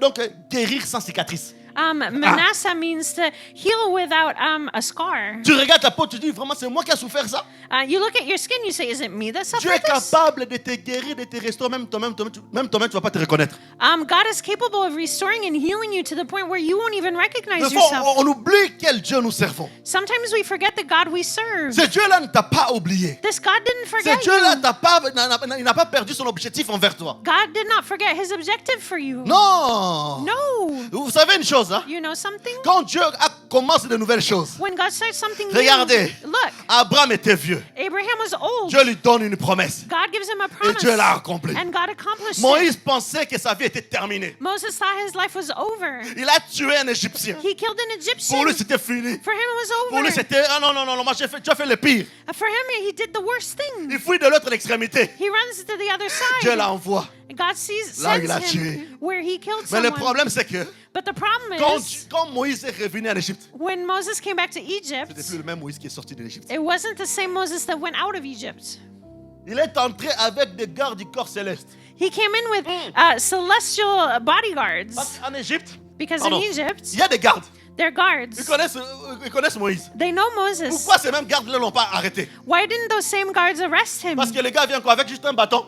Speaker 1: donc guérir sans cicatrice.
Speaker 2: Manasseh means to heal without a scar.
Speaker 1: Tu regardes ta peau, tu dis vraiment, c'est moi qui ai souffert ça.
Speaker 2: You look at your skin, you say, is it me that
Speaker 1: Dieu
Speaker 2: suffered
Speaker 1: est
Speaker 2: this?
Speaker 1: capable de te guérir, de te restaurer, même toi-même, tu ne vas pas te reconnaître.
Speaker 2: God is capable of restoring and healing you to the point where you won't even recognize
Speaker 1: Des fois,
Speaker 2: yourself.
Speaker 1: on oublie quel Dieu nous servons.
Speaker 2: Sometimes we forget the God we serve.
Speaker 1: Ce Dieu-là ne t'a pas oublié.
Speaker 2: This God didn't
Speaker 1: Ce
Speaker 2: forget
Speaker 1: Dieu-là
Speaker 2: you.
Speaker 1: il n'a pas perdu son objectif envers toi.
Speaker 2: God did not forget his objective for you.
Speaker 1: Non.
Speaker 2: No.
Speaker 1: Vous savez une chose, hein?
Speaker 2: You know something?
Speaker 1: Quand Dieu commence de nouvelles choses,
Speaker 2: When God starts something
Speaker 1: regardez,
Speaker 2: new, look,
Speaker 1: Abraham était vieux.
Speaker 2: Abraham was old.
Speaker 1: Dieu lui donne une promesse.
Speaker 2: God gives him a
Speaker 1: Et
Speaker 2: promise.
Speaker 1: Dieu l'a accompli.
Speaker 2: And God accomplished it.
Speaker 1: Moïse pensait que sa vie était terminée.
Speaker 2: Moses thought his life was over.
Speaker 1: Il a tué un Égyptien.
Speaker 2: He killed an Egyptian.
Speaker 1: Pour lui, c'était fini.
Speaker 2: For him, it was
Speaker 1: Pour
Speaker 2: over.
Speaker 1: lui, c'était ah non, moi, tu as fait le pire.
Speaker 2: For him, he did the worst thing.
Speaker 1: Il fuit de l'autre extrémité.
Speaker 2: He runs to the other
Speaker 1: Dieu
Speaker 2: side.
Speaker 1: l'envoie.
Speaker 2: God
Speaker 1: Là, il a
Speaker 2: sends
Speaker 1: tué.
Speaker 2: him where he killed
Speaker 1: Mais le
Speaker 2: someone.
Speaker 1: problème, c'est que
Speaker 2: But the problem
Speaker 1: quand,
Speaker 2: is,
Speaker 1: quand Moïse est revenu en Égypte,
Speaker 2: when Moses came back to
Speaker 1: c'était
Speaker 2: Egypt,
Speaker 1: plus le même Moïse qui est sorti de l'Égypte.
Speaker 2: it wasn't the same Moses that went out of Egypt.
Speaker 1: Il est entré avec des gardes du corps céleste.
Speaker 2: He came in with celestial bodyguards.
Speaker 1: Parce qu'en Égypte,
Speaker 2: Because
Speaker 1: pardon,
Speaker 2: in Egypt,
Speaker 1: il y a des gardes.
Speaker 2: they're guards.
Speaker 1: Ils connaissent Moïse.
Speaker 2: They know Moses.
Speaker 1: Pourquoi ces mêmes gardes ne l'ont pas arrêté?
Speaker 2: Why didn't those same guards arrest him?
Speaker 1: Parce que le gars vient quoi? Avec juste un bâton,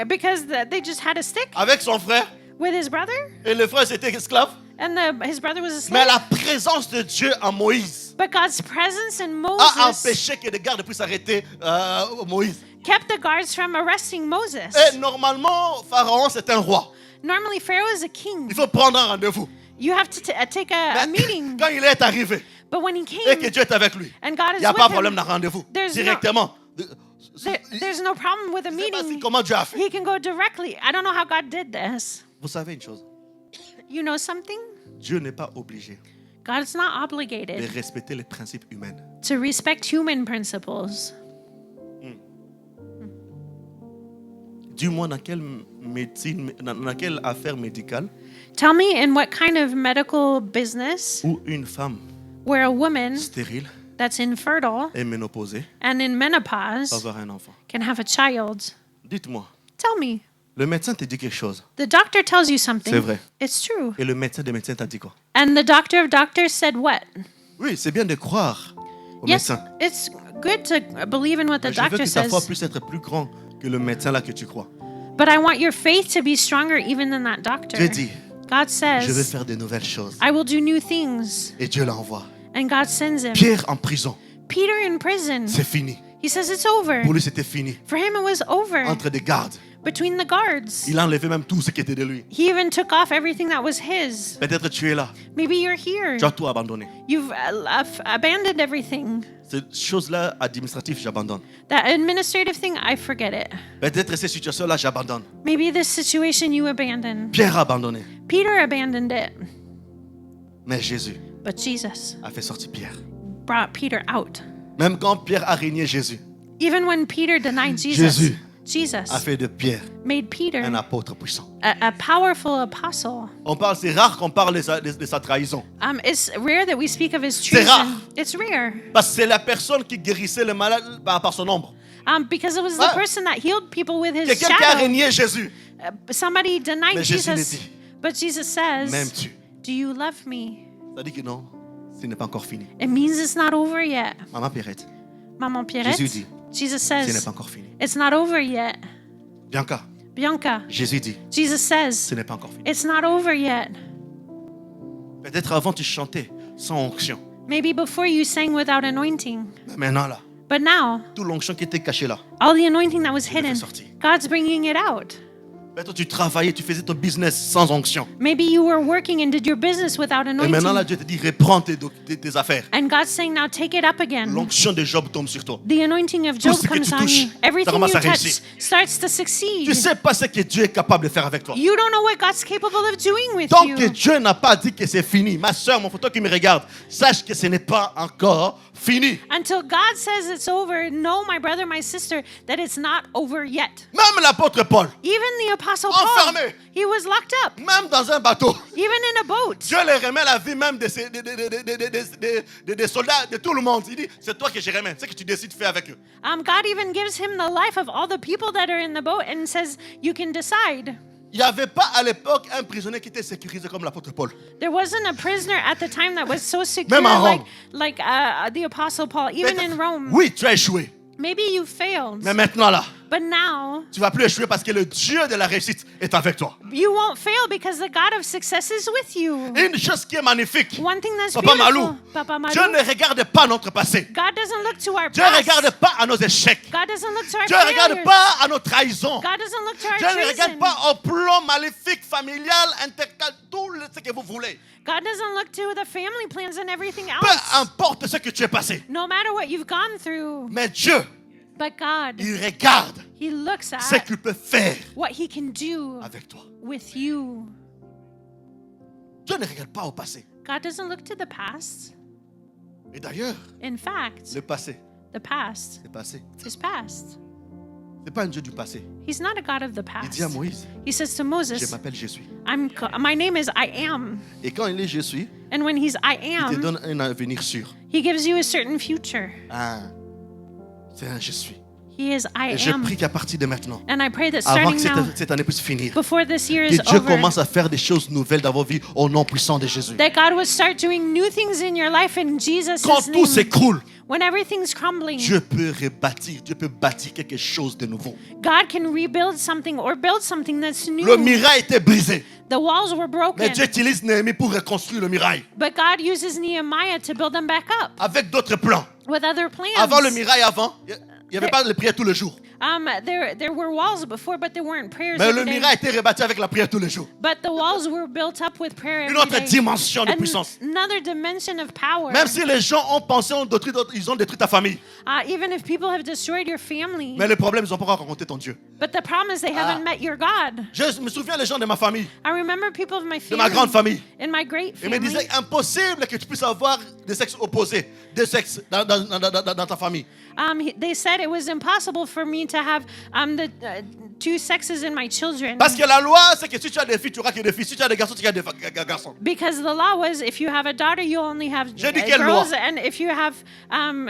Speaker 2: Because they just had a stick
Speaker 1: avec son frère,
Speaker 2: with his brother,
Speaker 1: et le frère c'était esclave.
Speaker 2: and his brother was a
Speaker 1: Mais
Speaker 2: slave.
Speaker 1: la présence de Dieu en Moïse
Speaker 2: But God's presence in
Speaker 1: a
Speaker 2: Moses
Speaker 1: empêché que les gardes puissent arrêter Moïse.
Speaker 2: kept the guards from arresting Moses.
Speaker 1: Et normalement, Pharaon c'est un roi.
Speaker 2: Normally, Pharaoh is a king.
Speaker 1: Il faut prendre un rendez-vous.
Speaker 2: You have to take a meeting.
Speaker 1: Quand il est arrivé
Speaker 2: But when he
Speaker 1: et que
Speaker 2: came
Speaker 1: Dieu est avec lui,
Speaker 2: and God
Speaker 1: il
Speaker 2: is
Speaker 1: n'y a pas de
Speaker 2: with
Speaker 1: problème
Speaker 2: him,
Speaker 1: d'un rendez-vous.
Speaker 2: There's no-
Speaker 1: Directement.
Speaker 2: there's no problem with a
Speaker 1: Je ne sais pas
Speaker 2: meeting.
Speaker 1: comment Dieu a fait.
Speaker 2: He can go directly. I don't know how God did this.
Speaker 1: Vous savez une chose,
Speaker 2: You know something?
Speaker 1: Dieu n'est pas obligé
Speaker 2: God's not
Speaker 1: de
Speaker 2: obligated
Speaker 1: respecter les principes humains.
Speaker 2: to respect human principles.
Speaker 1: Dis-moi dans quelle médecine, dans quelle affaire médicale
Speaker 2: Tell me in what kind of medical business
Speaker 1: où une femme
Speaker 2: where a woman
Speaker 1: stérile
Speaker 2: that's infertile
Speaker 1: et ménopausée
Speaker 2: and in
Speaker 1: peut
Speaker 2: menopause
Speaker 1: avoir un enfant.
Speaker 2: can have a child.
Speaker 1: Dites-moi,
Speaker 2: Tell me.
Speaker 1: le médecin te dit quelque chose
Speaker 2: The doctor tells you something.
Speaker 1: C'est vrai.
Speaker 2: It's true.
Speaker 1: et le médecin des médecins t'a dit quoi?
Speaker 2: And the doctor of doctors said what?
Speaker 1: Oui, c'est bien de croire au
Speaker 2: Yes,
Speaker 1: médecin.
Speaker 2: it's good to believe in what the
Speaker 1: Mais je veux
Speaker 2: doctor
Speaker 1: que ta foi
Speaker 2: says,
Speaker 1: puisse être plus grande que le médecin là que tu crois.
Speaker 2: but I want your faith to be stronger even than that doctor.
Speaker 1: Dieu dit,
Speaker 2: God
Speaker 1: je vais
Speaker 2: says,
Speaker 1: faire de nouvelles choses.
Speaker 2: I will do new things.
Speaker 1: Et Dieu l'envoie.
Speaker 2: And God sends him.
Speaker 1: Pierre en prison,
Speaker 2: Peter in prison.
Speaker 1: c'est fini.
Speaker 2: He says it's over.
Speaker 1: Pour lui, c'était fini.
Speaker 2: For him, it was over.
Speaker 1: Entre des gardes.
Speaker 2: Between the guards.
Speaker 1: Il a enlevé même tout ce qui était de lui.
Speaker 2: He even took off everything that was his.
Speaker 1: Peut-être tu es là.
Speaker 2: Maybe you're here.
Speaker 1: Tu as tout abandonné.
Speaker 2: You've abandoned everything.
Speaker 1: Cette chose-là administrative, j'abandonne.
Speaker 2: That administrative thing, I forget it.
Speaker 1: Peut-être ces situations-là, j'abandonne.
Speaker 2: Maybe this situation you abandoned.
Speaker 1: Pierre a abandonné.
Speaker 2: Peter abandoned it.
Speaker 1: Mais Jésus
Speaker 2: But Jesus
Speaker 1: a fait sortir Pierre.
Speaker 2: brought Peter out.
Speaker 1: Même quand Pierre a régné Jésus,
Speaker 2: Even when Peter denied Jesus,
Speaker 1: Jésus
Speaker 2: Jesus
Speaker 1: a fait de Pierre
Speaker 2: made Peter
Speaker 1: un apôtre puissant.
Speaker 2: a powerful apostle.
Speaker 1: C'est rare qu'on parle de sa trahison.
Speaker 2: It's rare that we speak of his
Speaker 1: C'est rare.
Speaker 2: treason. It's rare.
Speaker 1: Parce que c'est la personne qui guérissait le malade par son ombre.
Speaker 2: Because it was the
Speaker 1: Ah.
Speaker 2: person that healed people with his
Speaker 1: Quelqu'un qui a
Speaker 2: shadow.
Speaker 1: régné Jésus.
Speaker 2: Somebody denied
Speaker 1: Mais Jésus
Speaker 2: Jesus.
Speaker 1: le dit.
Speaker 2: But Jesus says,
Speaker 1: M'aimes-tu?
Speaker 2: do you love me?
Speaker 1: Ça dit que non, ce n'est pas encore fini.
Speaker 2: It means it's not over yet.
Speaker 1: Maman Pierrette,
Speaker 2: Maman Pierrette,
Speaker 1: Jésus dit,
Speaker 2: Jesus
Speaker 1: ce n'est
Speaker 2: says,
Speaker 1: pas encore fini.
Speaker 2: it's not over yet.
Speaker 1: Bianca,
Speaker 2: Bianca,
Speaker 1: Jésus dit,
Speaker 2: Jesus
Speaker 1: ce
Speaker 2: says,
Speaker 1: n'est pas encore fini.
Speaker 2: it's not over yet.
Speaker 1: Peut-être avant tu chantais sans onction.
Speaker 2: Maybe before you sang without anointing.
Speaker 1: Mais maintenant là,
Speaker 2: But now,
Speaker 1: toute l'onction qui était cachée là.
Speaker 2: all the anointing that was
Speaker 1: le
Speaker 2: hidden,
Speaker 1: fais sortir.
Speaker 2: God's bringing it out.
Speaker 1: Peut-être tu travaillais, tu faisais ton business sans onction.
Speaker 2: Maybe you were working and did your business without
Speaker 1: Et maintenant là,
Speaker 2: anointing.
Speaker 1: Dieu te dit, reprends tes affaires.
Speaker 2: And God's saying, now take it up again.
Speaker 1: L'onction de Job tombe sur toi.
Speaker 2: The anointing of Job
Speaker 1: ce que
Speaker 2: comes
Speaker 1: tu
Speaker 2: on
Speaker 1: touches,
Speaker 2: you.
Speaker 1: ça
Speaker 2: Everything
Speaker 1: commence
Speaker 2: you
Speaker 1: à
Speaker 2: touch
Speaker 1: réussir.
Speaker 2: starts to succeed.
Speaker 1: Tu sais pas ce que Dieu est capable de faire avec toi.
Speaker 2: You don't know what God's capable of doing with
Speaker 1: Tant que
Speaker 2: you.
Speaker 1: Dieu n'a pas dit que c'est fini, ma soeur, mon frère qui me regarde, sache que ce n'est pas encore fini.
Speaker 2: Until God says it's over, know, my brother, my sister, that it's not over yet.
Speaker 1: Même l'apôtre Paul,
Speaker 2: Even the apostle Paul,
Speaker 1: Enfermé.
Speaker 2: he was locked up,
Speaker 1: même dans un bateau,
Speaker 2: even in a boat.
Speaker 1: Dieu leur remet la vie même des soldats, de tout le monde. Il dit, c'est toi que je remets, c'est ce que tu décides de faire avec eux.
Speaker 2: God even gives him the life of all the people that are in the boat and says, you can decide.
Speaker 1: Il n'y avait pas à l'époque un prisonnier qui était sécurisé comme l'apôtre Paul.
Speaker 2: There wasn't a prisoner at the time that was so secure
Speaker 1: Même en Rome.
Speaker 2: like the apostle Paul, even in Rome.
Speaker 1: Oui, tu as échoué.
Speaker 2: Maybe you failed,
Speaker 1: Mais maintenant là,
Speaker 2: but now
Speaker 1: tu ne vas plus échouer parce que le Dieu de la réussite est avec toi.
Speaker 2: you won't fail because the God of success is with you.
Speaker 1: Une chose qui est magnifique,
Speaker 2: One thing that's
Speaker 1: Papa
Speaker 2: beautiful,
Speaker 1: Malou,
Speaker 2: Papa Malou,
Speaker 1: Dieu ne regarde pas notre passé.
Speaker 2: God doesn't look to our
Speaker 1: Dieu ne
Speaker 2: past.
Speaker 1: regarde pas à nos échecs.
Speaker 2: God doesn't look to our
Speaker 1: Dieu ne regarde
Speaker 2: failures.
Speaker 1: pas à nos trahisons.
Speaker 2: God doesn't look to our
Speaker 1: Dieu ne regarde
Speaker 2: treason.
Speaker 1: pas au plan maléfique, familial, intercal, tout ce que vous voulez.
Speaker 2: God doesn't look to the family plans and everything
Speaker 1: Peu
Speaker 2: else.
Speaker 1: importe ce que tu es passé.
Speaker 2: No matter what you've gone through.
Speaker 1: Mais Dieu,
Speaker 2: But God,
Speaker 1: il regarde
Speaker 2: He looks
Speaker 1: ce
Speaker 2: at
Speaker 1: qu'il peut faire
Speaker 2: what He can do
Speaker 1: avec toi.
Speaker 2: with you.
Speaker 1: Dieu ne regarde pas au passé.
Speaker 2: God doesn't look to the past.
Speaker 1: Et d'ailleurs,
Speaker 2: In fact,
Speaker 1: le passé,
Speaker 2: the past
Speaker 1: c'est passé.
Speaker 2: is past.
Speaker 1: C'est pas un Dieu du passé.
Speaker 2: He's not a God of the
Speaker 1: Il
Speaker 2: past.
Speaker 1: dit à Moïse,
Speaker 2: He says to
Speaker 1: je
Speaker 2: Moses,
Speaker 1: m'appelle Jésus.
Speaker 2: my name is I am.
Speaker 1: Et quand il est Je suis,
Speaker 2: And when he's I
Speaker 1: il te
Speaker 2: am,
Speaker 1: donne un avenir sûr.
Speaker 2: He gives you a certain future.
Speaker 1: Ah, c'est un Je suis.
Speaker 2: He is I
Speaker 1: Et je
Speaker 2: am.
Speaker 1: prie qu'à partir de maintenant,
Speaker 2: And I pray that
Speaker 1: avant
Speaker 2: starting
Speaker 1: que
Speaker 2: now,
Speaker 1: cette année puisse finir,
Speaker 2: before this year
Speaker 1: que
Speaker 2: is
Speaker 1: Dieu
Speaker 2: over,
Speaker 1: commence à faire des choses nouvelles dans vos vies au nom puissant de Jésus.
Speaker 2: that God will start doing new things in your life in Jesus'
Speaker 1: Quand tout
Speaker 2: name.
Speaker 1: s'écroule,
Speaker 2: When everything's crumbling,
Speaker 1: Dieu peut rebâtir, Dieu peut bâtir quelque chose de nouveau.
Speaker 2: God can rebuild something or build something that's new.
Speaker 1: Le mirail était brisé,
Speaker 2: The walls were
Speaker 1: mais
Speaker 2: broken,
Speaker 1: Dieu utilise Néhémie pour reconstruire le mirail
Speaker 2: but God uses Nehemiah to build them back up
Speaker 1: avec d'autres plans.
Speaker 2: with other plans.
Speaker 1: Avant le mirail, il n'y avait pas de prière tous les jours.
Speaker 2: There were walls before, but there weren't prayers
Speaker 1: Mais le
Speaker 2: every day.
Speaker 1: mur a été rebâti avec la prière tous les jours.
Speaker 2: But the walls were built up with prayer
Speaker 1: Une
Speaker 2: every
Speaker 1: autre
Speaker 2: day.
Speaker 1: dimension de puissance.
Speaker 2: Another dimension of power.
Speaker 1: Même si les gens ont pensé, ils ont détruit ta famille.
Speaker 2: Even if people have destroyed your family.
Speaker 1: Mais le problème, ils n'ont pas encore rencontré ton Dieu.
Speaker 2: But the problem is they haven't met your God.
Speaker 1: Je me souviens des gens de ma famille,
Speaker 2: I remember people of my
Speaker 1: de
Speaker 2: family.
Speaker 1: ma grande famille.
Speaker 2: In my great
Speaker 1: Ils me
Speaker 2: family.
Speaker 1: disaient impossible que tu puisses avoir des sexes opposés, des sexes dans ta famille.
Speaker 2: They said it was impossible for me to have the two sexes in my children.
Speaker 1: Parce que la loi, c'est que si tu as des filles, tu auras que des filles. Si tu as des garçons, tu auras des garçons.
Speaker 2: Because the law was if you have a daughter, you only have
Speaker 1: J'ai dit quelle
Speaker 2: girls,
Speaker 1: loi?
Speaker 2: and if you have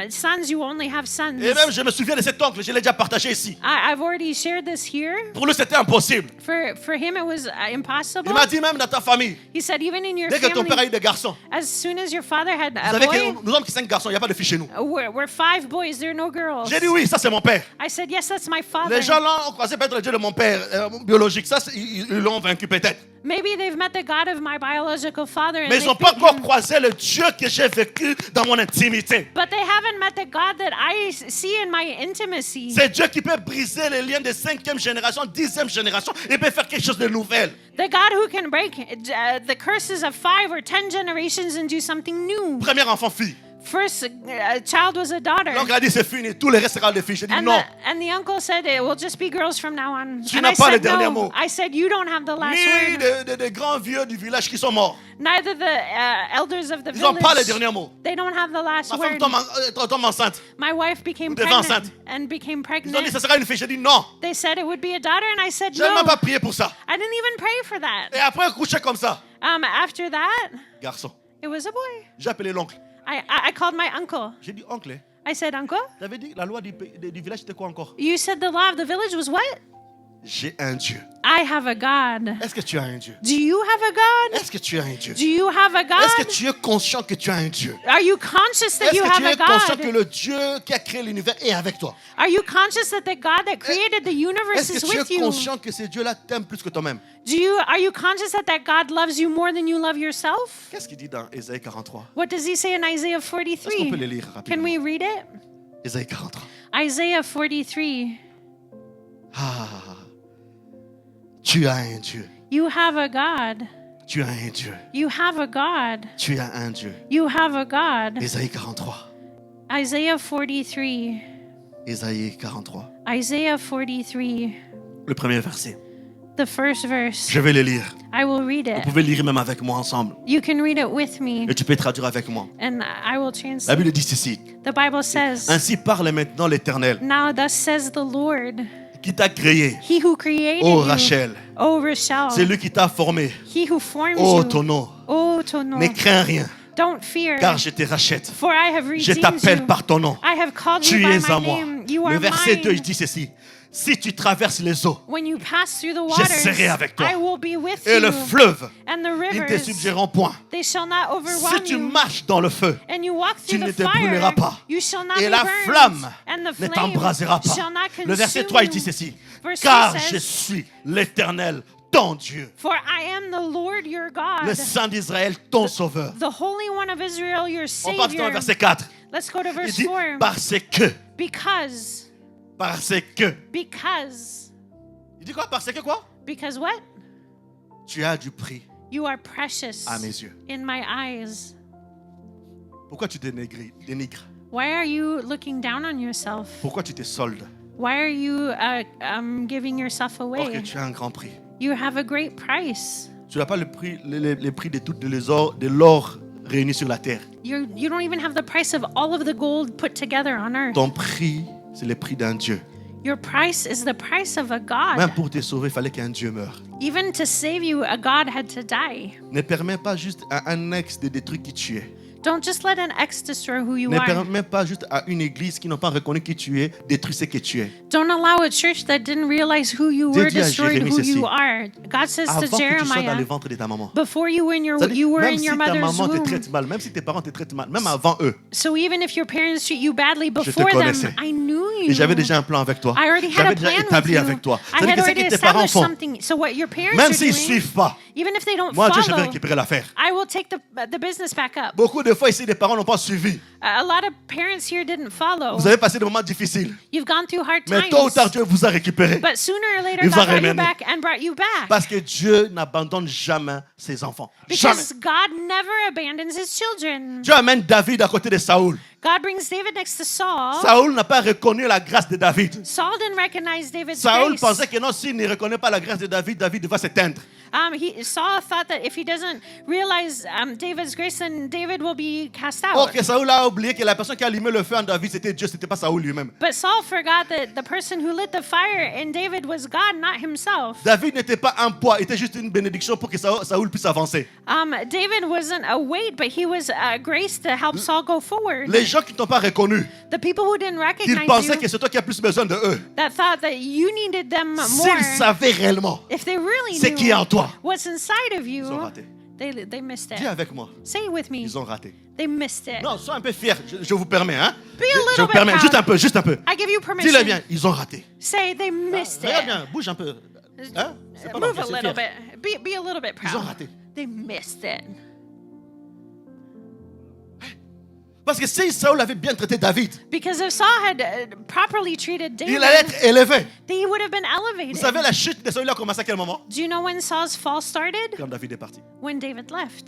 Speaker 2: sons, you only have sons.
Speaker 1: Et même, je me souviens de cet oncle, je l'ai déjà partagé ici.
Speaker 2: I've already shared this here.
Speaker 1: Pour lui, c'était impossible.
Speaker 2: For him, it was impossible.
Speaker 1: Il m'a dit même dans ta famille,
Speaker 2: He said even in your
Speaker 1: dès que ton père a
Speaker 2: family,
Speaker 1: eu des garçons,
Speaker 2: as soon as your father had
Speaker 1: vous
Speaker 2: a
Speaker 1: savez
Speaker 2: boy,
Speaker 1: que nous sommes que 5 garçons, il n'y a pas de filles chez nous.
Speaker 2: we're 5 boys. There are no girls.
Speaker 1: J'ai dit oui, ça c'est mon père.
Speaker 2: I said yes, that's my father.
Speaker 1: Les gens là ont croisé peut-être le Dieu de mon père biologique. Ça, ils l'ont vaincu peut-être.
Speaker 2: Maybe they've met the God of my biological father, and
Speaker 1: Mais ils
Speaker 2: they
Speaker 1: n'ont pas
Speaker 2: beat
Speaker 1: encore
Speaker 2: him.
Speaker 1: croisé le Dieu que j'ai vécu dans mon intimité.
Speaker 2: But they haven't met the God that I see in my intimacy.
Speaker 1: C'est Dieu qui peut briser les liens de 5e génération, 10e génération et peut faire quelque chose de nouvel.
Speaker 2: The God who can break the curses of 5 or 10 generations and do something new.
Speaker 1: Premier enfant, fille.
Speaker 2: First child was a daughter.
Speaker 1: Donc, il a dit c'est fini, tout le reste sera des filles. J'ai dit non.
Speaker 2: And the uncle said it will just be girls from now on.
Speaker 1: Tu
Speaker 2: And
Speaker 1: n'as
Speaker 2: I
Speaker 1: pas le
Speaker 2: said
Speaker 1: dernier
Speaker 2: no.
Speaker 1: mot.
Speaker 2: I said you don't have the last
Speaker 1: Ni
Speaker 2: word.
Speaker 1: des grands vieux du village qui sont morts.
Speaker 2: Neither the elders of the
Speaker 1: Ils n'ont pas le
Speaker 2: village.
Speaker 1: dernier mot.
Speaker 2: They don't have the last
Speaker 1: Ma femme
Speaker 2: word.
Speaker 1: tombe enceinte.
Speaker 2: My wife became
Speaker 1: Vous devez
Speaker 2: pregnant
Speaker 1: enceinte.
Speaker 2: and became
Speaker 1: Ils ont dit
Speaker 2: pregnant.
Speaker 1: ce sera une fille. J'ai dit non.
Speaker 2: They said it would be a daughter, and I said
Speaker 1: Je n'ai
Speaker 2: no.
Speaker 1: même pas prié pour ça.
Speaker 2: I didn't even pray for that.
Speaker 1: Et après, coucher comme ça.
Speaker 2: After that,
Speaker 1: Garçon.
Speaker 2: it was a boy.
Speaker 1: J'ai appelé l'oncle.
Speaker 2: I called my uncle.
Speaker 1: J'ai dit oncle.
Speaker 2: I said, Uncle,
Speaker 1: J'avais dit la loi du village c'était quoi encore?
Speaker 2: you said the law of the village was what?
Speaker 1: J'ai un Dieu.
Speaker 2: I have a God.
Speaker 1: Est-ce que tu as un Dieu?
Speaker 2: Do you have a God?
Speaker 1: Est-ce que tu as un Dieu?
Speaker 2: Do you have a
Speaker 1: Est-ce que
Speaker 2: God?
Speaker 1: tu es conscient que tu as un Dieu?
Speaker 2: Are you conscious that
Speaker 1: Est-ce
Speaker 2: you
Speaker 1: que
Speaker 2: have
Speaker 1: tu
Speaker 2: a
Speaker 1: es conscient que
Speaker 2: God?
Speaker 1: le Dieu qui a créé l'univers est avec toi?
Speaker 2: Are you conscious that the God that created the universe
Speaker 1: Est-ce
Speaker 2: is
Speaker 1: que tu
Speaker 2: with
Speaker 1: es
Speaker 2: you?
Speaker 1: conscient que ce Dieu-là t'aime plus que toi-même?
Speaker 2: Are you conscious that God loves you more than you love yourself?
Speaker 1: Qu'est-ce qu'il dit dans Ésaïe 43?
Speaker 2: What does he say in Isaiah
Speaker 1: Est-ce qu'on peut le
Speaker 2: 43?
Speaker 1: lire
Speaker 2: Can
Speaker 1: rapidement?
Speaker 2: we read it?
Speaker 1: Ésaïe 43.
Speaker 2: Isaiah 43.
Speaker 1: Ah, tu as un Dieu.
Speaker 2: You have a God.
Speaker 1: Tu as un Dieu.
Speaker 2: You have a God.
Speaker 1: Tu as un Dieu.
Speaker 2: You have a God.
Speaker 1: Ésaïe 43.
Speaker 2: Isaiah 43.
Speaker 1: Ésaïe 43.
Speaker 2: Isaiah 43.
Speaker 1: Le premier verset.
Speaker 2: The first verse.
Speaker 1: Je vais le lire.
Speaker 2: I will read
Speaker 1: Vous
Speaker 2: it.
Speaker 1: pouvez lire même avec moi ensemble.
Speaker 2: You can read it with me,
Speaker 1: Et tu peux traduire avec moi.
Speaker 2: and I will
Speaker 1: La
Speaker 2: translate.
Speaker 1: Bible dit ceci.
Speaker 2: The Bible says,
Speaker 1: Ainsi parle maintenant l'Éternel
Speaker 2: Now thus says the Lord,
Speaker 1: qui t'a créé.
Speaker 2: He who created
Speaker 1: Ô
Speaker 2: you,
Speaker 1: Rachel,
Speaker 2: O Rachel,
Speaker 1: c'est lui qui t'a formé.
Speaker 2: He who formed
Speaker 1: Ô
Speaker 2: you,
Speaker 1: Tonon,
Speaker 2: O Tonon.
Speaker 1: ne crains rien,
Speaker 2: Don't fear,
Speaker 1: car je te rachète.
Speaker 2: for I have
Speaker 1: Je
Speaker 2: redeemed
Speaker 1: t'appelle
Speaker 2: you.
Speaker 1: par ton nom.
Speaker 2: I have called you
Speaker 1: Tu
Speaker 2: by
Speaker 1: es à
Speaker 2: my
Speaker 1: moi.
Speaker 2: name. You are
Speaker 1: Le verset 2, il
Speaker 2: mine.
Speaker 1: dit ceci. Si tu traverses les eaux
Speaker 2: When you pass through the
Speaker 1: Je
Speaker 2: waters,
Speaker 1: serai avec toi.
Speaker 2: I will be with
Speaker 1: et
Speaker 2: you.
Speaker 1: le fleuve,
Speaker 2: And the
Speaker 1: ils ne te
Speaker 2: rivers,
Speaker 1: subjugueront point.
Speaker 2: they shall not
Speaker 1: Si
Speaker 2: overwhelm
Speaker 1: tu
Speaker 2: you.
Speaker 1: marches dans le feu,
Speaker 2: And you walk
Speaker 1: tu
Speaker 2: through
Speaker 1: ne
Speaker 2: the
Speaker 1: te brûleras
Speaker 2: fire,
Speaker 1: pas.
Speaker 2: you shall not
Speaker 1: Et
Speaker 2: be
Speaker 1: la
Speaker 2: burned,
Speaker 1: flamme
Speaker 2: and the
Speaker 1: ne
Speaker 2: flame
Speaker 1: t'embrasera pas.
Speaker 2: shall not
Speaker 1: Le verset
Speaker 2: consume
Speaker 1: 3, il dit
Speaker 2: you.
Speaker 1: ceci.
Speaker 2: Verse
Speaker 1: Car
Speaker 2: 3
Speaker 1: je
Speaker 2: says,
Speaker 1: suis l'Éternel, ton Dieu,
Speaker 2: For I am the Lord your God,
Speaker 1: le Saint d'Israël, ton Sauveur.
Speaker 2: the Holy One of Israel, your
Speaker 1: On passe dans
Speaker 2: Savior.
Speaker 1: le verset 4.
Speaker 2: Let's go to
Speaker 1: Il
Speaker 2: verse
Speaker 1: dit
Speaker 2: 4.
Speaker 1: parce que,
Speaker 2: Because, because,
Speaker 1: Il dit quoi? Parce que quoi?
Speaker 2: because what?
Speaker 1: Tu as du prix
Speaker 2: You are precious
Speaker 1: à mes yeux.
Speaker 2: in my eyes.
Speaker 1: Pourquoi tu dénigres?
Speaker 2: Why are you looking down on yourself?
Speaker 1: Pourquoi tu te soldes?
Speaker 2: Why are you giving yourself
Speaker 1: Or que
Speaker 2: away?
Speaker 1: tu as un grand prix.
Speaker 2: You have a great price.
Speaker 1: Tu n'as pas le prix, les prix de l'or réuni sur la terre.
Speaker 2: You don't even have the price of all of the gold put together on earth.
Speaker 1: Ton prix, c'est le prix d'un Dieu.
Speaker 2: Your price is the price of a
Speaker 1: Même
Speaker 2: God.
Speaker 1: pour te sauver, il fallait qu'un Dieu meure.
Speaker 2: Even to save you, a God had to die.
Speaker 1: Ne permets pas juste à un ex de détruire qui tu es.
Speaker 2: Don't just let an ex destroy who you
Speaker 1: Ne
Speaker 2: are.
Speaker 1: permets pas juste à une église qui n'a pas reconnu qui tu es, détruire ce que tu es.
Speaker 2: Don't allow a church that didn't realize who you
Speaker 1: Dieu
Speaker 2: were
Speaker 1: dit à
Speaker 2: destroyed
Speaker 1: Jérémie
Speaker 2: who
Speaker 1: ceci.
Speaker 2: you are. God says
Speaker 1: Avant
Speaker 2: to
Speaker 1: que tu sois dans
Speaker 2: Jeremiah,
Speaker 1: le ventre de ta maman.
Speaker 2: before you were in your
Speaker 1: C'est-à-dire, même si
Speaker 2: your
Speaker 1: ta
Speaker 2: mother's
Speaker 1: maman te
Speaker 2: womb.
Speaker 1: traite mal, même si tes parents te traitent mal, même avant eux,
Speaker 2: So even if your parents treat you badly
Speaker 1: te
Speaker 2: before them,
Speaker 1: connaissais.
Speaker 2: I knew you.
Speaker 1: et j'avais déjà un plan avec toi.
Speaker 2: I already had
Speaker 1: J'avais
Speaker 2: a
Speaker 1: déjà
Speaker 2: plan
Speaker 1: établi
Speaker 2: with you.
Speaker 1: avec toi.
Speaker 2: I
Speaker 1: C'est-à-dire
Speaker 2: had
Speaker 1: que ce
Speaker 2: already
Speaker 1: que tes parents
Speaker 2: established
Speaker 1: font,
Speaker 2: something. So what your parents
Speaker 1: même
Speaker 2: are
Speaker 1: s'ils ne
Speaker 2: doing,
Speaker 1: suivent pas,
Speaker 2: Even if they don't
Speaker 1: moi, Dieu, je vais
Speaker 2: follow,
Speaker 1: récupérer l'affaire.
Speaker 2: I will take the business back up.
Speaker 1: Beaucoup de fois ici, les parents n'ont pas suivi.
Speaker 2: A lot of parents here didn't follow.
Speaker 1: Vous avez passé des moments difficiles.
Speaker 2: You've gone through hard
Speaker 1: Mais tôt ou tard,
Speaker 2: times.
Speaker 1: Dieu vous a récupéré.
Speaker 2: But sooner or later,
Speaker 1: Il
Speaker 2: God
Speaker 1: va
Speaker 2: brought you
Speaker 1: ramener.
Speaker 2: back and brought you back.
Speaker 1: Parce que Dieu n'abandonne jamais ses enfants. Jamais.
Speaker 2: Because God never abandons his children.
Speaker 1: Dieu amène David à côté de Saoul.
Speaker 2: God brings David next to Saul.
Speaker 1: Saoul n'a pas reconnu la grâce de David.
Speaker 2: Saul didn't recognize David's
Speaker 1: Saoul
Speaker 2: grace.
Speaker 1: pensait que non, s'il ne reconnaît pas la grâce de David, David va s'éteindre.
Speaker 2: Saul thought that if he doesn't realize David's grace, then David will be cast out.
Speaker 1: Or que Saoul a oublié que la personne qui a allumé le feu en David, c'était Dieu, c'était pas Saoul lui-même.
Speaker 2: But Saul forgot that the person who lit the fire in David was God, not himself.
Speaker 1: David n'était pas un poids, il était juste une bénédiction pour que Saoul puisse avancer.
Speaker 2: David wasn't a weight, but he was grace to help Saul go forward.
Speaker 1: Les gens qui ne t'ont pas reconnu,
Speaker 2: The people who didn't
Speaker 1: qu'ils
Speaker 2: recognize
Speaker 1: pensaient
Speaker 2: you,
Speaker 1: que c'est toi qui as plus besoin de eux,
Speaker 2: that thought that you needed them more,
Speaker 1: s'ils savaient réellement
Speaker 2: if they really
Speaker 1: ce qui est en
Speaker 2: knew
Speaker 1: toi,
Speaker 2: what's inside of you,
Speaker 1: ils ont raté.
Speaker 2: they missed
Speaker 1: Dis
Speaker 2: it.
Speaker 1: avec moi,
Speaker 2: Say it with me.
Speaker 1: ils ont raté.
Speaker 2: They missed it.
Speaker 1: Non, sois un peu fier, je vous permets, hein.
Speaker 2: Be a
Speaker 1: Je
Speaker 2: little
Speaker 1: vous
Speaker 2: bit
Speaker 1: permets,
Speaker 2: proud.
Speaker 1: juste un peu.
Speaker 2: I give you permission.
Speaker 1: Dis-le bien, ils ont raté.
Speaker 2: Say they missed
Speaker 1: Regarde
Speaker 2: it.
Speaker 1: bien, bouge un peu. Hein? C'est pas
Speaker 2: Move
Speaker 1: mal,
Speaker 2: a
Speaker 1: c'est
Speaker 2: little
Speaker 1: fier.
Speaker 2: bit. Be a little bit
Speaker 1: Ils ont
Speaker 2: proud.
Speaker 1: raté.
Speaker 2: They missed it.
Speaker 1: Parce que si Saul avait bien traité David,
Speaker 2: Because if Saul had properly treated
Speaker 1: il
Speaker 2: David,
Speaker 1: allait être élevé.
Speaker 2: he would have been
Speaker 1: Vous
Speaker 2: elevated.
Speaker 1: savez, la chute de Saul a commencé à quel moment?
Speaker 2: Do you know when Saul's fall started?
Speaker 1: Quand David est parti.
Speaker 2: When David left.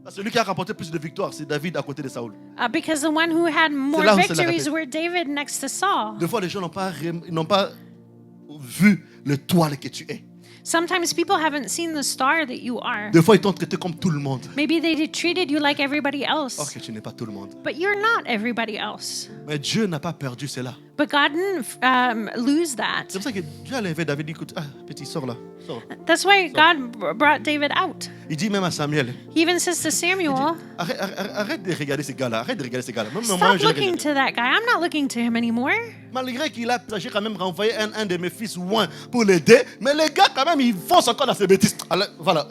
Speaker 1: Parce que celui qui a remporté plus de victoires, c'est David à côté de Saul.
Speaker 2: Because the one who had more
Speaker 1: là où c'est la
Speaker 2: victories
Speaker 1: répète.
Speaker 2: were David next to Saul.
Speaker 1: Des fois, les gens n'ont pas vu le toile que tu es.
Speaker 2: Sometimes people haven't seen the star that you are.
Speaker 1: Des fois, ils t'ont traité comme tout le monde.
Speaker 2: Maybe they treated you like everybody
Speaker 1: Or
Speaker 2: else.
Speaker 1: que tu n'es pas tout le monde.
Speaker 2: But you're not everybody else.
Speaker 1: Mais Dieu n'a pas perdu cela.
Speaker 2: But God didn't lose that.
Speaker 1: C'est pour ça que Dieu a levé David, écoute, petit, sors là. Sors.
Speaker 2: That's why God brought David out.
Speaker 1: Il dit même à Samuel,
Speaker 2: He even says to Samuel,
Speaker 1: arrête de regarder ces gars-là, arrête de regarder ces gars-là. Même moi,
Speaker 2: stop
Speaker 1: je les
Speaker 2: looking
Speaker 1: regarde.
Speaker 2: to that guy. I'm not looking to him anymore.
Speaker 1: Malgré qu'il a, j'ai quand même renvoyé un de mes fils loin pour l'aider, mais les gars, quand même, ils foncent encore dans ces bêtises. Alors, voilà,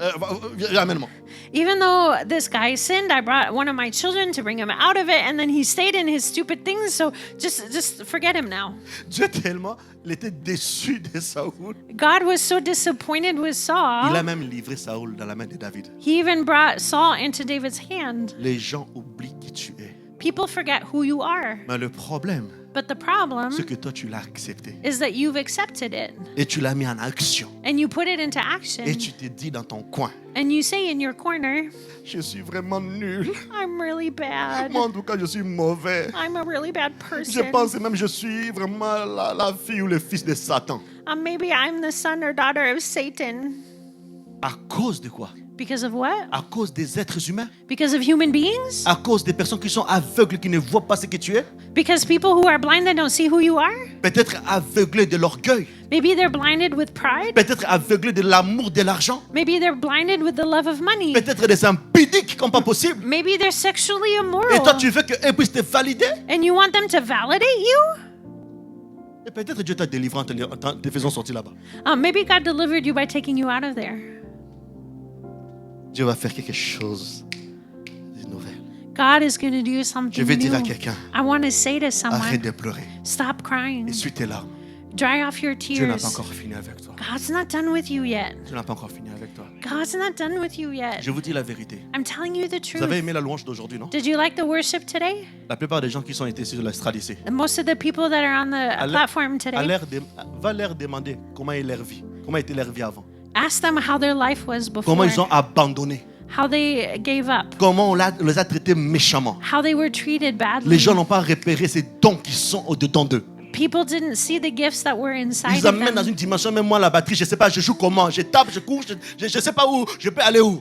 Speaker 1: amène-moi.
Speaker 2: Even though this guy sinned, I brought one of my children to bring him out of it, and then he stayed in his stupid things. So just forget him now.
Speaker 1: Dieu tellement, il était déçu de Saoul.
Speaker 2: God was so disappointed with
Speaker 1: Il a
Speaker 2: Saul.
Speaker 1: même livré Saoul dans la main de David.
Speaker 2: He even brought Saul into David's hand.
Speaker 1: Les gens oublient qui tu es.
Speaker 2: People forget who you are.
Speaker 1: Mais le problème,
Speaker 2: But the problem
Speaker 1: c'est que toi, tu l'as accepté.
Speaker 2: is that you've accepted it
Speaker 1: Et tu l'as mis en action.
Speaker 2: and you put it into action.
Speaker 1: Et tu te dis dans ton coin,
Speaker 2: And you say in your corner,
Speaker 1: je suis vraiment nul.
Speaker 2: I'm really bad.
Speaker 1: Moi, en tout cas, je suis mauvais.
Speaker 2: I'm a really bad
Speaker 1: Je
Speaker 2: person.
Speaker 1: pense même que je suis vraiment la fille ou le fils de Satan.
Speaker 2: Maybe I'm the son or daughter of Satan.
Speaker 1: À cause de quoi?
Speaker 2: Because of what?
Speaker 1: À cause des êtres humains?
Speaker 2: Because of human beings?
Speaker 1: À cause des personnes qui sont aveugles, qui ne voient pas ce que tu es?
Speaker 2: Because people who are blind that don't see who you are?
Speaker 1: Peut-être aveuglés de l'orgueil?
Speaker 2: Maybe they're blinded with pride?
Speaker 1: Peut-être aveuglés de l'amour de l'argent?
Speaker 2: Maybe they're blinded with the love of money?
Speaker 1: Peut-être des impudiques comme pas possible?
Speaker 2: Maybe they're sexually
Speaker 1: Et
Speaker 2: immoral?
Speaker 1: toi, tu veux qu'eux puissent te valider?
Speaker 2: And you want them to validate you?
Speaker 1: Et peut-être Dieu t'a délivré en te faisant sortir là-bas.
Speaker 2: Maybe God delivered you by taking you out of there.
Speaker 1: Dieu va faire quelque chose de nouvel.
Speaker 2: God is going to do
Speaker 1: Je
Speaker 2: something
Speaker 1: vais dire à
Speaker 2: new.
Speaker 1: quelqu'un,
Speaker 2: I want to say to
Speaker 1: arrête
Speaker 2: someone,
Speaker 1: de pleurer.
Speaker 2: stop crying.
Speaker 1: Essuie tes larmes.
Speaker 2: Dry off your
Speaker 1: Dieu n'a pas
Speaker 2: tears.
Speaker 1: encore fini avec toi.
Speaker 2: God's not done with you yet.
Speaker 1: Dieu n'a pas encore fini avec toi.
Speaker 2: God's not done with you yet.
Speaker 1: Je vous dis la vérité.
Speaker 2: I'm telling you the
Speaker 1: Vous avez
Speaker 2: truth.
Speaker 1: aimé la louange d'aujourd'hui, non?
Speaker 2: Did you like the worship today?
Speaker 1: La plupart des gens qui sont été sur l'estrade ici,
Speaker 2: Most of the people that are on the platform today,
Speaker 1: va leur demander comment est leur vie, comment était leur vie avant,
Speaker 2: ask them how their life was
Speaker 1: comment
Speaker 2: before,
Speaker 1: ils ont abandonné,
Speaker 2: how they gave up,
Speaker 1: comment on les a traités méchamment.
Speaker 2: how they were treated badly.
Speaker 1: Les gens n'ont pas repéré ces dons qui sont au-dedans d'eux.
Speaker 2: People didn't see the gifts that were inside
Speaker 1: Ils
Speaker 2: of
Speaker 1: amènent dans
Speaker 2: them.
Speaker 1: une dimension, même moi la batterie, je ne sais pas, je joue comment, je tape, je cours, je ne sais pas où, je peux aller où.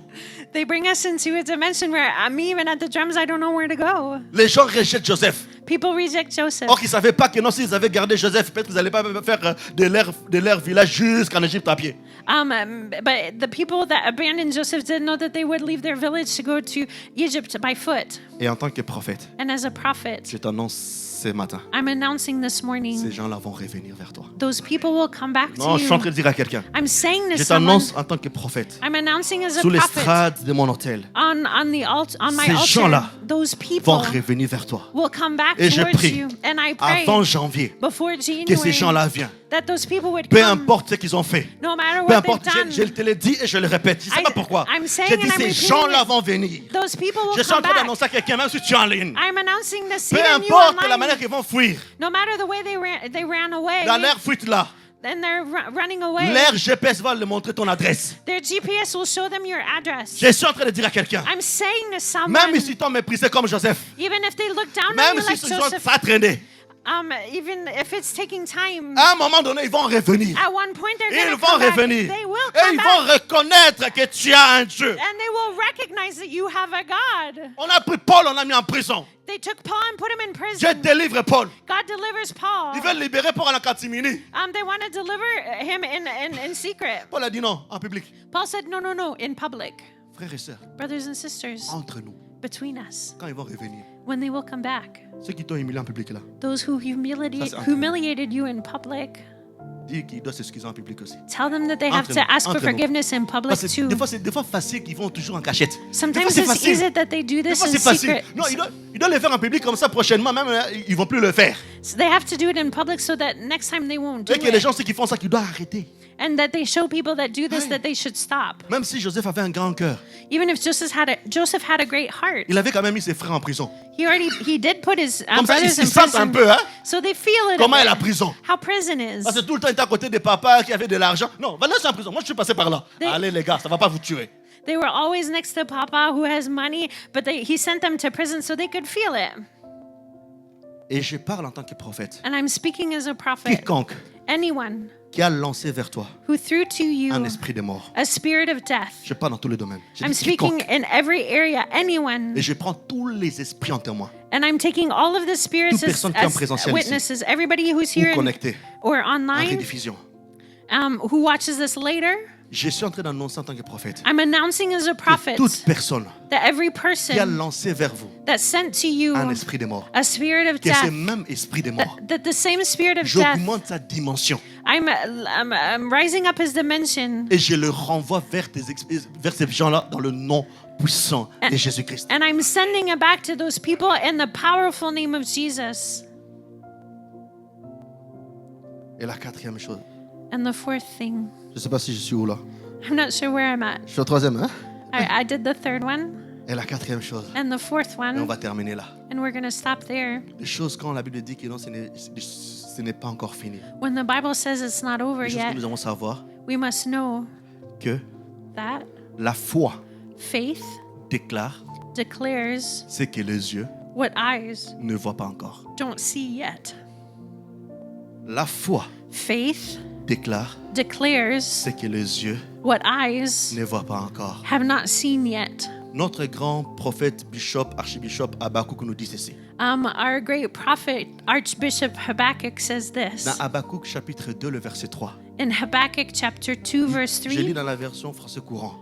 Speaker 2: They bring us into a dimension where me, even at the drums, I don't know where to go.
Speaker 1: Les gens rejettent Joseph.
Speaker 2: People reject Joseph.
Speaker 1: Or qu'ils ne savaient pas que non, s'ils avaient gardé Joseph, peut-être qu'ils n'allaient pas faire de leur village jusqu'en Égypte à pied.
Speaker 2: But the people that abandoned Joseph didn't know that they would leave their village to go to Egypt by foot.
Speaker 1: Et en tant que prophète,
Speaker 2: And as a prophet,
Speaker 1: je t'annonce ce matin,
Speaker 2: I'm announcing this
Speaker 1: ces
Speaker 2: morning,
Speaker 1: gens-là vont revenir vers toi.
Speaker 2: those people will come back
Speaker 1: Non,
Speaker 2: to
Speaker 1: je suis en train
Speaker 2: you.
Speaker 1: de dire à quelqu'un,
Speaker 2: I'm saying
Speaker 1: je
Speaker 2: to someone,
Speaker 1: t'annonce en tant que prophète,
Speaker 2: I'm announcing as a
Speaker 1: sous
Speaker 2: prophet
Speaker 1: l'estrade de mon hôtel,
Speaker 2: on my
Speaker 1: Ces
Speaker 2: altar,
Speaker 1: gens-là
Speaker 2: those
Speaker 1: vont
Speaker 2: people
Speaker 1: revenir vers toi.
Speaker 2: will come back
Speaker 1: Et je
Speaker 2: towards
Speaker 1: prie,
Speaker 2: you. And I pray
Speaker 1: Avant janvier,
Speaker 2: before
Speaker 1: que ces
Speaker 2: January
Speaker 1: gens-là viennent.
Speaker 2: that those people would
Speaker 1: Peu
Speaker 2: come,
Speaker 1: importe ce qu'ils ont fait.
Speaker 2: no matter
Speaker 1: Peu
Speaker 2: what
Speaker 1: importe,
Speaker 2: they've done.
Speaker 1: je te le dis et je le répète. Je ne sais pas pourquoi.
Speaker 2: I'm saying
Speaker 1: J'ai dit,
Speaker 2: and I'm
Speaker 1: ces
Speaker 2: repeating
Speaker 1: gens-là
Speaker 2: it.
Speaker 1: vont venir.
Speaker 2: Those people will
Speaker 1: Je suis en
Speaker 2: come
Speaker 1: train
Speaker 2: back.
Speaker 1: d'annoncer à quelqu'un, même si tu es en ligne.
Speaker 2: I'm announcing this
Speaker 1: Peu
Speaker 2: even you
Speaker 1: importe la
Speaker 2: online.
Speaker 1: manière qu'ils vont fuir.
Speaker 2: No matter the way they ran away,
Speaker 1: Dans leur fuite là,
Speaker 2: and they're running away,
Speaker 1: leur GPS va leur montrer ton adresse.
Speaker 2: their GPS will show them your address.
Speaker 1: Je suis en train de dire à quelqu'un,
Speaker 2: I'm saying to someone,
Speaker 1: même si t'ont méprisé comme Joseph,
Speaker 2: even if they look down on
Speaker 1: même
Speaker 2: you
Speaker 1: si
Speaker 2: like
Speaker 1: ils ont
Speaker 2: Joseph,
Speaker 1: ça traîné,
Speaker 2: even if it's taking time,
Speaker 1: à un moment donné, ils vont revenir.
Speaker 2: at one point they're
Speaker 1: Ils
Speaker 2: going to
Speaker 1: vont
Speaker 2: come back.
Speaker 1: revenir.
Speaker 2: They will
Speaker 1: Et
Speaker 2: come
Speaker 1: ils
Speaker 2: back.
Speaker 1: vont reconnaître que tu as un Dieu.
Speaker 2: And they will recognize that you have a God.
Speaker 1: On a pris Paul, on l'a mis en prison.
Speaker 2: They took Paul and put him in
Speaker 1: Dieu
Speaker 2: prison.
Speaker 1: délivre Paul.
Speaker 2: God delivers Paul.
Speaker 1: Ils veulent libérer Paul en catimini.
Speaker 2: They want to deliver him in secret.
Speaker 1: Paul a dit non, en public.
Speaker 2: Paul said, no, in public.
Speaker 1: Frères et sœurs,
Speaker 2: Brothers and sisters,
Speaker 1: entre nous,
Speaker 2: between us,
Speaker 1: quand ils vont revenir,
Speaker 2: when they will come back,
Speaker 1: ceux qui t'ont humilié en public là,
Speaker 2: those who
Speaker 1: Ça, c'est entre
Speaker 2: humiliated you in public,
Speaker 1: dis qu'ils doivent s'excuser en public aussi.
Speaker 2: tell them that they have
Speaker 1: Entre
Speaker 2: to
Speaker 1: nous,
Speaker 2: ask for
Speaker 1: entre nous.
Speaker 2: forgiveness in public
Speaker 1: Parce que
Speaker 2: too.
Speaker 1: c'est des fois facile qu'ils vont toujours en cachette. Des fois
Speaker 2: Sometimes
Speaker 1: c'est
Speaker 2: it's
Speaker 1: facile.
Speaker 2: easy that they do
Speaker 1: Des
Speaker 2: this
Speaker 1: fois
Speaker 2: in
Speaker 1: c'est facile.
Speaker 2: secret.
Speaker 1: Non, ils doivent le faire en public comme ça prochainement, même ils vont plus le faire.
Speaker 2: So they have to do it in public so that next time they won't do
Speaker 1: Et que les
Speaker 2: it.
Speaker 1: gens, ceux qui font ça, qu'ils doivent arrêter.
Speaker 2: And that they show people that do this
Speaker 1: Aye.
Speaker 2: that they should stop.
Speaker 1: Même si Joseph avait un grand cœur,
Speaker 2: Even if Joseph had a great heart.
Speaker 1: il avait quand même mis ses frères en prison.
Speaker 2: He did put his
Speaker 1: Comme ça, ils
Speaker 2: brothers in
Speaker 1: sentent un
Speaker 2: prison.
Speaker 1: peu, hein?
Speaker 2: So they feel it.
Speaker 1: Comment
Speaker 2: a
Speaker 1: est la
Speaker 2: bit.
Speaker 1: prison?
Speaker 2: How prison is.
Speaker 1: Parce que tout le temps, il était à côté des papas qui avaient de l'argent. Non, va laisser en prison. Moi, je suis passé par là.
Speaker 2: They-
Speaker 1: Allez, les gars, ça va pas vous tuer.
Speaker 2: They were always next to Papa who has money, but he sent them to prison so they could feel it.
Speaker 1: Et je parle en tant que prophète.
Speaker 2: And I'm speaking as a prophet.
Speaker 1: Quiconque
Speaker 2: Anyone
Speaker 1: qui a lancé vers toi
Speaker 2: who threw to you
Speaker 1: un esprit de mort.
Speaker 2: a spirit of death.
Speaker 1: Je parle dans tous les domaines. Je
Speaker 2: I'm
Speaker 1: dis
Speaker 2: speaking
Speaker 1: quiconque.
Speaker 2: in every area, anyone.
Speaker 1: Et je prends tous les esprits en témoin.
Speaker 2: And I'm taking all of the spirits
Speaker 1: Toute personne qui est en
Speaker 2: as
Speaker 1: présentiel
Speaker 2: witnesses. Everybody who's
Speaker 1: Ou
Speaker 2: here
Speaker 1: connecté
Speaker 2: or
Speaker 1: en
Speaker 2: online,
Speaker 1: rediffusion.
Speaker 2: who watches this later.
Speaker 1: Je suis en train d'annoncer en tant que prophète
Speaker 2: I'm announcing as a prophet
Speaker 1: que toute personne
Speaker 2: that every
Speaker 1: qui a
Speaker 2: person
Speaker 1: lancé vers vous
Speaker 2: that sent to you
Speaker 1: un esprit de mort,
Speaker 2: a spirit of
Speaker 1: que ce
Speaker 2: death,
Speaker 1: même esprit de mort,
Speaker 2: that the same spirit of death,
Speaker 1: j'augmente sa dimension
Speaker 2: I'm rising up his dimension,
Speaker 1: et je le renvoie vers ces gens-là dans le nom puissant de Jésus-Christ.
Speaker 2: and I'm sending it back to those people in the powerful name of Jesus.
Speaker 1: Et la quatrième chose,
Speaker 2: And the fourth thing,
Speaker 1: je ne sais pas si je suis où là.
Speaker 2: I'm not sure where I'm at.
Speaker 1: Je suis au troisième, hein?
Speaker 2: I did the third one
Speaker 1: Et la quatrième chose,
Speaker 2: and the fourth
Speaker 1: et on
Speaker 2: one,
Speaker 1: va terminer là.
Speaker 2: and we're going to stop there.
Speaker 1: Les choses quand la Bible dit que non, ce n'est pas encore fini.
Speaker 2: When the Bible says it's not over
Speaker 1: Les choses
Speaker 2: yet,
Speaker 1: que nous devons savoir
Speaker 2: we must know
Speaker 1: que
Speaker 2: that
Speaker 1: la foi
Speaker 2: faith
Speaker 1: déclare
Speaker 2: declares
Speaker 1: ce que les yeux
Speaker 2: what eyes
Speaker 1: ne voient pas encore.
Speaker 2: don't see yet.
Speaker 1: La foi
Speaker 2: Faith
Speaker 1: déclare
Speaker 2: declares
Speaker 1: ce que les yeux
Speaker 2: what eyes
Speaker 1: ne voient pas encore.
Speaker 2: have not seen yet.
Speaker 1: Notre grand prophète, bishop, archibishop Habakkuk nous dit ceci.
Speaker 2: Our great prophet, Archbishop Habakkuk, says this
Speaker 1: Dans Habakkuk chapitre 2, le verset 3.
Speaker 2: in Habakkuk chapter 2, verse
Speaker 1: Je lis
Speaker 2: 3.
Speaker 1: dans la version français courant.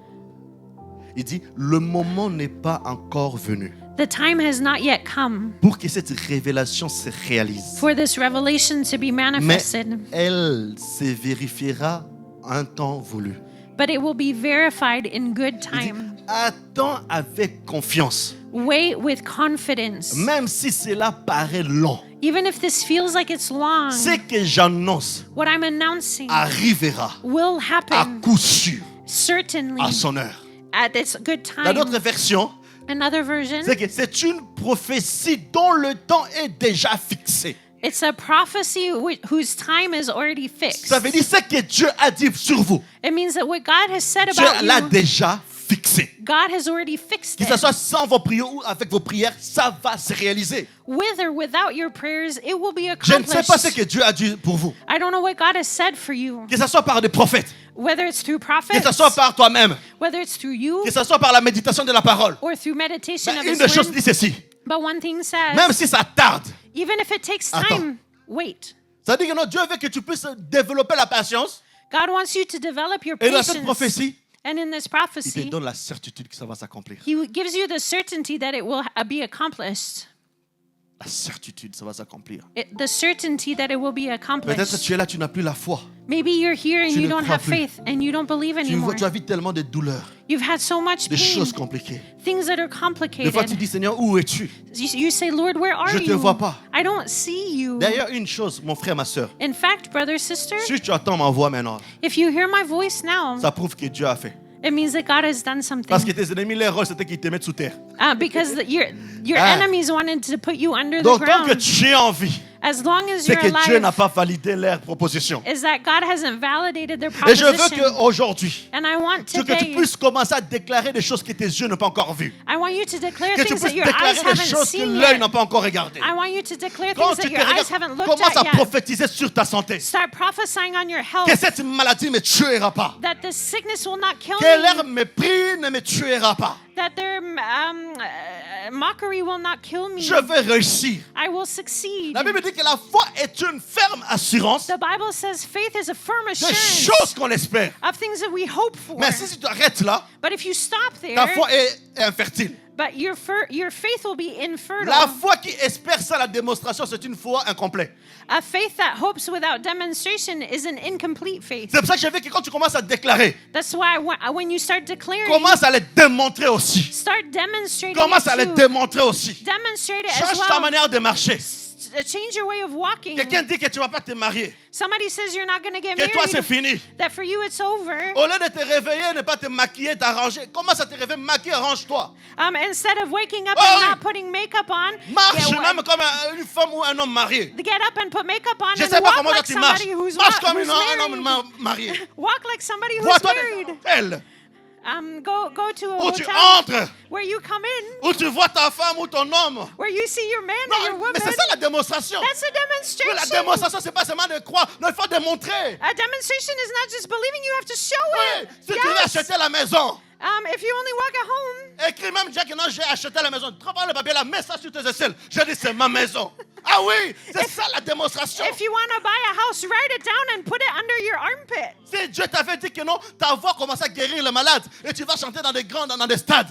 Speaker 1: Il dit, le moment n'est pas encore venu
Speaker 2: The time has not yet come
Speaker 1: pour que cette révélation se réalise.
Speaker 2: for this revelation to be
Speaker 1: Mais
Speaker 2: manifested,
Speaker 1: elle se vérifiera un temps voulu.
Speaker 2: but it will be verified in good
Speaker 1: Il dit,
Speaker 2: time.
Speaker 1: attends avec confiance,
Speaker 2: Wait with confidence.
Speaker 1: même si cela paraît long.
Speaker 2: Even if this feels like it's long,
Speaker 1: Ce que j'annonce
Speaker 2: what I'm announcing
Speaker 1: arrivera
Speaker 2: will
Speaker 1: à
Speaker 2: happen
Speaker 1: coup sûr
Speaker 2: certainly
Speaker 1: à son heure.
Speaker 2: at its good
Speaker 1: Dans d'autres
Speaker 2: time.
Speaker 1: versions,
Speaker 2: Another version,
Speaker 1: c'est que c'est une prophétie dont le temps est déjà fixé.
Speaker 2: it's a prophecy whose time is already fixed.
Speaker 1: Ça veut dire ce que Dieu a dit sur vous.
Speaker 2: It means that what God has said
Speaker 1: Dieu
Speaker 2: about
Speaker 1: l'a
Speaker 2: you,
Speaker 1: déjà fixé.
Speaker 2: God has already fixed
Speaker 1: Que ce
Speaker 2: it.
Speaker 1: soit sans vos prières ou avec vos prières, ça va se réaliser.
Speaker 2: With or without your prayers, it will be
Speaker 1: Je ne sais pas ce
Speaker 2: accomplished.
Speaker 1: que Dieu a dit pour vous.
Speaker 2: I don't know what God has said for you.
Speaker 1: Que ce soit par des prophètes,
Speaker 2: Whether it's through
Speaker 1: que
Speaker 2: prophets,
Speaker 1: ce soit par toi-même,
Speaker 2: whether it's through you,
Speaker 1: que ce soit par la méditation de la parole.
Speaker 2: or through meditation
Speaker 1: Mais
Speaker 2: of
Speaker 1: une
Speaker 2: His
Speaker 1: des choses
Speaker 2: word.
Speaker 1: dit ceci,
Speaker 2: But one thing says,
Speaker 1: même si ça tarde,
Speaker 2: even if it takes
Speaker 1: Attends.
Speaker 2: time, wait.
Speaker 1: ça dit que non, Dieu veut que tu puisses développer la patience.
Speaker 2: God wants you to develop your
Speaker 1: Et dans cette
Speaker 2: patience.
Speaker 1: prophétie,
Speaker 2: And in this
Speaker 1: il te
Speaker 2: prophecy,
Speaker 1: donne la certitude que ça va s'accomplir.
Speaker 2: He gives you the certainty that it will be accomplished.
Speaker 1: la certitude, ça va s'accomplir.
Speaker 2: The certainty that it will be
Speaker 1: Peut-être
Speaker 2: accomplished.
Speaker 1: tu es là, tu n'as plus la foi.
Speaker 2: Maybe you're here and
Speaker 1: Tu
Speaker 2: you
Speaker 1: ne
Speaker 2: don't
Speaker 1: crois
Speaker 2: have
Speaker 1: plus.
Speaker 2: faith and you don't believe anymore.
Speaker 1: Tu as vu tellement de douleurs,
Speaker 2: You've had so much
Speaker 1: des
Speaker 2: pain,
Speaker 1: choses compliquées.
Speaker 2: things that are
Speaker 1: Des fois, tu
Speaker 2: complicated.
Speaker 1: dis, Seigneur, où es-tu?
Speaker 2: You say, Lord, where are
Speaker 1: Je te
Speaker 2: you?
Speaker 1: vois pas.
Speaker 2: I don't see you.
Speaker 1: D'ailleurs, une chose, mon frère, ma soeur,
Speaker 2: In fact, brother, sister,
Speaker 1: si tu entends ma voix maintenant,
Speaker 2: if you hear my voice now,
Speaker 1: ça prouve que Dieu a fait.
Speaker 2: it means that God has done
Speaker 1: Parce
Speaker 2: something.
Speaker 1: que tes ennemis, leur rôle, c'était qu'ils te mettent sous terre.
Speaker 2: Because your
Speaker 1: Ah.
Speaker 2: enemies wanted to put you under the
Speaker 1: Donc, tant que
Speaker 2: ground.
Speaker 1: tu es en vie,
Speaker 2: As long as
Speaker 1: c'est
Speaker 2: you're
Speaker 1: que Dieu n'a
Speaker 2: alive,
Speaker 1: pas validé leur proposition.
Speaker 2: is that God hasn't validated their
Speaker 1: Et je veux
Speaker 2: proposition.
Speaker 1: qu'aujourd'hui,
Speaker 2: And I want
Speaker 1: que tu
Speaker 2: today,
Speaker 1: puisses commencer à déclarer des choses que tes yeux n'ont pas encore vues.
Speaker 2: I want you to declare
Speaker 1: Que tu
Speaker 2: things that
Speaker 1: puisses
Speaker 2: your eyes
Speaker 1: déclarer des
Speaker 2: haven't
Speaker 1: choses que
Speaker 2: seen
Speaker 1: l'œil
Speaker 2: yet.
Speaker 1: n'a pas encore regardées.
Speaker 2: I want you to declare
Speaker 1: Quand
Speaker 2: things
Speaker 1: tu
Speaker 2: that
Speaker 1: te
Speaker 2: your eyes
Speaker 1: regardes,
Speaker 2: haven't looked
Speaker 1: commence à
Speaker 2: at yet.
Speaker 1: prophétiser sur ta santé.
Speaker 2: Start prophesying on your health
Speaker 1: Que cette maladie ne me tuera pas.
Speaker 2: that this sickness will not kill
Speaker 1: Que leur
Speaker 2: me,
Speaker 1: mépris ne me tuera pas.
Speaker 2: that their mockery will not kill me.
Speaker 1: Je vais réussir.
Speaker 2: I will succeed.
Speaker 1: La Bible dit que la foi est une ferme assurance
Speaker 2: The Bible says faith is a firm
Speaker 1: des
Speaker 2: assurance
Speaker 1: choses qu'on espère.
Speaker 2: of things that we hope for.
Speaker 1: Mais si tu t'arrêtes là,
Speaker 2: But if you stop there,
Speaker 1: ta foi est infertile.
Speaker 2: but your faith will be infertile.
Speaker 1: La foi qui espère sans la démonstration, c'est une foi incomplète.
Speaker 2: A faith that hopes without demonstration is an incomplete faith.
Speaker 1: C'est pour ça que je veux que quand tu commences à déclarer,
Speaker 2: That's why when you start declaring,
Speaker 1: commence à les démontrer aussi.
Speaker 2: start demonstrating
Speaker 1: Commence à les
Speaker 2: it too.
Speaker 1: démontrer aussi.
Speaker 2: Demonstrate it as
Speaker 1: Change ta
Speaker 2: well.
Speaker 1: manière de marcher.
Speaker 2: Change your way of walking.
Speaker 1: Quelqu'un dit que tu ne vas pas te marier,
Speaker 2: Somebody says you're not going to get
Speaker 1: que toi c'est
Speaker 2: married,
Speaker 1: fini.
Speaker 2: that for you it's over.
Speaker 1: Au lieu de te réveiller, ne pas te maquiller, t'arranger, commence à te réveiller, maquille, arrange-toi.
Speaker 2: Instead of waking up
Speaker 1: Oh,
Speaker 2: and
Speaker 1: oui.
Speaker 2: not putting makeup on,
Speaker 1: Marche
Speaker 2: get,
Speaker 1: même comme une femme ou un homme marié.
Speaker 2: get up and put makeup on
Speaker 1: Je ne
Speaker 2: and
Speaker 1: sais pas
Speaker 2: walk
Speaker 1: comment
Speaker 2: like
Speaker 1: tu marches.
Speaker 2: somebody who's,
Speaker 1: Marche comme
Speaker 2: who's
Speaker 1: un
Speaker 2: married.
Speaker 1: homme marié.
Speaker 2: Walk like somebody who's
Speaker 1: Vois-toi
Speaker 2: married.
Speaker 1: elle,
Speaker 2: Go to a
Speaker 1: où tu
Speaker 2: hotel
Speaker 1: entres,
Speaker 2: where you come in,
Speaker 1: où tu vois ta femme ou ton homme.
Speaker 2: where you see your man or your
Speaker 1: Non,
Speaker 2: woman.
Speaker 1: mais c'est ça la démonstration.
Speaker 2: That's a
Speaker 1: Mais la
Speaker 2: demonstration.
Speaker 1: démonstration, c'est pas seulement de croire. Non, il faut démontrer.
Speaker 2: A demonstration is not just believing, you have to show
Speaker 1: Oui,
Speaker 2: it.
Speaker 1: si tu veux
Speaker 2: Yes.
Speaker 1: acheter la maison,
Speaker 2: If you only walk at home,
Speaker 1: écris même Jack, non, j'ai acheté la maison. Tu prends le papier là, mets ça sur tes aisselles. Je dis, c'est ma maison. Ah oui, c'est ça la démonstration.
Speaker 2: if you want to buy a house, write it down and put it under your armpit.
Speaker 1: Si Dieu t'avait dit que non, ta voix commence à guérir les malades et tu vas chanter dans des grands, dans des stades.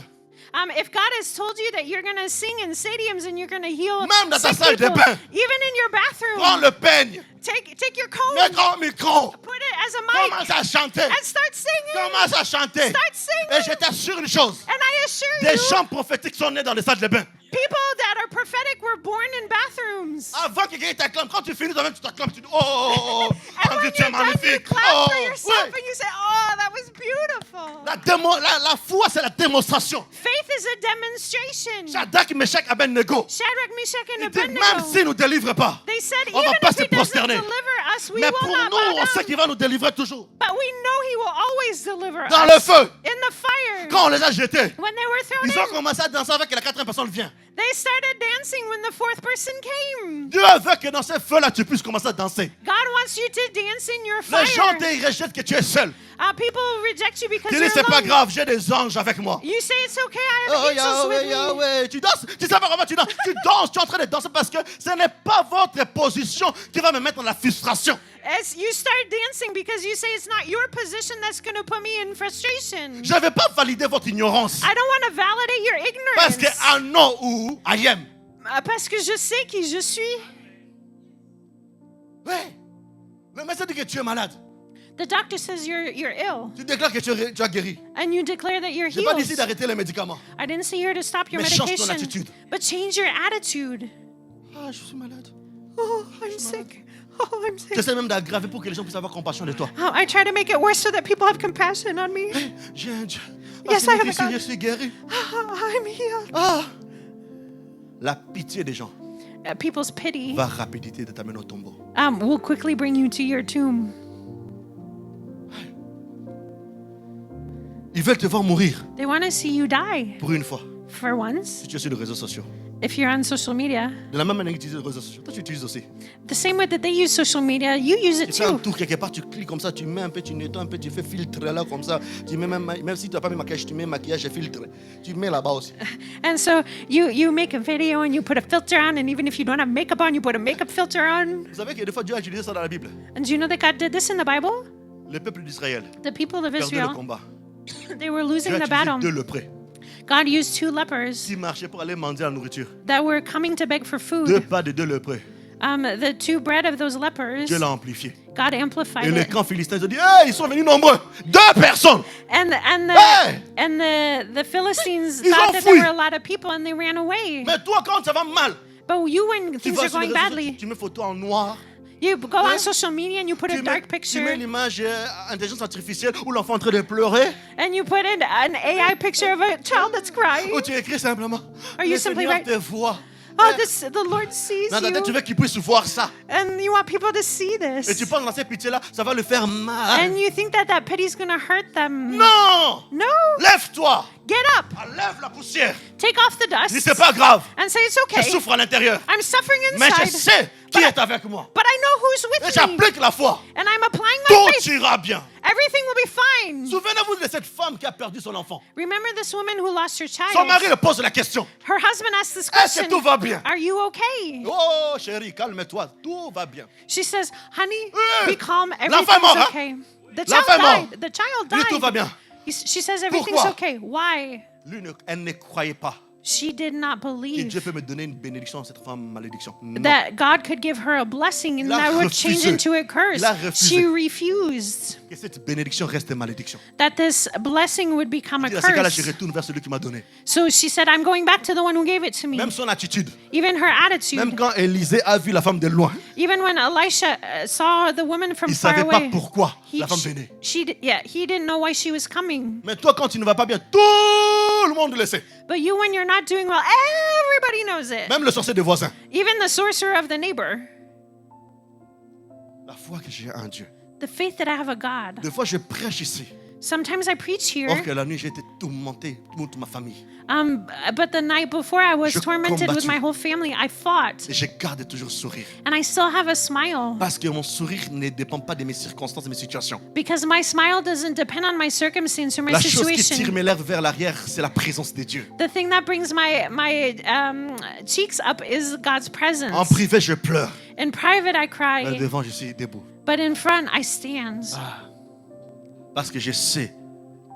Speaker 2: If God has told you that you're going to sing in stadiums and you're going to heal
Speaker 1: Même dans ta
Speaker 2: sick
Speaker 1: salle de
Speaker 2: people,
Speaker 1: bain.
Speaker 2: even in your
Speaker 1: Prends
Speaker 2: bathroom,
Speaker 1: le peigne,
Speaker 2: take your comb,
Speaker 1: mets grand micro,
Speaker 2: put it as a mic,
Speaker 1: commence à chanter.
Speaker 2: and start singing.
Speaker 1: Commence à chanter.
Speaker 2: Start
Speaker 1: Et
Speaker 2: singing.
Speaker 1: je t'assure une chose,
Speaker 2: And I assure
Speaker 1: des
Speaker 2: you,
Speaker 1: chants prophétiques sont nés dans les salles de bain.
Speaker 2: people that are prophetic were born in bathrooms.
Speaker 1: Avant que quelqu'un t'acclame, quand tu finis toi-même, tu t'acclames, tu dis oh,
Speaker 2: And
Speaker 1: oh,
Speaker 2: when
Speaker 1: tu es
Speaker 2: you're done, you
Speaker 1: magnifique.
Speaker 2: clap
Speaker 1: Oh,
Speaker 2: for yourself
Speaker 1: oui.
Speaker 2: and you say, oh, that was beautiful.
Speaker 1: La foi, c'est la démonstration.
Speaker 2: Faith is a demonstration.
Speaker 1: Shadrach, Meshach, Abednego,
Speaker 2: Shadrach, Meshach, and
Speaker 1: il dit, même
Speaker 2: Abednego.
Speaker 1: s'il ne nous délivre pas,
Speaker 2: They said,
Speaker 1: on va
Speaker 2: even
Speaker 1: pas
Speaker 2: if
Speaker 1: se
Speaker 2: he doesn't
Speaker 1: prosterner.
Speaker 2: deliver us, we
Speaker 1: mais
Speaker 2: will
Speaker 1: pour
Speaker 2: not
Speaker 1: nous,
Speaker 2: bow
Speaker 1: on sait
Speaker 2: down.
Speaker 1: qu'il va nous délivrer toujours.
Speaker 2: But we know he will always deliver
Speaker 1: Dans
Speaker 2: us.
Speaker 1: le feu,
Speaker 2: In the fire.
Speaker 1: quand on les a jetés,
Speaker 2: When they were thrown
Speaker 1: ils ont
Speaker 2: in,
Speaker 1: commencé à danser avec que la quatrième personne vient.
Speaker 2: they started dancing when the fourth person came.
Speaker 1: Dieu veut que dans ces feux-là, tu puisses commencer à danser.
Speaker 2: God wants you to dance in your
Speaker 1: Les gens
Speaker 2: fire.
Speaker 1: te rejettent que tu es seul.
Speaker 2: People reject you because
Speaker 1: Tu dis,
Speaker 2: you're
Speaker 1: c'est pas
Speaker 2: alone.
Speaker 1: grave, j'ai des anges avec moi.
Speaker 2: You say it's okay, I have
Speaker 1: Oh,
Speaker 2: angels with me.
Speaker 1: Yahweh, tu danses, tu sais pas comment tu danses, tu danses, tu es en train de danser parce que ce n'est pas votre position qui va me mettre dans la frustration.
Speaker 2: As you start dancing because you say it's not your position that's going to put me in frustration.
Speaker 1: Je ne vais pas valider votre ignorance
Speaker 2: I don't want to validate your
Speaker 1: parce
Speaker 2: ignorance.
Speaker 1: que I know who I am.
Speaker 2: Parce que je sais qui je suis.
Speaker 1: Ouais. Le médecin dit que tu es malade.
Speaker 2: The doctor says you're ill,
Speaker 1: Tu déclares que tu as guéri.
Speaker 2: and you declare that you're
Speaker 1: Je n'ai pas
Speaker 2: healed.
Speaker 1: décidé d'arrêter les médicaments.
Speaker 2: I didn't say you're to stop your
Speaker 1: Mais change ton
Speaker 2: medication,
Speaker 1: attitude.
Speaker 2: but change your attitude.
Speaker 1: Ah, je suis malade.
Speaker 2: Oh, I'm sick. Oh, I'm sick.
Speaker 1: J'essaie même d'aggraver pour que les gens puissent avoir compassion de toi.
Speaker 2: Oh, I try to make it worse so that people have compassion on me.
Speaker 1: J'ai un Dieu.
Speaker 2: Yes, I have a God.
Speaker 1: Je suis guéri.
Speaker 2: Oh, I'm healed.
Speaker 1: Ah. La pitié des gens
Speaker 2: People's pity
Speaker 1: va rapidité de t'amener au tombeau.
Speaker 2: will quickly bring you to your tomb.
Speaker 1: Ils veulent te voir mourir
Speaker 2: They want to see you die
Speaker 1: pour une fois.
Speaker 2: for once.
Speaker 1: Si tu es sur les réseaux sociaux.
Speaker 2: If you're on social media,
Speaker 1: De la même manière qu'ils utilisent les réseaux sociaux, toi tu utilises aussi.
Speaker 2: the same way that they use social media, you use it
Speaker 1: Tu fais un
Speaker 2: too.
Speaker 1: tour quelque part, tu cliques comme ça, tu mets un peu, tu nettoies un peu, tu fais filtre là comme ça. Tu mets même si tu n'as pas mis maquillage, tu mets maquillage et filtre. Tu mets là-bas aussi.
Speaker 2: And so you make a video and you put a filter on, and even if you don't have makeup on, you put a makeup filter on.
Speaker 1: Vous savez que des fois Dieu a utilisé ça dans la Bible.
Speaker 2: And do you know that God did this in the Bible?
Speaker 1: Le peuple d'Israël
Speaker 2: The people of
Speaker 1: perdait le
Speaker 2: Israel,
Speaker 1: combat.
Speaker 2: they were
Speaker 1: Dieu
Speaker 2: losing
Speaker 1: a
Speaker 2: the
Speaker 1: utilisé
Speaker 2: battle.
Speaker 1: deux lépreux.
Speaker 2: God used 2 lepers
Speaker 1: qui marchaient pour aller mendier la nourriture.
Speaker 2: that were coming to beg for
Speaker 1: 2
Speaker 2: food.
Speaker 1: pas de 2 lépreux.
Speaker 2: The 2 bread of those lepers,
Speaker 1: Dieu l'a amplifié.
Speaker 2: God amplified
Speaker 1: Et le
Speaker 2: it.
Speaker 1: camp philistin, ils ont dit, hey, ils sont venus nombreux. 2 personnes. Hey!
Speaker 2: And the Philistines
Speaker 1: Ils ont
Speaker 2: thought that there
Speaker 1: fui.
Speaker 2: were a lot of people and they ran away.
Speaker 1: Mais toi, quand ça va mal,
Speaker 2: But you, when
Speaker 1: tu
Speaker 2: things
Speaker 1: vas
Speaker 2: are
Speaker 1: sur les
Speaker 2: going
Speaker 1: réseaux sociaux,
Speaker 2: badly,
Speaker 1: tu mets photo en noir.
Speaker 2: you go
Speaker 1: Hein?
Speaker 2: on social media and you put a
Speaker 1: Tu
Speaker 2: dark
Speaker 1: mets
Speaker 2: picture
Speaker 1: l'image intelligence artificielle où l'enfant est en train de pleurer.
Speaker 2: and you put in an AI picture of a child that's crying.
Speaker 1: Ou tu écris simplement,
Speaker 2: Or you
Speaker 1: le
Speaker 2: simply
Speaker 1: Seigneur
Speaker 2: write,
Speaker 1: te voit.
Speaker 2: Oh, the Lord sees
Speaker 1: Dans ta tête, tu
Speaker 2: you.
Speaker 1: veux qu'il puisse voir ça.
Speaker 2: And you want people to see
Speaker 1: Et tu
Speaker 2: this.
Speaker 1: penses dans cette pitié-là, ça va le faire mal.
Speaker 2: And you think that pity's going to hurt them.
Speaker 1: Non!
Speaker 2: No.
Speaker 1: Lève-toi!
Speaker 2: Get up.
Speaker 1: Enlève la poussière.
Speaker 2: Take off the
Speaker 1: Dis,
Speaker 2: dust.
Speaker 1: c'est pas grave.
Speaker 2: And say it's
Speaker 1: Je
Speaker 2: okay.
Speaker 1: souffre à l'intérieur.
Speaker 2: I'm suffering
Speaker 1: Mais je
Speaker 2: inside.
Speaker 1: sais qui est avec moi.
Speaker 2: But I know who's
Speaker 1: Et
Speaker 2: with me.
Speaker 1: j'applique la foi.
Speaker 2: And I'm applying
Speaker 1: Tout
Speaker 2: my faith.
Speaker 1: ira bien.
Speaker 2: Everything will be fine.
Speaker 1: Souvenez-vous de cette femme qui a perdu son enfant.
Speaker 2: Remember this woman who lost her
Speaker 1: Son mari
Speaker 2: child?
Speaker 1: le pose la question.
Speaker 2: Her husband asked this
Speaker 1: Est-ce que
Speaker 2: question.
Speaker 1: tout va bien?
Speaker 2: Are you okay?
Speaker 1: Oh, chérie, calme-toi. Tout va bien.
Speaker 2: She says, honey,
Speaker 1: Eh,
Speaker 2: be calm.
Speaker 1: l'enfant est
Speaker 2: Everything's
Speaker 1: mort, hein?
Speaker 2: okay. The
Speaker 1: L'enfant
Speaker 2: child
Speaker 1: est mort.
Speaker 2: died. The child
Speaker 1: Dis, tout va
Speaker 2: died.
Speaker 1: bien.
Speaker 2: She says everything's
Speaker 1: Pourquoi?
Speaker 2: okay. Why?
Speaker 1: Lui, elle ne croyait pas
Speaker 2: She did not
Speaker 1: que Dieu
Speaker 2: believe
Speaker 1: peut me donner une bénédiction, cette femme malédiction. Non.
Speaker 2: that God could give her a blessing and
Speaker 1: Il a
Speaker 2: that would change
Speaker 1: refusé.
Speaker 2: into a curse.
Speaker 1: Il a refusé.
Speaker 2: She refused
Speaker 1: Que cette bénédiction reste malédiction.
Speaker 2: that this blessing would become a
Speaker 1: Et dans ces cas-là, je
Speaker 2: curse.
Speaker 1: retourne vers celui qui m'a donné.
Speaker 2: So she said, I'm going back to the one who gave it to me.
Speaker 1: Même son attitude.
Speaker 2: Even her
Speaker 1: Même
Speaker 2: attitude.
Speaker 1: quand Élisée a vu la femme de loin,
Speaker 2: Even when Elisha saw the woman from
Speaker 1: il ne
Speaker 2: far
Speaker 1: savait pas
Speaker 2: away,
Speaker 1: pourquoi
Speaker 2: he,
Speaker 1: la femme venait.
Speaker 2: he didn't know why she was coming.
Speaker 1: Mais toi, quand tu ne vas pas bien, tout le monde le sait.
Speaker 2: But you, when you're not doing well, everybody knows it.
Speaker 1: Même le sorcier des voisins.
Speaker 2: Even the sorcerer of the neighbor.
Speaker 1: La foi que j'ai en Dieu.
Speaker 2: The faith that I have a God.
Speaker 1: Des fois, je prêche ici.
Speaker 2: Sometimes I preach
Speaker 1: Or
Speaker 2: here,
Speaker 1: que la nuit, j'ai été tourmenté, toute ma famille.
Speaker 2: but the night before I was
Speaker 1: Je
Speaker 2: tormented with
Speaker 1: combattu.
Speaker 2: my whole family. I fought,
Speaker 1: Et je garde toujours le sourire.
Speaker 2: and I still have a smile
Speaker 1: Parce que mon sourire ne dépend pas de mes circonstances, de mes situations.
Speaker 2: because my smile doesn't depend on my circumstance or my
Speaker 1: La chose qui tire
Speaker 2: situation.
Speaker 1: mes lèvres vers l'arrière, c'est la présence de Dieu.
Speaker 2: The thing that brings my cheeks up is God's
Speaker 1: En
Speaker 2: presence.
Speaker 1: privé, je pleure.
Speaker 2: In private, I
Speaker 1: Mais
Speaker 2: cry,
Speaker 1: devant, je suis debout.
Speaker 2: but in front, I stand
Speaker 1: Parce que je sais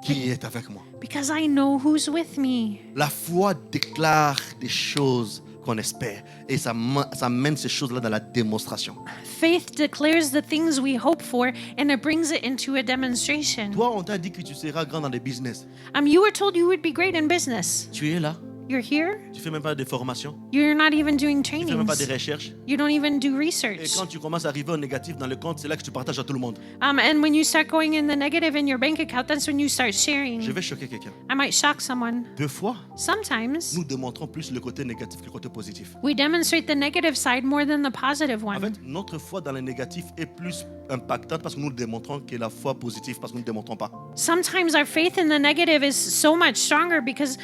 Speaker 1: qui est avec moi.
Speaker 2: because I know who's with me.
Speaker 1: La foi déclare des choses qu'on espère. Et ça mène ces choses-là dans la démonstration.
Speaker 2: Faith declares the things we hope for, and it brings it into a demonstration.
Speaker 1: Toi, on t'a dit que tu seras grand dans les business.
Speaker 2: You were told you would be great in business.
Speaker 1: Tu es là.
Speaker 2: You're here.
Speaker 1: Tu fais même pas de formation.
Speaker 2: You're not even doing
Speaker 1: Tu fais même pas de
Speaker 2: trainings.
Speaker 1: recherche.
Speaker 2: You don't even do
Speaker 1: Et
Speaker 2: research.
Speaker 1: quand tu commences à arriver au négatif dans le compte, c'est là que tu partages à tout le monde.
Speaker 2: And when you start going in the negative in your bank account, that's when you start
Speaker 1: Je
Speaker 2: sharing.
Speaker 1: vais choquer quelqu'un.
Speaker 2: I might shock someone.
Speaker 1: Deux fois,
Speaker 2: Sometimes
Speaker 1: nous démontrons plus le côté négatif que le côté positif.
Speaker 2: we demonstrate the negative side more than the positive
Speaker 1: En fait,
Speaker 2: one.
Speaker 1: notre foi dans le négatif est plus impactante parce que nous démontrons que la foi positive parce que nous ne démontrons pas.
Speaker 2: Sometimes our faith in the negative is so much stronger because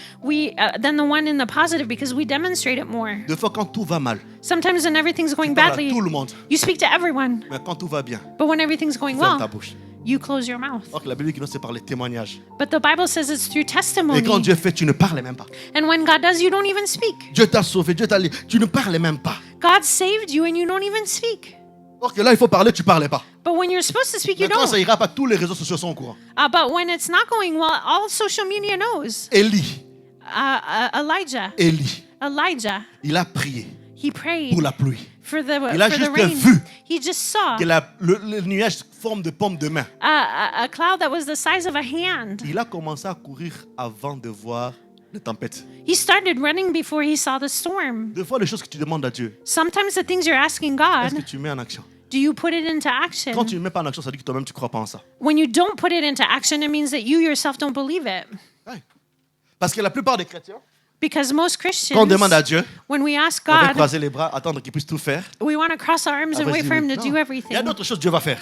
Speaker 2: than the one in the positive because we demonstrate it more.
Speaker 1: Deux fois, quand tout va mal,
Speaker 2: Sometimes when everything's going
Speaker 1: tu parles à
Speaker 2: badly,
Speaker 1: tout le monde.
Speaker 2: you speak to everyone.
Speaker 1: Mais quand tout va bien,
Speaker 2: But when everything's going
Speaker 1: ferme ta
Speaker 2: well,
Speaker 1: bouche.
Speaker 2: you close your mouth.
Speaker 1: Or que la Bible dit que c'est par les témoignages.
Speaker 2: But the Bible says it's through
Speaker 1: Et quand
Speaker 2: testimony.
Speaker 1: Dieu fait, tu ne parles même pas.
Speaker 2: And when God does, you don't even speak.
Speaker 1: Dieu t'a sauvé, Dieu t'a lié, tu ne parles même pas.
Speaker 2: God saved you and you don't even speak.
Speaker 1: Or que là, il faut parler, tu ne parlais pas.
Speaker 2: But when you're supposed to speak, you
Speaker 1: Mais quand ça
Speaker 2: don't.
Speaker 1: ira pas, tous les réseaux sociaux sont au courant.
Speaker 2: But when it's not going well, all social media knows.
Speaker 1: Élie,
Speaker 2: Elijah,
Speaker 1: il a prié
Speaker 2: he prayed
Speaker 1: pour la pluie.
Speaker 2: for the
Speaker 1: Il a
Speaker 2: for the
Speaker 1: juste
Speaker 2: rain.
Speaker 1: vu
Speaker 2: He just saw
Speaker 1: Que le nuage forme de paume de main.
Speaker 2: a cloud that was the size of a hand.
Speaker 1: Il a commencé à courir avant de voir les tempêtes.
Speaker 2: He started running before he saw the storm.
Speaker 1: Deux fois, les choses que tu demandes à Dieu,
Speaker 2: Sometimes the things you're asking
Speaker 1: est-ce que
Speaker 2: God,
Speaker 1: tu mets en action?
Speaker 2: do you put it into action?
Speaker 1: Quand tu ne mets pas en action, ça dit que toi-même, tu ne crois pas en ça.
Speaker 2: When you don't put it into action, it means that you yourself don't believe it.
Speaker 1: Ouais. Parce que la plupart des chrétiens,
Speaker 2: Because most
Speaker 1: quand on
Speaker 2: Christians,
Speaker 1: demande à Dieu,
Speaker 2: when we ask
Speaker 1: on veut
Speaker 2: God,
Speaker 1: croiser les bras, attendre qu'il puisse tout faire.
Speaker 2: we want to cross our arms and
Speaker 1: Après,
Speaker 2: wait
Speaker 1: je
Speaker 2: for
Speaker 1: dis
Speaker 2: Him
Speaker 1: oui.
Speaker 2: to
Speaker 1: Non.
Speaker 2: do
Speaker 1: Il y a
Speaker 2: everything.
Speaker 1: d'autres choses que Dieu va faire.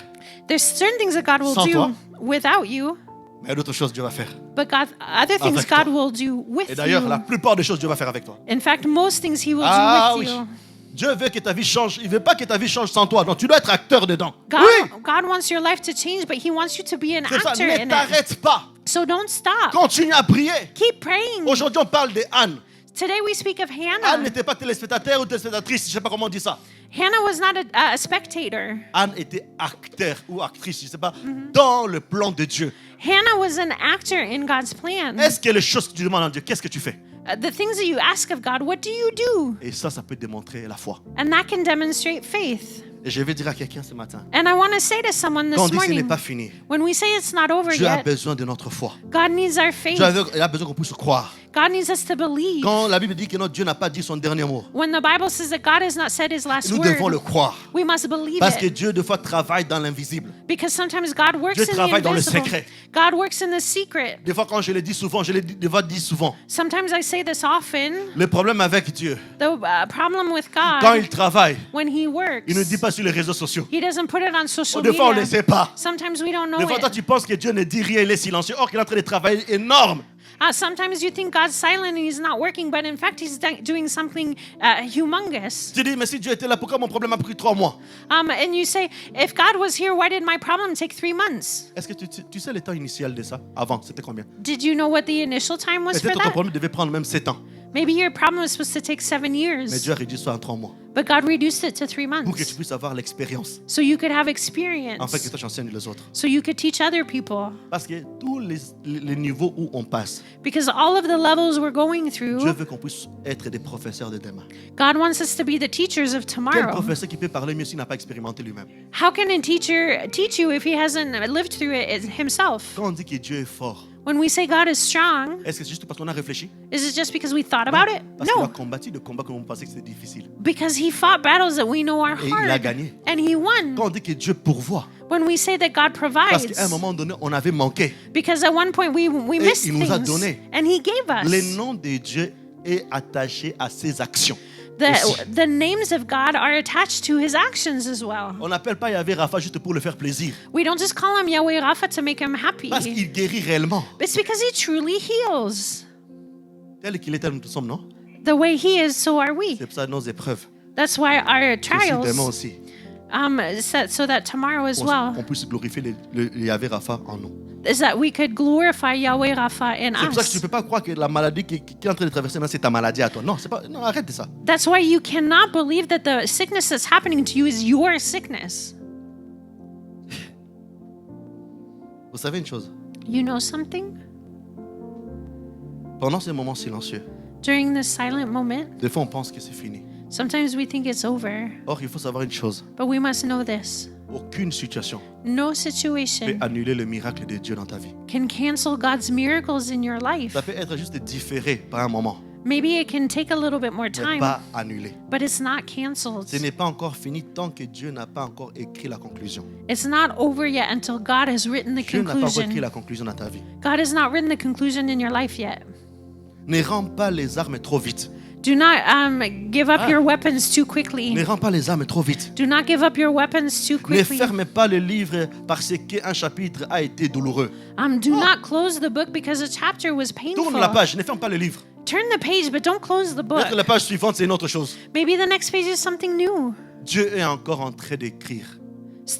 Speaker 2: There's certain things that God will
Speaker 1: Sans
Speaker 2: do
Speaker 1: toi.
Speaker 2: without you,
Speaker 1: Mais il y a d'autres choses que Dieu va faire.
Speaker 2: but other things
Speaker 1: Avec toi.
Speaker 2: God will do with
Speaker 1: Et d'ailleurs, la
Speaker 2: you.
Speaker 1: plupart des choses, Dieu va faire avec toi.
Speaker 2: In fact, most things He will
Speaker 1: Ah
Speaker 2: do with
Speaker 1: oui.
Speaker 2: you.
Speaker 1: Dieu veut que ta vie change. Il ne veut pas que ta vie change sans toi. Donc, tu dois être acteur dedans.
Speaker 2: God,
Speaker 1: Oui.
Speaker 2: God wants your life to change, but He wants you to be an
Speaker 1: C'est ça.
Speaker 2: actor
Speaker 1: Ne
Speaker 2: in it.
Speaker 1: t'arrête pas.
Speaker 2: So don't stop.
Speaker 1: Continue à prier.
Speaker 2: Keep praying.
Speaker 1: Aujourd'hui, on parle de Anne.
Speaker 2: Today we speak of
Speaker 1: Anne
Speaker 2: Hannah.
Speaker 1: n'était pas téléspectateur ou téléspectatrice, je ne sais pas comment on dit ça.
Speaker 2: Hannah was not a spectator.
Speaker 1: Anne était acteur ou actrice, je ne sais pas, dans le plan de Dieu.
Speaker 2: Hannah was an actor in God's plan.
Speaker 1: Est-ce que les choses que tu demandes à Dieu, qu'est-ce que tu fais?
Speaker 2: The things that you ask of God, what do you do?
Speaker 1: Et ça peut démontrer la foi.
Speaker 2: And that can demonstrate faith.
Speaker 1: Et je vais dire à quelqu'un ce matin,
Speaker 2: And I want to say to someone
Speaker 1: quand on
Speaker 2: this
Speaker 1: dit que ce n'est
Speaker 2: morning,
Speaker 1: pas fini,
Speaker 2: when we say it's not over
Speaker 1: Dieu a
Speaker 2: yet,
Speaker 1: besoin de notre foi.
Speaker 2: God needs our faith.
Speaker 1: Dieu a besoin qu'on puisse croire.
Speaker 2: God needs us to believe.
Speaker 1: Quand la Bible dit que notre Dieu n'a pas dit son dernier mot,
Speaker 2: When the Bible says that God has not said his last
Speaker 1: nous devons le
Speaker 2: word,
Speaker 1: croire.
Speaker 2: we must believe
Speaker 1: Parce que
Speaker 2: it.
Speaker 1: Dieu, des fois, travaille dans l'invisible.
Speaker 2: Because sometimes God works
Speaker 1: Dieu
Speaker 2: in the
Speaker 1: travaille dans le
Speaker 2: invisible.
Speaker 1: secret.
Speaker 2: God works in the secret.
Speaker 1: Des fois, quand je le dis souvent, je le dis souvent.
Speaker 2: Sometimes I say this often.
Speaker 1: Le problème avec Dieu,
Speaker 2: The problem with
Speaker 1: quand
Speaker 2: God,
Speaker 1: il travaille,
Speaker 2: when he works,
Speaker 1: il ne dit pas sur les réseaux sociaux.
Speaker 2: he doesn't put it on social
Speaker 1: Des fois, on ne le
Speaker 2: media.
Speaker 1: sait pas.
Speaker 2: Sometimes we don't know
Speaker 1: Des fois, toi,
Speaker 2: it.
Speaker 1: tu penses que Dieu ne dit rien, il est silencieux. Or, qu'il est en train de travailler énorme.
Speaker 2: Sometimes you think God's silent and he's not working, but in fact he's doing something humongous.
Speaker 1: Tu dis, mais si Dieu était là, pourquoi mon problème a pris 3 mois?
Speaker 2: And you say, if God was here, why did my problem take 3 months?
Speaker 1: Est-ce que tu sais le temps initial de ça? Avant, c'était combien?
Speaker 2: Did you know what the initial time was for
Speaker 1: Peut-être que ton
Speaker 2: that?
Speaker 1: problème devait prendre même 7 ans.
Speaker 2: Maybe your problem was supposed to take 7
Speaker 1: Mais
Speaker 2: years,
Speaker 1: Dieu a réduit ça en 3 mois.
Speaker 2: but God reduced it to 3
Speaker 1: Pour que tu
Speaker 2: months.
Speaker 1: puisses avoir l'expérience.
Speaker 2: So you could have
Speaker 1: Afin que
Speaker 2: experience.
Speaker 1: toi, tu enseignes les autres.
Speaker 2: So you could teach other people.
Speaker 1: Parce que tous les niveaux où on passe,
Speaker 2: Because all of the levels we're going
Speaker 1: Dieu
Speaker 2: through,
Speaker 1: veut qu'on puisse être des professeurs de demain.
Speaker 2: God wants us to be the teachers of
Speaker 1: Quel
Speaker 2: tomorrow.
Speaker 1: professeur qui peut parler mieux s'il n'a pas expérimenté lui-même?
Speaker 2: How can a teacher teach you if he hasn't lived through it himself?
Speaker 1: Quand on dit que Dieu est fort,
Speaker 2: When we say God is strong,
Speaker 1: est-ce que c'est juste parce qu'on a réfléchi?
Speaker 2: is it just because we thought about it?
Speaker 1: Parce qu'il a
Speaker 2: No,
Speaker 1: combattu des combats que l'on pensait que c'était difficile.
Speaker 2: because he fought battles that we know are
Speaker 1: Et il a
Speaker 2: hard.
Speaker 1: gagné.
Speaker 2: And he won.
Speaker 1: Quand on dit que Dieu pourvoit,
Speaker 2: When we say that God
Speaker 1: parce
Speaker 2: provides,
Speaker 1: qu'à un moment donné, on avait manqué.
Speaker 2: because at one point we
Speaker 1: Et
Speaker 2: missed
Speaker 1: il nous a
Speaker 2: things,
Speaker 1: donné.
Speaker 2: and he gave
Speaker 1: Le
Speaker 2: us.
Speaker 1: nom de Dieu est attaché à ses actions.
Speaker 2: The,
Speaker 1: aussi.
Speaker 2: the names of God are attached to his actions as well.
Speaker 1: On n'appelle pas Yahvé Rapha juste pour le faire plaisir.
Speaker 2: We don't just call him Yahweh Rapha to make him happy.
Speaker 1: Parce qu'il guérit réellement.
Speaker 2: It's because he truly heals.
Speaker 1: Tel qu'il est, tel nous sommes, non?
Speaker 2: The way he is, so are we.
Speaker 1: C'est pour ça nos épreuves.
Speaker 2: That's why our
Speaker 1: Aussi, demain
Speaker 2: trials,
Speaker 1: aussi.
Speaker 2: so that tomorrow as
Speaker 1: On
Speaker 2: well,
Speaker 1: puisse glorifier le Yahvé Rapha en nous.
Speaker 2: is that we could glorify Yahweh Rapha in
Speaker 1: C'est pour ça que tu ne
Speaker 2: us.
Speaker 1: peux pas croire que la maladie qui est en train de traverser, c'est ta maladie à toi. Non, c'est pas, non, arrête de ça.
Speaker 2: That's why you cannot believe that the sickness that's happening to you is your sickness.
Speaker 1: Vous savez une chose?
Speaker 2: You know something?
Speaker 1: Pendant ces moments silencieux,
Speaker 2: During this silent moment,
Speaker 1: des fois on pense que c'est fini.
Speaker 2: sometimes we think it's over,
Speaker 1: Or, il faut savoir une chose.
Speaker 2: but we must know this.
Speaker 1: Aucune situation
Speaker 2: No
Speaker 1: peut
Speaker 2: situation
Speaker 1: annuler le miracle de Dieu dans ta vie.
Speaker 2: can cancel God's miracles in your life.
Speaker 1: Ça peut être juste différé par un moment,
Speaker 2: Maybe it can take a little bit more
Speaker 1: mais
Speaker 2: time,
Speaker 1: pas annulé.
Speaker 2: but it's not canceled.
Speaker 1: Ce n'est pas encore fini tant que Dieu n'a pas encore écrit la conclusion.
Speaker 2: It's not over yet until God has written the
Speaker 1: Dieu n'a pas encore écrit
Speaker 2: conclusion.
Speaker 1: la conclusion dans ta vie.
Speaker 2: God has not written the conclusion in your life yet.
Speaker 1: Ne rends pas les armes trop vite.
Speaker 2: Do not give up
Speaker 1: Ah.
Speaker 2: your weapons too
Speaker 1: Ne
Speaker 2: quickly.
Speaker 1: rends pas les armes trop vite.
Speaker 2: Do not give up your weapons too
Speaker 1: Ne
Speaker 2: quickly.
Speaker 1: ferme pas le livre parce qu'un chapitre a été douloureux.
Speaker 2: Do not close the book because a chapter was painful.
Speaker 1: Tourne la page, ne ferme pas le livre.
Speaker 2: Turn the page, but don't close the book.
Speaker 1: Peut-être la page suivante, c'est une autre chose.
Speaker 2: Maybe the next page is something new.
Speaker 1: Dieu est encore en train d'écrire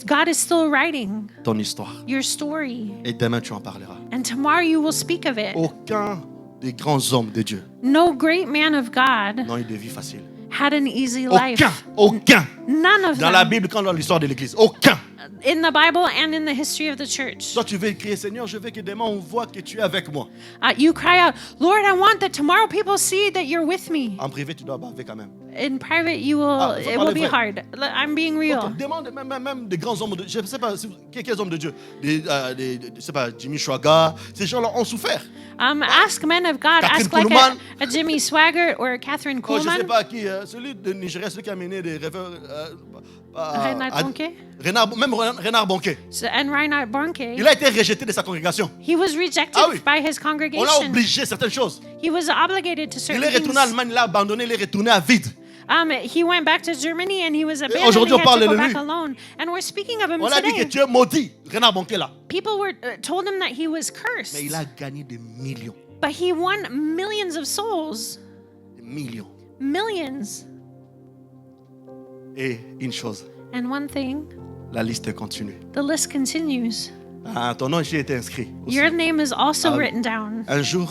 Speaker 2: God is still writing
Speaker 1: ton histoire.
Speaker 2: your story.
Speaker 1: Et demain, tu en parleras.
Speaker 2: And tomorrow you will speak of it.
Speaker 1: Aucun des grands hommes de Dieu
Speaker 2: No great man of God
Speaker 1: n'a eu de vie facile.
Speaker 2: had an easy life.
Speaker 1: Aucun.
Speaker 2: None of
Speaker 1: Dans la
Speaker 2: them.
Speaker 1: Bible, quand dans l'histoire de l'Église, aucun.
Speaker 2: In the Bible and in the history of the church.
Speaker 1: Toi, tu veux crier, Seigneur, je veux que demain on voit que tu es avec moi.
Speaker 2: You cry out, Lord, I want that tomorrow people see that you're with me.
Speaker 1: En privé, tu dois baver quand même.
Speaker 2: In private, you will.
Speaker 1: Ah, faut
Speaker 2: It will
Speaker 1: parler
Speaker 2: be
Speaker 1: vrai.
Speaker 2: hard. I'm being real.
Speaker 1: Ok, demande même des grands hommes de je ne sais pas quels hommes de Dieu, je sais pas, Jimmy Swaggart, ces gens-là ont souffert.
Speaker 2: Ask men of God.
Speaker 1: Catherine
Speaker 2: Ask like
Speaker 1: Kuhlman.
Speaker 2: a Jimmy Swaggart or a Catherine
Speaker 1: Oh, je ne sais
Speaker 2: Kuhlman.
Speaker 1: pas qui, celui de Nigeria, celui qui a mené des rêveurs.
Speaker 2: Reinhard Bonnke.
Speaker 1: Même Renard Bonquet.
Speaker 2: And Reinhard Bonnke.
Speaker 1: Il a été rejeté de sa congrégation.
Speaker 2: He was rejected
Speaker 1: Ah oui.
Speaker 2: by his
Speaker 1: On l'a
Speaker 2: congregation.
Speaker 1: obligé à certaines choses.
Speaker 2: He was obligated to
Speaker 1: Il
Speaker 2: certain
Speaker 1: est retourné en
Speaker 2: things.
Speaker 1: Allemagne, il l'a abandonné, il est retourné à vide.
Speaker 2: He went back to Germany and he was abandoned.
Speaker 1: aujourd'hui,
Speaker 2: He
Speaker 1: on
Speaker 2: had
Speaker 1: parle
Speaker 2: to go
Speaker 1: de
Speaker 2: back
Speaker 1: lui.
Speaker 2: alone. And we're speaking of him
Speaker 1: On a dit que
Speaker 2: today.
Speaker 1: tu es maudit, Renard Bonquet là.
Speaker 2: People were told him that he was cursed,
Speaker 1: Mais il a gagné des millions.
Speaker 2: but he won millions of souls.
Speaker 1: Des millions.
Speaker 2: Millions.
Speaker 1: Et une chose,
Speaker 2: And one thing,
Speaker 1: la liste continue.
Speaker 2: the list continues.
Speaker 1: Ah, ton nom ici a été inscrit. aussi.
Speaker 2: Your name is also
Speaker 1: Ah.
Speaker 2: written down.
Speaker 1: Un jour,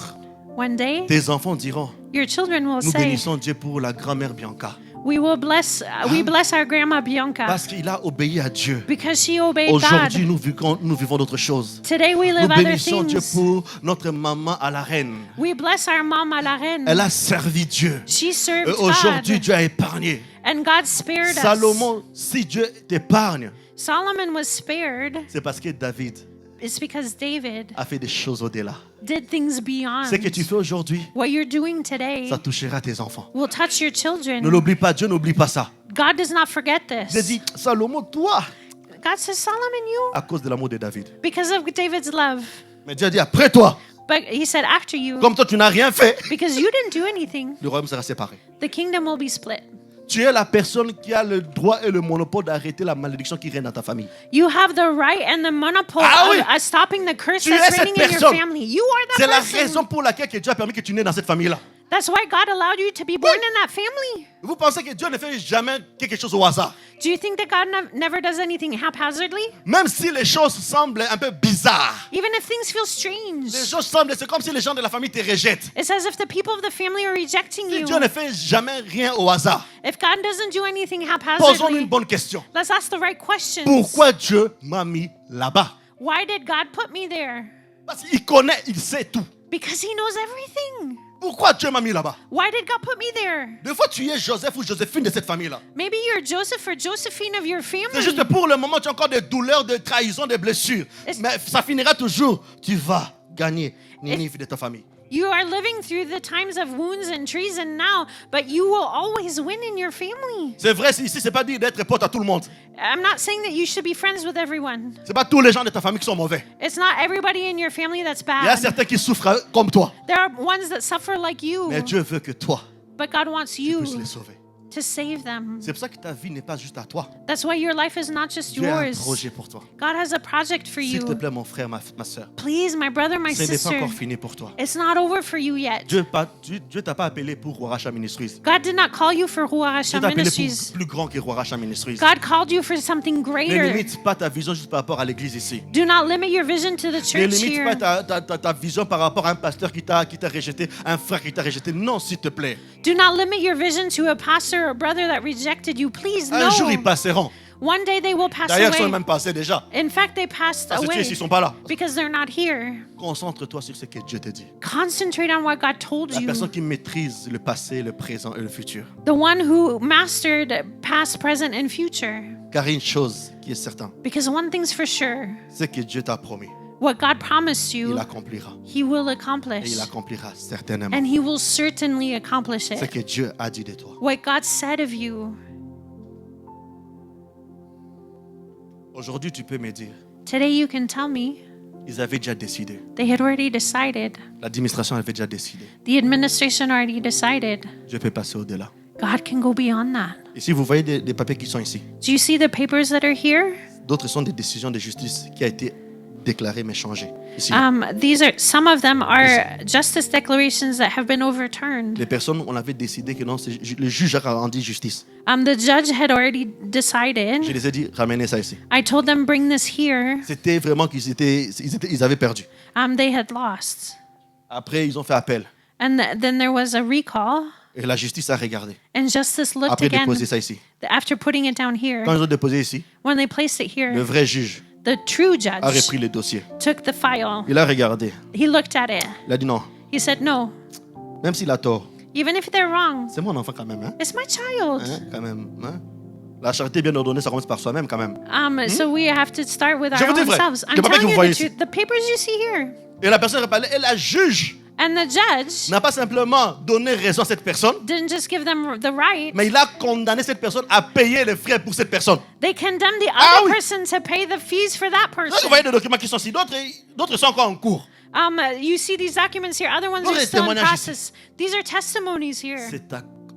Speaker 2: One day,
Speaker 1: tes enfants diront,
Speaker 2: your children will
Speaker 1: nous
Speaker 2: say,
Speaker 1: bénissons Dieu pour la grand-mère Bianca.
Speaker 2: we bless our grandma Bianca
Speaker 1: Parce qu'il a obéi à Dieu.
Speaker 2: because she obeyed
Speaker 1: Aujourd'hui,
Speaker 2: God.
Speaker 1: nous vivons d'autres choses.
Speaker 2: Today we live
Speaker 1: Nous
Speaker 2: other
Speaker 1: bénissons Dieu
Speaker 2: things.
Speaker 1: pour notre maman à la reine.
Speaker 2: We bless our mom à la reine.
Speaker 1: Elle a servi Dieu.
Speaker 2: She served
Speaker 1: Aujourd'hui,
Speaker 2: God,
Speaker 1: Dieu a épargné.
Speaker 2: and God spared us.
Speaker 1: Salomon, si Dieu t'épargne,
Speaker 2: Solomon was spared.
Speaker 1: c'est parce que David
Speaker 2: It's because David
Speaker 1: a fait des choses au-delà.
Speaker 2: did things beyond.
Speaker 1: Ce que tu fais aujourd'hui,
Speaker 2: What you're doing today
Speaker 1: ça touchera tes enfants.
Speaker 2: will touch your
Speaker 1: Ne
Speaker 2: children.
Speaker 1: l'oublie pas, Dieu n'oublie pas ça.
Speaker 2: God does not forget
Speaker 1: J'ai
Speaker 2: this.
Speaker 1: dit, Salomon, toi,
Speaker 2: God says, Solomon, you,
Speaker 1: à cause de l'amour de David.
Speaker 2: because of David's love.
Speaker 1: Mais Dieu a dit, après toi,
Speaker 2: But he said, after you,
Speaker 1: comme toi, tu n'as rien fait,
Speaker 2: because you didn't do anything,
Speaker 1: le royaume sera séparé.
Speaker 2: the kingdom will be split.
Speaker 1: Tu es la personne qui a le droit et le monopole d'arrêter la malédiction qui règne dans ta famille.
Speaker 2: You have the right and the monopole
Speaker 1: Ah oui.
Speaker 2: of stopping the curse
Speaker 1: Tu es
Speaker 2: that's
Speaker 1: cette
Speaker 2: reigning in your
Speaker 1: personne.
Speaker 2: family. You are
Speaker 1: C'est
Speaker 2: that
Speaker 1: la
Speaker 2: person.
Speaker 1: raison pour laquelle que Dieu a permis que tu naies dans cette famille-là.
Speaker 2: That's why God allowed you to be born in that family.
Speaker 1: Vous pensez que Dieu ne fait jamais quelque chose au hasard?
Speaker 2: Do you think that God never does anything haphazardly?
Speaker 1: Même si les choses semblent un peu bizarres.
Speaker 2: Even if things feel
Speaker 1: Les
Speaker 2: strange,
Speaker 1: choses semblent, c'est comme si les gens de la famille te rejettent.
Speaker 2: it's as if the people of the family are rejecting
Speaker 1: Si
Speaker 2: you.
Speaker 1: Dieu ne fait jamais rien au hasard,
Speaker 2: If God doesn't do anything
Speaker 1: posons
Speaker 2: haphazardly,
Speaker 1: une bonne question.
Speaker 2: let's ask the right questions.
Speaker 1: Pourquoi Dieu m'a mis là-bas?
Speaker 2: Why did God put me there?
Speaker 1: Parce qu'il connaît, il sait tout.
Speaker 2: Because he knows everything.
Speaker 1: Pourquoi Dieu m'a mis là-bas?
Speaker 2: Why did God put me there?
Speaker 1: Des fois, tu es Joseph ou Joséphine de cette famille-là.
Speaker 2: Maybe you're Joseph or Josephine of your
Speaker 1: C'est
Speaker 2: family.
Speaker 1: juste pour le moment, tu as encore des douleurs, des trahisons, des blessures.
Speaker 2: Est-ce-
Speaker 1: Mais ça finira toujours. Tu vas gagner Ninive de ta famille.
Speaker 2: You are living through the times of wounds and treason now, but you will always win in your family.
Speaker 1: C'est vrai, ici, c'est pas dit d'être pote à tout le monde.
Speaker 2: I'm not saying that you should be friends with everyone.
Speaker 1: C'est pas tous les gens de ta famille qui sont mauvais.
Speaker 2: It's not everybody in your family that's
Speaker 1: Il y a
Speaker 2: bad.
Speaker 1: certains qui souffrent comme toi.
Speaker 2: There are ones that suffer like you,
Speaker 1: Mais Dieu veut que toi,
Speaker 2: but God wants
Speaker 1: tu puisses
Speaker 2: you
Speaker 1: les sauver.
Speaker 2: to save them.
Speaker 1: C'est pour ça que ta vie n'est pas juste à toi.
Speaker 2: That's why your life is not just
Speaker 1: Dieu a un
Speaker 2: yours.
Speaker 1: projet pour toi.
Speaker 2: God has a project for
Speaker 1: S'il te
Speaker 2: you.
Speaker 1: plaît, mon frère, ma soeur,
Speaker 2: Please, my brother, my
Speaker 1: ce n'est pas
Speaker 2: sister,
Speaker 1: encore fini pour toi.
Speaker 2: it's not over for you yet.
Speaker 1: Dieu t'a pas appelé pour Roaracha Ministries.
Speaker 2: God did not call you for
Speaker 1: Dieu
Speaker 2: Huarasha
Speaker 1: t'a appelé
Speaker 2: Ministries.
Speaker 1: pour plus grand que Roaracha Ministries.
Speaker 2: God called you for something
Speaker 1: Ne
Speaker 2: greater.
Speaker 1: limite pas ta vision juste par rapport à l'église ici.
Speaker 2: Do not limit your vision to the
Speaker 1: Ne
Speaker 2: church
Speaker 1: limite pas
Speaker 2: here.
Speaker 1: ta vision par rapport à un pasteur qui t'a rejeté, un frère qui t'a rejeté. Non, s'il te plaît.
Speaker 2: Do not limit your vision to a pastor or brother that rejected you. Please,
Speaker 1: Un jour, ils
Speaker 2: no.
Speaker 1: passeront.
Speaker 2: One day they will pass
Speaker 1: D'ailleurs, ils sont
Speaker 2: away.
Speaker 1: même passés déjà.
Speaker 2: In fact, they passed
Speaker 1: Parce que tu es
Speaker 2: away
Speaker 1: ici, ils ne sont pas là.
Speaker 2: because they're not here.
Speaker 1: Concentre-toi sur ce que Dieu te dit.
Speaker 2: Concentrate on what God told
Speaker 1: La
Speaker 2: you.
Speaker 1: personne qui maîtrise le passé, le présent et le futur.
Speaker 2: The one who mastered past, present, and future.
Speaker 1: Car il y a une chose qui est certaine,
Speaker 2: Because one thing's for sure,
Speaker 1: c'est que Dieu t'a promis.
Speaker 2: what God promised
Speaker 1: Il
Speaker 2: you,
Speaker 1: accomplira.
Speaker 2: He will
Speaker 1: Et
Speaker 2: accomplish.
Speaker 1: il accomplira certainement.
Speaker 2: And He will certainly accomplish
Speaker 1: Ce
Speaker 2: it.
Speaker 1: que Dieu a dit de toi.
Speaker 2: What God said of you.
Speaker 1: Aujourd'hui, tu peux me dire,
Speaker 2: Today you can tell me
Speaker 1: ils avaient déjà décidé.
Speaker 2: they had already decided.
Speaker 1: L'administration avait déjà décidé.
Speaker 2: The administration already decided.
Speaker 1: Dieu peut passer au-delà.
Speaker 2: God can go beyond that.
Speaker 1: Et si vous voyez des papiers qui sont ici,
Speaker 2: Do you see the papers that are here?
Speaker 1: d'autres sont des décisions de justice qui a été déclarées mais changées. Ici,
Speaker 2: These are some of them are justice declarations that have been overturned.
Speaker 1: les personnes, on avait décidé que non, le juge a rendu justice.
Speaker 2: The judge had already
Speaker 1: Je
Speaker 2: decided.
Speaker 1: les ai dit, ramenez ça ici.
Speaker 2: I told them bring this here.
Speaker 1: C'était vraiment ils avaient perdu.
Speaker 2: They had lost,
Speaker 1: Après, ils ont fait appel.
Speaker 2: and then there was a recall,
Speaker 1: Et la justice a regardé.
Speaker 2: and justice looked
Speaker 1: Après
Speaker 2: again
Speaker 1: déposer ça ici.
Speaker 2: after putting it down here.
Speaker 1: Quand ils ont déposé ici,
Speaker 2: When they placed it
Speaker 1: le
Speaker 2: here,
Speaker 1: vrai juge
Speaker 2: the true
Speaker 1: a
Speaker 2: judge
Speaker 1: repris le dossier.
Speaker 2: took the file.
Speaker 1: Il a regardé.
Speaker 2: He looked at it.
Speaker 1: Il a dit non,
Speaker 2: He said, "No,
Speaker 1: même s'il a tort,
Speaker 2: even if they're wrong,
Speaker 1: c'est mon enfant quand même. Hein?
Speaker 2: it's my child."
Speaker 1: Hein? Quand même. Hein? La charité bien ordonnée, ça commence par soi-même quand même.
Speaker 2: So we have to start with
Speaker 1: Je
Speaker 2: our
Speaker 1: vous dis
Speaker 2: own
Speaker 1: vrai.
Speaker 2: selves. I'm
Speaker 1: Le papier que
Speaker 2: telling
Speaker 1: vous
Speaker 2: you
Speaker 1: voyez
Speaker 2: the truth. The papers you see here,
Speaker 1: Et la personne rappelée, et la juge
Speaker 2: and the judge
Speaker 1: n'a pas simplement donné raison à cette personne,
Speaker 2: didn't just give them the right.
Speaker 1: mais il a condamné cette personne à payer les frais pour cette personne.
Speaker 2: They condemned the
Speaker 1: Ah
Speaker 2: other
Speaker 1: oui.
Speaker 2: person to pay the fees for that
Speaker 1: Là, vous
Speaker 2: person.
Speaker 1: voyez des documents qui sont ici, d'autres sont encore en cours.
Speaker 2: You see these documents here. Other ones
Speaker 1: Dans
Speaker 2: are
Speaker 1: les
Speaker 2: still in
Speaker 1: témoignages
Speaker 2: process. These are testimonies here.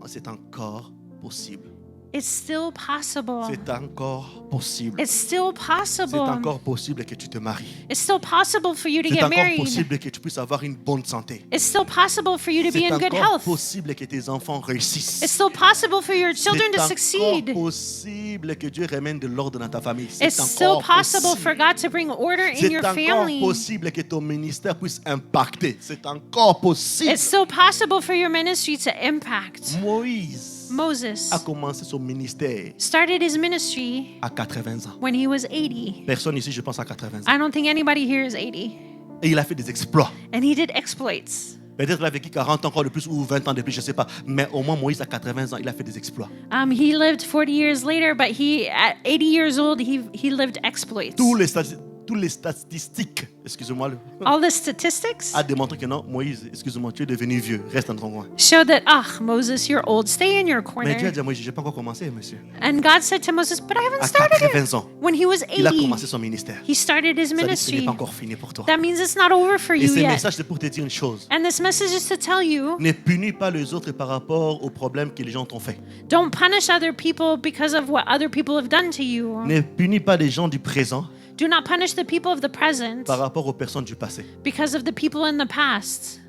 Speaker 1: C'est encore possible.
Speaker 2: It's still possible.
Speaker 1: C'est encore possible.
Speaker 2: It's still
Speaker 1: C'est
Speaker 2: possible.
Speaker 1: encore possible que tu te maries.
Speaker 2: It's still possible for you to
Speaker 1: C'est
Speaker 2: get
Speaker 1: encore
Speaker 2: married.
Speaker 1: possible que tu puisses avoir une bonne santé.
Speaker 2: It's still possible for you to be
Speaker 1: C'est
Speaker 2: in good
Speaker 1: encore
Speaker 2: health.
Speaker 1: possible que tes enfants réussissent.
Speaker 2: It's still possible for your children to
Speaker 1: C'est
Speaker 2: succeed.
Speaker 1: encore possible que Dieu ramène de l'ordre dans ta famille.
Speaker 2: It's
Speaker 1: C'est
Speaker 2: still
Speaker 1: encore
Speaker 2: possible for
Speaker 1: possible.
Speaker 2: God to bring order in
Speaker 1: C'est
Speaker 2: your
Speaker 1: encore
Speaker 2: family.
Speaker 1: possible que ton ministère puisse impacter. C'est encore possible.
Speaker 2: It's still possible for your ministry to impact.
Speaker 1: Moïse
Speaker 2: Moses
Speaker 1: a commencé son ministère
Speaker 2: started his ministry
Speaker 1: à 80 ans.
Speaker 2: when he was 80.
Speaker 1: Personne ici, je pense, à 80 ans.
Speaker 2: I don't think anybody here is 80.
Speaker 1: Et il a fait des exploits.
Speaker 2: And he did exploits.
Speaker 1: Peut-être qu'il a vécu 40 ans encore de plus ou 20 ans de plus, je ne sais pas. Mais au moins, Moïse, à 80 ans, il a fait des exploits.
Speaker 2: He lived 40 years later, but at 80 years old, he lived exploits.
Speaker 1: Tous les statistiques, excusez-moi,
Speaker 2: All the statistics
Speaker 1: a démontré que non, Moïse, excusez-moi, tu es devenu vieux, reste dans ton coin.
Speaker 2: show that, Moses, you're old. Stay in your
Speaker 1: Mais Dieu a
Speaker 2: corner.
Speaker 1: dit à Moïse, je n'ai pas encore commencé, monsieur.
Speaker 2: And God said to Moses, but I haven't
Speaker 1: À
Speaker 2: started
Speaker 1: 80
Speaker 2: it.
Speaker 1: ans,
Speaker 2: When he was
Speaker 1: il a
Speaker 2: 80,
Speaker 1: commencé son ministère.
Speaker 2: he started his
Speaker 1: Ça dit que ce n'est
Speaker 2: ministry.
Speaker 1: pas encore fini pour toi.
Speaker 2: That means it's not over for
Speaker 1: Et
Speaker 2: you
Speaker 1: ce
Speaker 2: yet.
Speaker 1: message, c'est pour te dire une chose.
Speaker 2: And this message is to tell you,
Speaker 1: Ne punis pas les autres par rapport aux problèmes que les gens t'ont fait.
Speaker 2: don't punish other people because of what other people have done to you.
Speaker 1: Ne punis pas les gens du présent
Speaker 2: Do not punish the people of the present
Speaker 1: par rapport aux personnes du passé.
Speaker 2: because of the people in the past.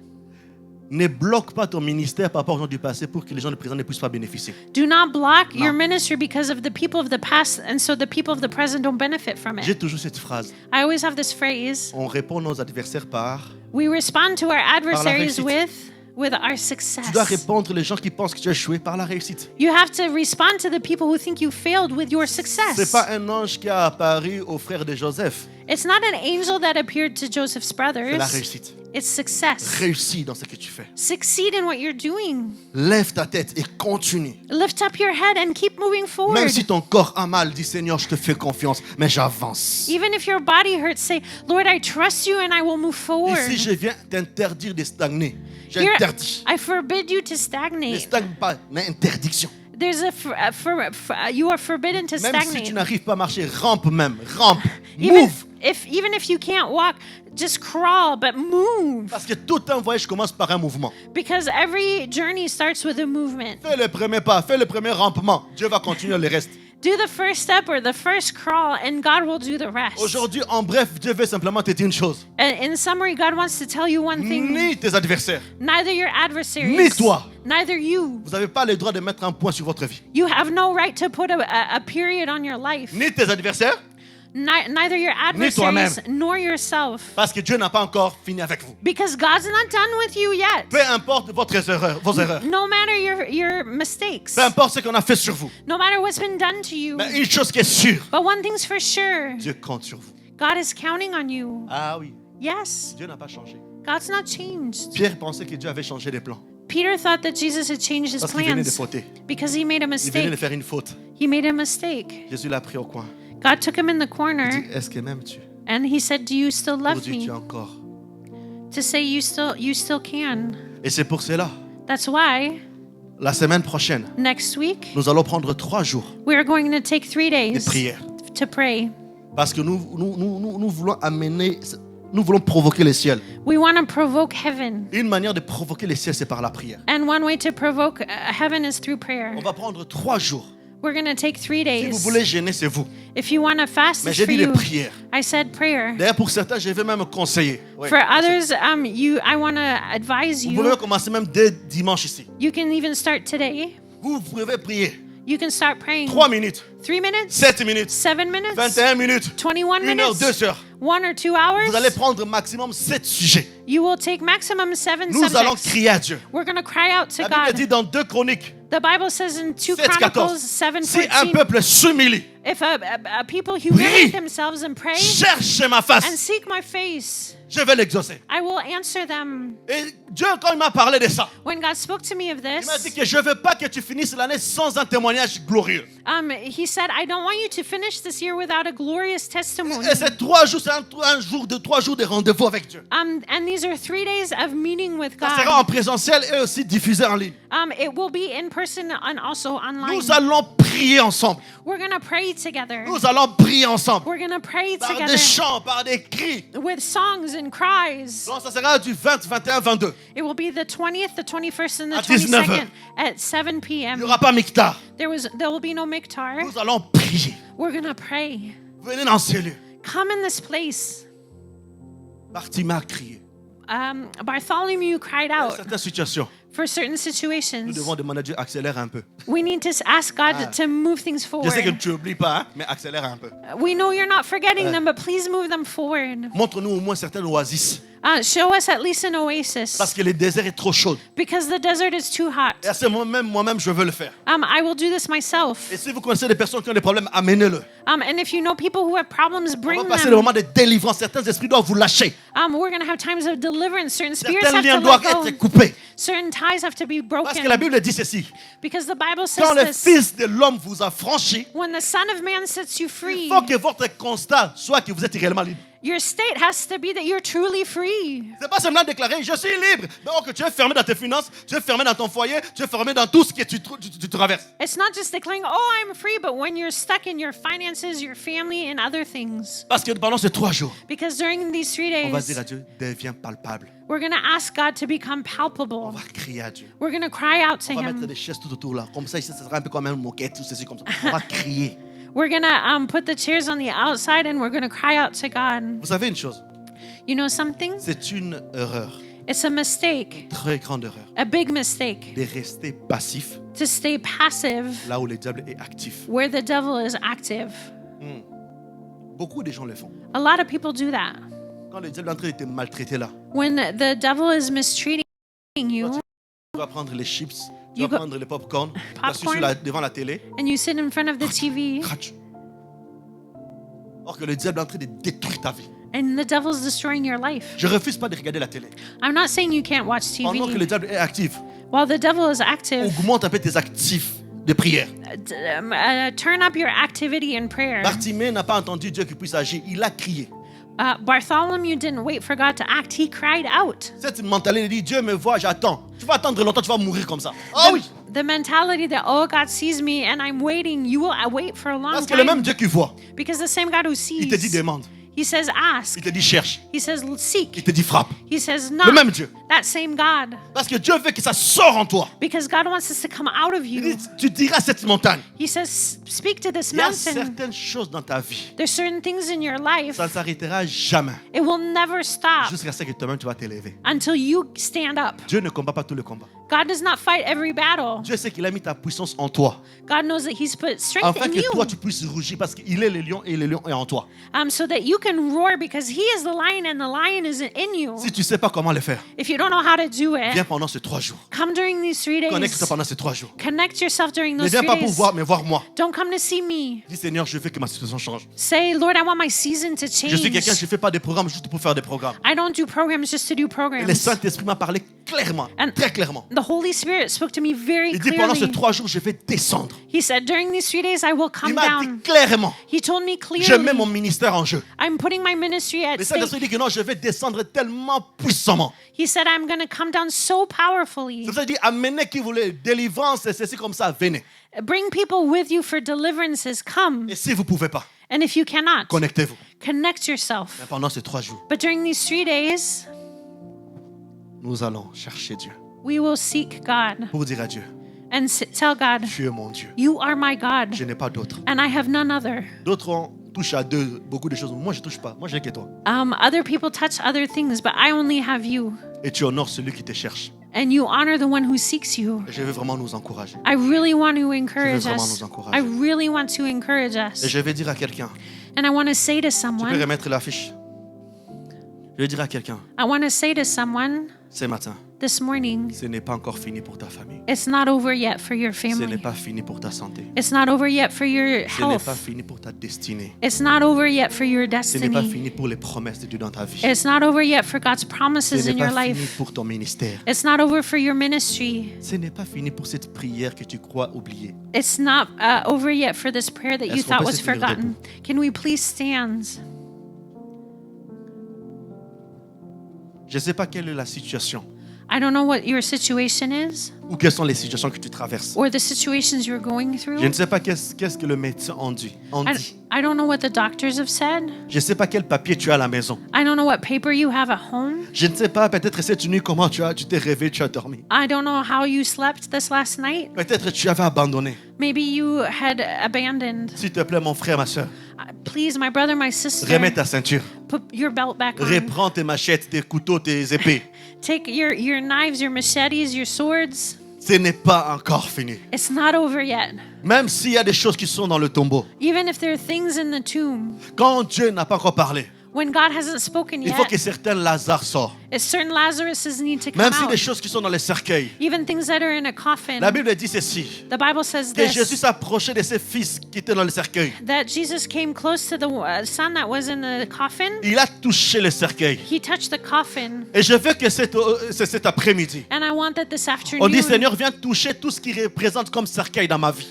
Speaker 1: Ne bloque pas ton ministère par rapport aux gens du passé pour que les gens du présent ne puissent pas bénéficier.
Speaker 2: Do not block your
Speaker 1: No.
Speaker 2: ministry because of the people of the past, and so the people of the present don't benefit from
Speaker 1: J'ai
Speaker 2: it.
Speaker 1: toujours cette phrase.
Speaker 2: I always have this phrase.
Speaker 1: On répond à nos adversaires par...
Speaker 2: We respond to our adversaries
Speaker 1: réussite.
Speaker 2: with our
Speaker 1: Tu dois
Speaker 2: success.
Speaker 1: répondre les gens qui pensent que tu as échoué par la réussite.
Speaker 2: You have to respond to the people who think you failed with your
Speaker 1: C'est
Speaker 2: success.
Speaker 1: pas un ange qui a apparu aux frères de Joseph.
Speaker 2: It's not an angel that appeared to Joseph's
Speaker 1: C'est la
Speaker 2: brothers.
Speaker 1: réussite.
Speaker 2: It's success.
Speaker 1: Réussis dans ce que tu fais.
Speaker 2: Succeed in what you're doing.
Speaker 1: Lève ta tête et continue.
Speaker 2: Lift up your head and keep moving
Speaker 1: Même
Speaker 2: forward.
Speaker 1: si ton corps a mal, dis Seigneur, je te fais confiance, mais j'avance.
Speaker 2: Even if your body hurts, say, Lord, I trust you and I will move forward.
Speaker 1: Ici, je viens t'interdire de stagner.
Speaker 2: Here,
Speaker 1: J'interdis.
Speaker 2: I forbid you to
Speaker 1: Ne
Speaker 2: stagnate.
Speaker 1: stagne pas, mais interdiction.
Speaker 2: There's you are forbidden to
Speaker 1: Même si tu
Speaker 2: stagnate.
Speaker 1: n'arrives pas à marcher, rampe même. Rampe.
Speaker 2: Even
Speaker 1: Move.
Speaker 2: even if you can't walk, just crawl, but move.
Speaker 1: Parce que tout un voyage commence par un mouvement.
Speaker 2: Because every journey starts with a movement.
Speaker 1: Fais le premier pas, fais le premier rampement. Dieu va continuer le reste.
Speaker 2: Do the first step or the first crawl, and God will do the rest.
Speaker 1: Aujourd'hui, en bref, Dieu veut simplement te dire une chose.
Speaker 2: In summary, God wants to tell you one thing.
Speaker 1: Ni tes adversaires,
Speaker 2: Neither your adversaries,
Speaker 1: Ni toi.
Speaker 2: neither you.
Speaker 1: vous n'avez pas le droit de mettre un point sur votre vie.
Speaker 2: You have no right to put a period on your life.
Speaker 1: Ni tes adversaires,
Speaker 2: Neither your
Speaker 1: Ni toi-même.
Speaker 2: adversaries nor yourself.
Speaker 1: parce que Dieu n'a pas encore fini avec vous.
Speaker 2: Because God's not done with you yet.
Speaker 1: Peu importe vos erreurs,
Speaker 2: No matter your mistakes.
Speaker 1: peu importe ce qu'on a fait sur vous.
Speaker 2: No matter what's been done to you.
Speaker 1: Mais une chose qui est sûre,
Speaker 2: But one thing's for sure.
Speaker 1: Dieu compte sur vous.
Speaker 2: God is counting on you.
Speaker 1: Ah oui,
Speaker 2: Yes.
Speaker 1: Dieu n'a pas changé.
Speaker 2: God's not changed.
Speaker 1: Pierre pensait que Dieu avait changé les plans
Speaker 2: Peter thought that Jesus had changed his
Speaker 1: parce qu'il venait de
Speaker 2: plans
Speaker 1: fauter.
Speaker 2: because he made a
Speaker 1: Il venait de
Speaker 2: mistake.
Speaker 1: faire une faute.
Speaker 2: He made a mistake.
Speaker 1: Jésus l'a pris au coin.
Speaker 2: God took him in the
Speaker 1: Il
Speaker 2: corner
Speaker 1: dit, est-ce que même tu
Speaker 2: and he said, "Do you still love
Speaker 1: aujourd'hui tu
Speaker 2: me?"
Speaker 1: as encore?
Speaker 2: To say you still can.
Speaker 1: Et c'est pour cela,
Speaker 2: That's why
Speaker 1: la semaine prochaine,
Speaker 2: next week
Speaker 1: nous allons prendre 3 jours
Speaker 2: we are going to take 3
Speaker 1: de
Speaker 2: days
Speaker 1: prière.
Speaker 2: to pray.
Speaker 1: Parce que nous voulons nous voulons provoquer les ciels.
Speaker 2: We want to provoke heaven.
Speaker 1: Une manière de provoquer les ciels, c'est par la prière.
Speaker 2: And one way to provoke heaven is through prayer.
Speaker 1: On va prendre 3 jours.
Speaker 2: We're going to take 3
Speaker 1: Si
Speaker 2: days.
Speaker 1: vous voulez gêner, c'est vous.
Speaker 2: If you want to fast,
Speaker 1: Mais
Speaker 2: it's
Speaker 1: j'ai
Speaker 2: for
Speaker 1: dit les
Speaker 2: you.
Speaker 1: prières.
Speaker 2: I said prayer.
Speaker 1: D'ailleurs, pour certains, je vais même conseiller. Oui.
Speaker 2: For others, I want to advise
Speaker 1: Vous pouvez
Speaker 2: you.
Speaker 1: commencer même dès dimanche ici.
Speaker 2: You can even start today.
Speaker 1: Vous pouvez prier
Speaker 2: You can start praying.
Speaker 1: 3 minutes,
Speaker 2: 3 minutes,
Speaker 1: 7 minutes,
Speaker 2: 7 minutes,
Speaker 1: 21 minutes,
Speaker 2: 21
Speaker 1: 1 heure,
Speaker 2: minutes,
Speaker 1: 2 heures.
Speaker 2: 1 or 2 hours.
Speaker 1: Vous allez prendre maximum 7 sujets.
Speaker 2: You will take maximum 7
Speaker 1: Nous allons
Speaker 2: subjects.
Speaker 1: crier à Dieu.
Speaker 2: We're going to cry out to
Speaker 1: La Bible
Speaker 2: God.
Speaker 1: dit dans 2 Chroniques
Speaker 2: The Bible says in 2
Speaker 1: 7, 14,
Speaker 2: Chronicles
Speaker 1: si un
Speaker 2: 7:14,
Speaker 1: peuple s'humilie,
Speaker 2: if a people humiliate
Speaker 1: Prie.
Speaker 2: themselves and pray
Speaker 1: cherche ma
Speaker 2: and
Speaker 1: face,
Speaker 2: seek my face,
Speaker 1: je vais l'exaucer.
Speaker 2: I will answer them.
Speaker 1: Et Dieu, quand il m'a parlé de ça,
Speaker 2: When God spoke to me of
Speaker 1: il m'a dit
Speaker 2: this,
Speaker 1: que je ne veux pas que tu finisses l'année sans un témoignage glorieux.
Speaker 2: he said, I don't want you to finish this year without a glorious testimony.
Speaker 1: Et ces 3 jours, c'est trois jours de rendez-vous avec Dieu.
Speaker 2: And these are 3 days of meeting with
Speaker 1: Ça sera en
Speaker 2: God.
Speaker 1: présentiel et aussi diffusé en ligne.
Speaker 2: It will be in person and also online.
Speaker 1: Nous allons prier ensemble.
Speaker 2: We're going to pray together.
Speaker 1: Nous allons prier ensemble.
Speaker 2: We're going to pray
Speaker 1: Par
Speaker 2: together
Speaker 1: des chants, par des cris.
Speaker 2: with songs and cries.
Speaker 1: Donc ça sera du 20, 21, 22.
Speaker 2: It will be the 20th, the 21st, and the
Speaker 1: À 19
Speaker 2: 22nd at 7
Speaker 1: Il
Speaker 2: p.m.
Speaker 1: n'y aura pas Miktar.
Speaker 2: There will be no miktar.
Speaker 1: Nous allons prier.
Speaker 2: We're going to pray.
Speaker 1: Venez dans ces lieux.
Speaker 2: Come in this place.
Speaker 1: Bartima a crié.
Speaker 2: Bartholomew cried
Speaker 1: Dans
Speaker 2: out
Speaker 1: certaines situations,
Speaker 2: for certain
Speaker 1: Nous
Speaker 2: situations.
Speaker 1: devons demander à Dieu, accélère un peu.
Speaker 2: We need to ask God to move things
Speaker 1: Je sais que
Speaker 2: forward.
Speaker 1: tu n'oublies pas, hein, mais accélère un peu.
Speaker 2: We know you're not forgetting them, but please move them forward.
Speaker 1: Montre-nous au moins certaines oasis.
Speaker 2: Show us at least an oasis,
Speaker 1: Parce que le désert est trop chaud.
Speaker 2: because the desert is too hot.
Speaker 1: Et à ce moment, moi-même, je veux le faire.
Speaker 2: I will do this myself.
Speaker 1: Et si vous connaissez des personnes qui ont des problèmes, amenez-le.
Speaker 2: And if you know people who have problems,
Speaker 1: On
Speaker 2: bring
Speaker 1: va passer le
Speaker 2: them.
Speaker 1: moment de délivrance. Certains esprits doivent vous lâcher.
Speaker 2: We're going to have times of deliverance. Certain spirits
Speaker 1: Certains
Speaker 2: have
Speaker 1: liens
Speaker 2: to
Speaker 1: doivent
Speaker 2: let
Speaker 1: être
Speaker 2: go.
Speaker 1: coupés.
Speaker 2: Certain ties have to be
Speaker 1: Parce que la
Speaker 2: broken.
Speaker 1: Bible dit ceci.
Speaker 2: Because the Bible
Speaker 1: Quand
Speaker 2: says
Speaker 1: le
Speaker 2: this.
Speaker 1: Fils de l'homme vous a franchi,
Speaker 2: When the Son of Man sets you
Speaker 1: il
Speaker 2: free,
Speaker 1: faut que votre constat soit que vous êtes réellement libre.
Speaker 2: your state has to be that you're truly free.
Speaker 1: C'est pas seulement déclarer je suis libre. Donc tu es fermé dans tes finances, tu es fermé dans ton foyer, tu es fermé dans tout ce que tu traverses.
Speaker 2: It's not just declaring, oh, I'm free, but when you're stuck in your finances, your family, and other things.
Speaker 1: Parce que pendant ces 3 jours,
Speaker 2: Because during these 3
Speaker 1: on va
Speaker 2: days,
Speaker 1: dire à Dieu, deviens palpable.
Speaker 2: we're going to ask God to become
Speaker 1: On
Speaker 2: palpable.
Speaker 1: va crier à Dieu.
Speaker 2: We're going to cry out to
Speaker 1: On va mettre
Speaker 2: Him.
Speaker 1: des chaises tout autour là. Comme ça, ici, ça sera un peu comme une moquette, tout ceci comme ça. On va crier.
Speaker 2: We're going to put the chairs on the outside and we're going to cry out to God.
Speaker 1: Vous savez une chose,
Speaker 2: You know something?
Speaker 1: c'est une erreur,
Speaker 2: It's a mistake,
Speaker 1: très grande erreur,
Speaker 2: a big mistake,
Speaker 1: de rester passif
Speaker 2: to stay passive
Speaker 1: là où le diable est actif.
Speaker 2: where the devil is active.
Speaker 1: Beaucoup de gens le font.
Speaker 2: A lot of people do that.
Speaker 1: Quand le diable est en train de te maltraiter là,
Speaker 2: When the devil is mistreating you
Speaker 1: tu vas prendre les chips, tu
Speaker 2: You
Speaker 1: vas
Speaker 2: go-
Speaker 1: prendre les popcorn, tu vas
Speaker 2: Popcorn.
Speaker 1: devant la télé.
Speaker 2: and you sit in front of the TV
Speaker 1: Cratch. Or que le diable est en train de détruire ta vie.
Speaker 2: and the devil's destroying your life.
Speaker 1: Je refuse pas de regarder la télé.
Speaker 2: I'm not saying you can't watch
Speaker 1: Pendant que le
Speaker 2: TV.
Speaker 1: diable est actif,
Speaker 2: While the devil is active,
Speaker 1: augmente un peu tes actifs de prière.
Speaker 2: turn up your activity in prayer.
Speaker 1: Bartimée n'a pas entendu Dieu qui puisse agir. Il a crié.
Speaker 2: Bartholomew didn't wait for God to act. He cried out.
Speaker 1: Cette mentalité dit Dieu me voit, j'attends. Tu vas attendre longtemps, tu vas mourir comme ça. Ah oui.
Speaker 2: The mentality that, oh, God sees me and I'm waiting. You will wait for a long
Speaker 1: Parce que le même
Speaker 2: time.
Speaker 1: Dieu qui voit,
Speaker 2: Because the same God who
Speaker 1: il te dit
Speaker 2: sees,
Speaker 1: demande.
Speaker 2: He says ask.
Speaker 1: Il te dit cherche.
Speaker 2: He says
Speaker 1: Il
Speaker 2: seek.
Speaker 1: te dit frappe.
Speaker 2: He says
Speaker 1: Le
Speaker 2: knock.
Speaker 1: même Dieu.
Speaker 2: That same God.
Speaker 1: Parce que Dieu veut que ça sorte en toi.
Speaker 2: Because God wants us to come out of
Speaker 1: Il
Speaker 2: you.
Speaker 1: dit, tu diras à cette montagne.
Speaker 2: He says, speak to this
Speaker 1: Il y a
Speaker 2: mountain.
Speaker 1: certaines choses dans ta vie.
Speaker 2: There's certain things in your life.
Speaker 1: Ça ne s'arrêtera jamais.
Speaker 2: It will never stop
Speaker 1: Jusqu'à ce que toi-même tu vas t'élever.
Speaker 2: until you stand up.
Speaker 1: Dieu ne combat pas tous les combats.
Speaker 2: God does not fight every battle.
Speaker 1: Dieu sait qu'il a mis ta puissance en toi.
Speaker 2: God knows that He's put strength
Speaker 1: Afin
Speaker 2: in
Speaker 1: que toi
Speaker 2: you,
Speaker 1: tu puisses rougir parce qu'il est le lion et le lion est en toi.
Speaker 2: so that you can roar because He is the lion and the lion is in you.
Speaker 1: Si tu ne sais pas comment le faire,
Speaker 2: If you don't know how to do
Speaker 1: viens
Speaker 2: it,
Speaker 1: pendant ces 3 jours.
Speaker 2: come during these 3
Speaker 1: Connecte-toi
Speaker 2: days.
Speaker 1: pendant ces 3 jours.
Speaker 2: Connect yourself during
Speaker 1: Ne
Speaker 2: those
Speaker 1: viens
Speaker 2: 3
Speaker 1: pas pour
Speaker 2: days.
Speaker 1: voir, mais voir moi.
Speaker 2: Don't come to see me.
Speaker 1: Dis Seigneur, je veux que ma situation change.
Speaker 2: Say, Lord, I want my season to
Speaker 1: Je suis quelqu'un, je
Speaker 2: change.
Speaker 1: ne fais pas des programmes juste pour faire des programmes.
Speaker 2: I don't do programs just to do
Speaker 1: Le
Speaker 2: programs.
Speaker 1: Saint-Esprit m'a parlé clairement,
Speaker 2: And-
Speaker 1: très clairement.
Speaker 2: The Holy Spirit spoke to me very
Speaker 1: Il dit pendant ces
Speaker 2: clearly.
Speaker 1: 3 jours, je vais descendre.
Speaker 2: He said, during these 3 days, I will
Speaker 1: Il
Speaker 2: come
Speaker 1: m'a
Speaker 2: down.
Speaker 1: dit clairement,
Speaker 2: He told me
Speaker 1: je mets mon
Speaker 2: clearly,
Speaker 1: ministère en jeu.
Speaker 2: I'm putting my ministry at
Speaker 1: Le Saint-Esprit
Speaker 2: stake.
Speaker 1: dit que non, je vais descendre tellement puissamment.
Speaker 2: He said, I'm going to come down so powerfully.
Speaker 1: C'est pour ça qu'il dit, amenez qui voulait délivrance et ceci comme ça, venez.
Speaker 2: Bring people with you for deliverances. Come.
Speaker 1: Et si vous ne pouvez pas,
Speaker 2: And if you cannot,
Speaker 1: connectez-vous.
Speaker 2: connect yourself.
Speaker 1: Mais pendant ces 3 jours,
Speaker 2: But during these 3 days,
Speaker 1: nous allons chercher Dieu
Speaker 2: we will seek God
Speaker 1: pour dire à Dieu,
Speaker 2: and tell God,
Speaker 1: tu es mon Dieu.
Speaker 2: you are my God
Speaker 1: Je n'ai pas d'autre.
Speaker 2: and I have none other.
Speaker 1: D'autres touchent à beaucoup de choses. Moi, je ne touche pas. Moi, je n'ai que toi.
Speaker 2: Other people touch other things, but I only have you.
Speaker 1: Et tu honores celui qui te cherche.
Speaker 2: And you honor the one who seeks you.
Speaker 1: Et je veux vraiment nous encourager.
Speaker 2: I really want to encourage
Speaker 1: vraiment
Speaker 2: us.
Speaker 1: nous encourager.
Speaker 2: I really want to encourage
Speaker 1: Et
Speaker 2: us.
Speaker 1: je vais dire à quelqu'un,
Speaker 2: And I want to say to
Speaker 1: tu peux
Speaker 2: someone,
Speaker 1: remettre l'affiche. Je vais dire à quelqu'un,
Speaker 2: I want to say to someone
Speaker 1: ce matin,
Speaker 2: this morning,
Speaker 1: ce n'est pas encore fini pour ta famille.
Speaker 2: it's not over yet for your
Speaker 1: Ce n'est
Speaker 2: family.
Speaker 1: pas fini pour ta santé.
Speaker 2: It's not over yet for your
Speaker 1: Ce n'est pas
Speaker 2: health.
Speaker 1: fini pour ta destinée.
Speaker 2: It's not over yet for your
Speaker 1: Ce n'est pas
Speaker 2: destiny.
Speaker 1: fini pour les promesses de Dieu dans ta vie.
Speaker 2: It's not over yet for God's
Speaker 1: Ce
Speaker 2: promises
Speaker 1: n'est
Speaker 2: in your
Speaker 1: pas fini
Speaker 2: life.
Speaker 1: pour ton ministère.
Speaker 2: It's not over for your ministry.
Speaker 1: Ce n'est pas fini pour cette prière que tu crois oublier.
Speaker 2: It's not over yet for this prayer that you
Speaker 1: Est-ce qu'on
Speaker 2: thought
Speaker 1: peut
Speaker 2: was
Speaker 1: se tenir
Speaker 2: forgotten. Can we please stand?
Speaker 1: Je ne sais pas quelle est la situation
Speaker 2: I don't know what your situation is
Speaker 1: ou quelles sont les situations que tu traverses.
Speaker 2: or the situations you're going
Speaker 1: Je
Speaker 2: through.
Speaker 1: ne sais pas qu'est-ce que le médecin en dit.
Speaker 2: I don't know what the doctors have said.
Speaker 1: Je ne sais pas quel papier tu as à la maison.
Speaker 2: I don't know what paper you have at home.
Speaker 1: Je ne sais pas, peut-être cette nuit, comment tu t'es réveillé, tu as dormi.
Speaker 2: I don't know how you slept this last night.
Speaker 1: Peut-être tu avais abandonné.
Speaker 2: Maybe you had abandoned.
Speaker 1: S'il te plaît, mon frère, ma soeur,
Speaker 2: Please, my brother, my sister,
Speaker 1: remets ta ceinture.
Speaker 2: put your belt back on.
Speaker 1: Reprends tes machettes, tes couteaux, tes épées.
Speaker 2: Take your knives, your machetes, your swords.
Speaker 1: Ce n'est pas encore fini.
Speaker 2: It's not over yet.
Speaker 1: Même s'il y a des choses qui sont dans le tombeau,
Speaker 2: Even if there are things in the tomb,
Speaker 1: quand Dieu n'a pas encore parlé,
Speaker 2: when God hasn't spoken
Speaker 1: il faut
Speaker 2: yet,
Speaker 1: que certains Lazare sortent.
Speaker 2: certain Lazaruses need to come
Speaker 1: Même si des
Speaker 2: out.
Speaker 1: choses qui sont dans les cercueils.
Speaker 2: Even things that are in a coffin.
Speaker 1: La Bible dit ceci,
Speaker 2: The Bible says
Speaker 1: que Jésus
Speaker 2: this,
Speaker 1: s'approchait de ses fils qui étaient dans le cercueil.
Speaker 2: that Jesus came close to the son that was in the coffin.
Speaker 1: Il a touché le cercueil.
Speaker 2: He touched the coffin.
Speaker 1: Et je veux que cet après-midi,
Speaker 2: And I want that this
Speaker 1: on
Speaker 2: afternoon,
Speaker 1: dit Seigneur, viens toucher tout ce qui représente comme cercueil dans ma vie.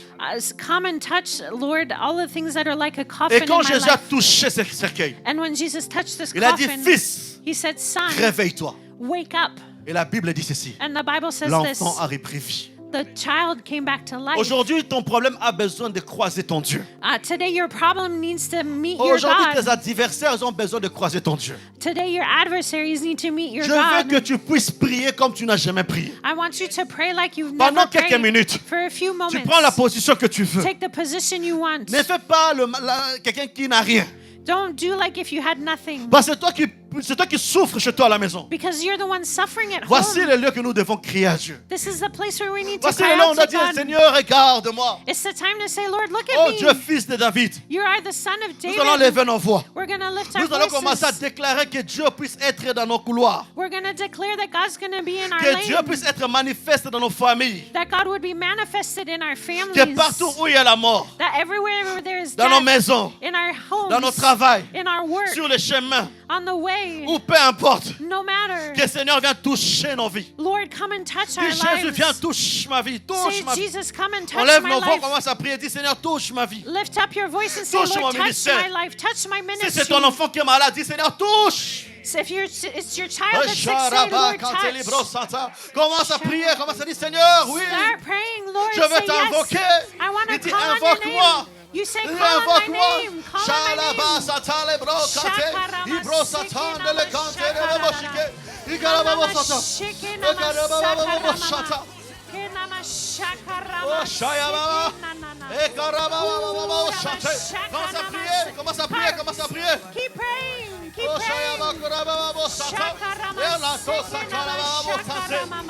Speaker 2: come and touch, Lord, all the things that are like a coffin
Speaker 1: Et
Speaker 2: in
Speaker 1: quand
Speaker 2: my
Speaker 1: Jésus a
Speaker 2: life.
Speaker 1: touché ce cercueil,
Speaker 2: And when Jesus touched this
Speaker 1: il a dit,
Speaker 2: coffin,
Speaker 1: fils,
Speaker 2: he said, son,
Speaker 1: réveille-toi.
Speaker 2: wake up.
Speaker 1: Et la Bible dit ceci,
Speaker 2: And the Bible says this,
Speaker 1: l'enfant a repris vie.
Speaker 2: the child came back to life.
Speaker 1: Aujourd'hui, ton problème a besoin de croiser ton Dieu.
Speaker 2: Today your problem needs to meet your
Speaker 1: Aujourd'hui, tes
Speaker 2: God.
Speaker 1: adversaires ont besoin de croiser ton Dieu.
Speaker 2: Today your adversaries need to meet your
Speaker 1: Je veux que
Speaker 2: God.
Speaker 1: tu puisses prier comme tu n'as jamais prié.
Speaker 2: I want you to pray like you've
Speaker 1: Pendant
Speaker 2: never
Speaker 1: quelques
Speaker 2: prayed
Speaker 1: minutes,
Speaker 2: for a few
Speaker 1: Tu
Speaker 2: moments.
Speaker 1: prends la position que tu veux.
Speaker 2: Take the position you want.
Speaker 1: Ne fais pas quelqu'un qui n'a rien.
Speaker 2: Don't do like if you had nothing.
Speaker 1: Parce que c'est toi qui souffres chez toi à la maison.
Speaker 2: Because you're the one suffering at
Speaker 1: Voici
Speaker 2: home.
Speaker 1: le lieu que nous devons crier à Dieu.
Speaker 2: This is the place where we need to
Speaker 1: Voici
Speaker 2: cry
Speaker 1: le lieu où
Speaker 2: out
Speaker 1: on a
Speaker 2: to
Speaker 1: dit,
Speaker 2: God.
Speaker 1: Seigneur, regarde-moi.
Speaker 2: It's the time to say, Lord, look
Speaker 1: Oh
Speaker 2: at
Speaker 1: Dieu,
Speaker 2: me.
Speaker 1: fils de David.
Speaker 2: You are the son of
Speaker 1: Nous allons
Speaker 2: David.
Speaker 1: lever nos voix.
Speaker 2: We're going to lift our
Speaker 1: Nous allons commencer à
Speaker 2: voices.
Speaker 1: déclarer que Dieu puisse être dans nos couloirs.
Speaker 2: We're going to declare that God's going to be in our
Speaker 1: Que Dieu
Speaker 2: lane.
Speaker 1: puisse être manifeste dans nos familles.
Speaker 2: That God would be manifested in our families.
Speaker 1: Que partout où il y a la mort,
Speaker 2: That everywhere there is
Speaker 1: dans nos
Speaker 2: death,
Speaker 1: maisons,
Speaker 2: in our homes,
Speaker 1: dans nos travails,
Speaker 2: in our work,
Speaker 1: sur les chemins,
Speaker 2: on the way,
Speaker 1: ou peu importe,
Speaker 2: no matter.
Speaker 1: que le Seigneur vienne toucher nos vies.
Speaker 2: Lord, come and touch
Speaker 1: Que
Speaker 2: our
Speaker 1: Jésus vienne
Speaker 2: lives.
Speaker 1: touche ma vie, touche
Speaker 2: Say,
Speaker 1: ma vie.
Speaker 2: Jesus, come and
Speaker 1: On
Speaker 2: touch
Speaker 1: lève
Speaker 2: my
Speaker 1: nos voix, on
Speaker 2: life.
Speaker 1: commence à prier, dis Seigneur, touche ma vie.
Speaker 2: Lift up your voice and say,
Speaker 1: Touche
Speaker 2: Lord,
Speaker 1: mon
Speaker 2: touch
Speaker 1: ministère.
Speaker 2: my life, touch my
Speaker 1: Si c'est
Speaker 2: ministry.
Speaker 1: ton enfant qui est malade, dis Seigneur, touche.
Speaker 2: So if it's your child that's sick, say, Lord, touch.
Speaker 1: Commence à prier, commence à dire Seigneur, oui.
Speaker 2: Start praying, Lord.
Speaker 1: Je veux
Speaker 2: Say
Speaker 1: t'invoquer.
Speaker 2: yes. I want
Speaker 1: Il
Speaker 2: to
Speaker 1: dit,
Speaker 2: call on your
Speaker 1: invoque-moi.
Speaker 2: name. You say, call on my
Speaker 1: Invoque-moi.
Speaker 2: name. Call on my name.
Speaker 1: Satale bro kate. Ibro satan de le kante de le boshike. Igarababo satan. Igarababo satan. Oh, shaya baba. Igarababo satan. Commence à prier, commence à prier, commence à prier.
Speaker 2: Keep praying. Keep
Speaker 1: Oh,
Speaker 2: praying.
Speaker 1: shaya bakurababo satan.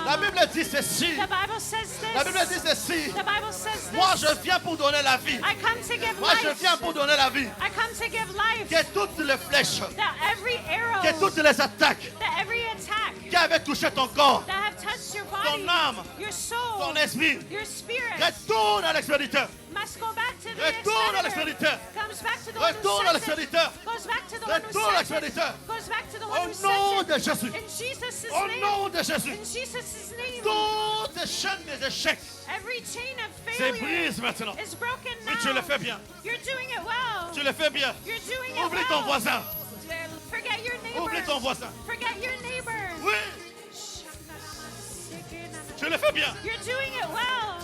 Speaker 1: La Bible dit ceci.
Speaker 2: The Bible says
Speaker 1: La Bible
Speaker 2: this.
Speaker 1: dit ceci.
Speaker 2: The Bible says
Speaker 1: Moi,
Speaker 2: this.
Speaker 1: je viens pour donner la vie.
Speaker 2: I come to give
Speaker 1: Moi, je
Speaker 2: life.
Speaker 1: viens pour donner la vie.
Speaker 2: I come to give life.
Speaker 1: Que toutes les flèches,
Speaker 2: That every arrow,
Speaker 1: que toutes les attaques
Speaker 2: that every attack
Speaker 1: qui avaient touché ton corps,
Speaker 2: that have touched your body,
Speaker 1: ton âme,
Speaker 2: your soul,
Speaker 1: ton esprit,
Speaker 2: your spirit,
Speaker 1: retourne à l'expéditeur.
Speaker 2: must go back to the
Speaker 1: Retourne à
Speaker 2: expeditor.
Speaker 1: l'expéditeur.
Speaker 2: Comes back to the one who
Speaker 1: Retourne à
Speaker 2: sent it.
Speaker 1: l'expéditeur.
Speaker 2: Goes back to the one who
Speaker 1: Retourne à
Speaker 2: sent it.
Speaker 1: l'expéditeur.
Speaker 2: Goes back to the one
Speaker 1: Au
Speaker 2: who
Speaker 1: nom
Speaker 2: sent
Speaker 1: de
Speaker 2: it.
Speaker 1: Jésus.
Speaker 2: In Jesus'
Speaker 1: Au
Speaker 2: name.
Speaker 1: nom de Jésus.
Speaker 2: In Jesus' name.
Speaker 1: Toutes les chaînes des échecs
Speaker 2: Every chain of
Speaker 1: se
Speaker 2: failure
Speaker 1: brisent maintenant.
Speaker 2: is broken
Speaker 1: Oui,
Speaker 2: now.
Speaker 1: tu le fais bien.
Speaker 2: You're doing it well.
Speaker 1: Tu le fais bien.
Speaker 2: You're doing it
Speaker 1: Oublie
Speaker 2: well.
Speaker 1: ton voisin.
Speaker 2: Forget your neighbor.
Speaker 1: Oublie ton voisin.
Speaker 2: Forget your neighbor.
Speaker 1: Oui, tu le fais bien.
Speaker 2: You're doing it well.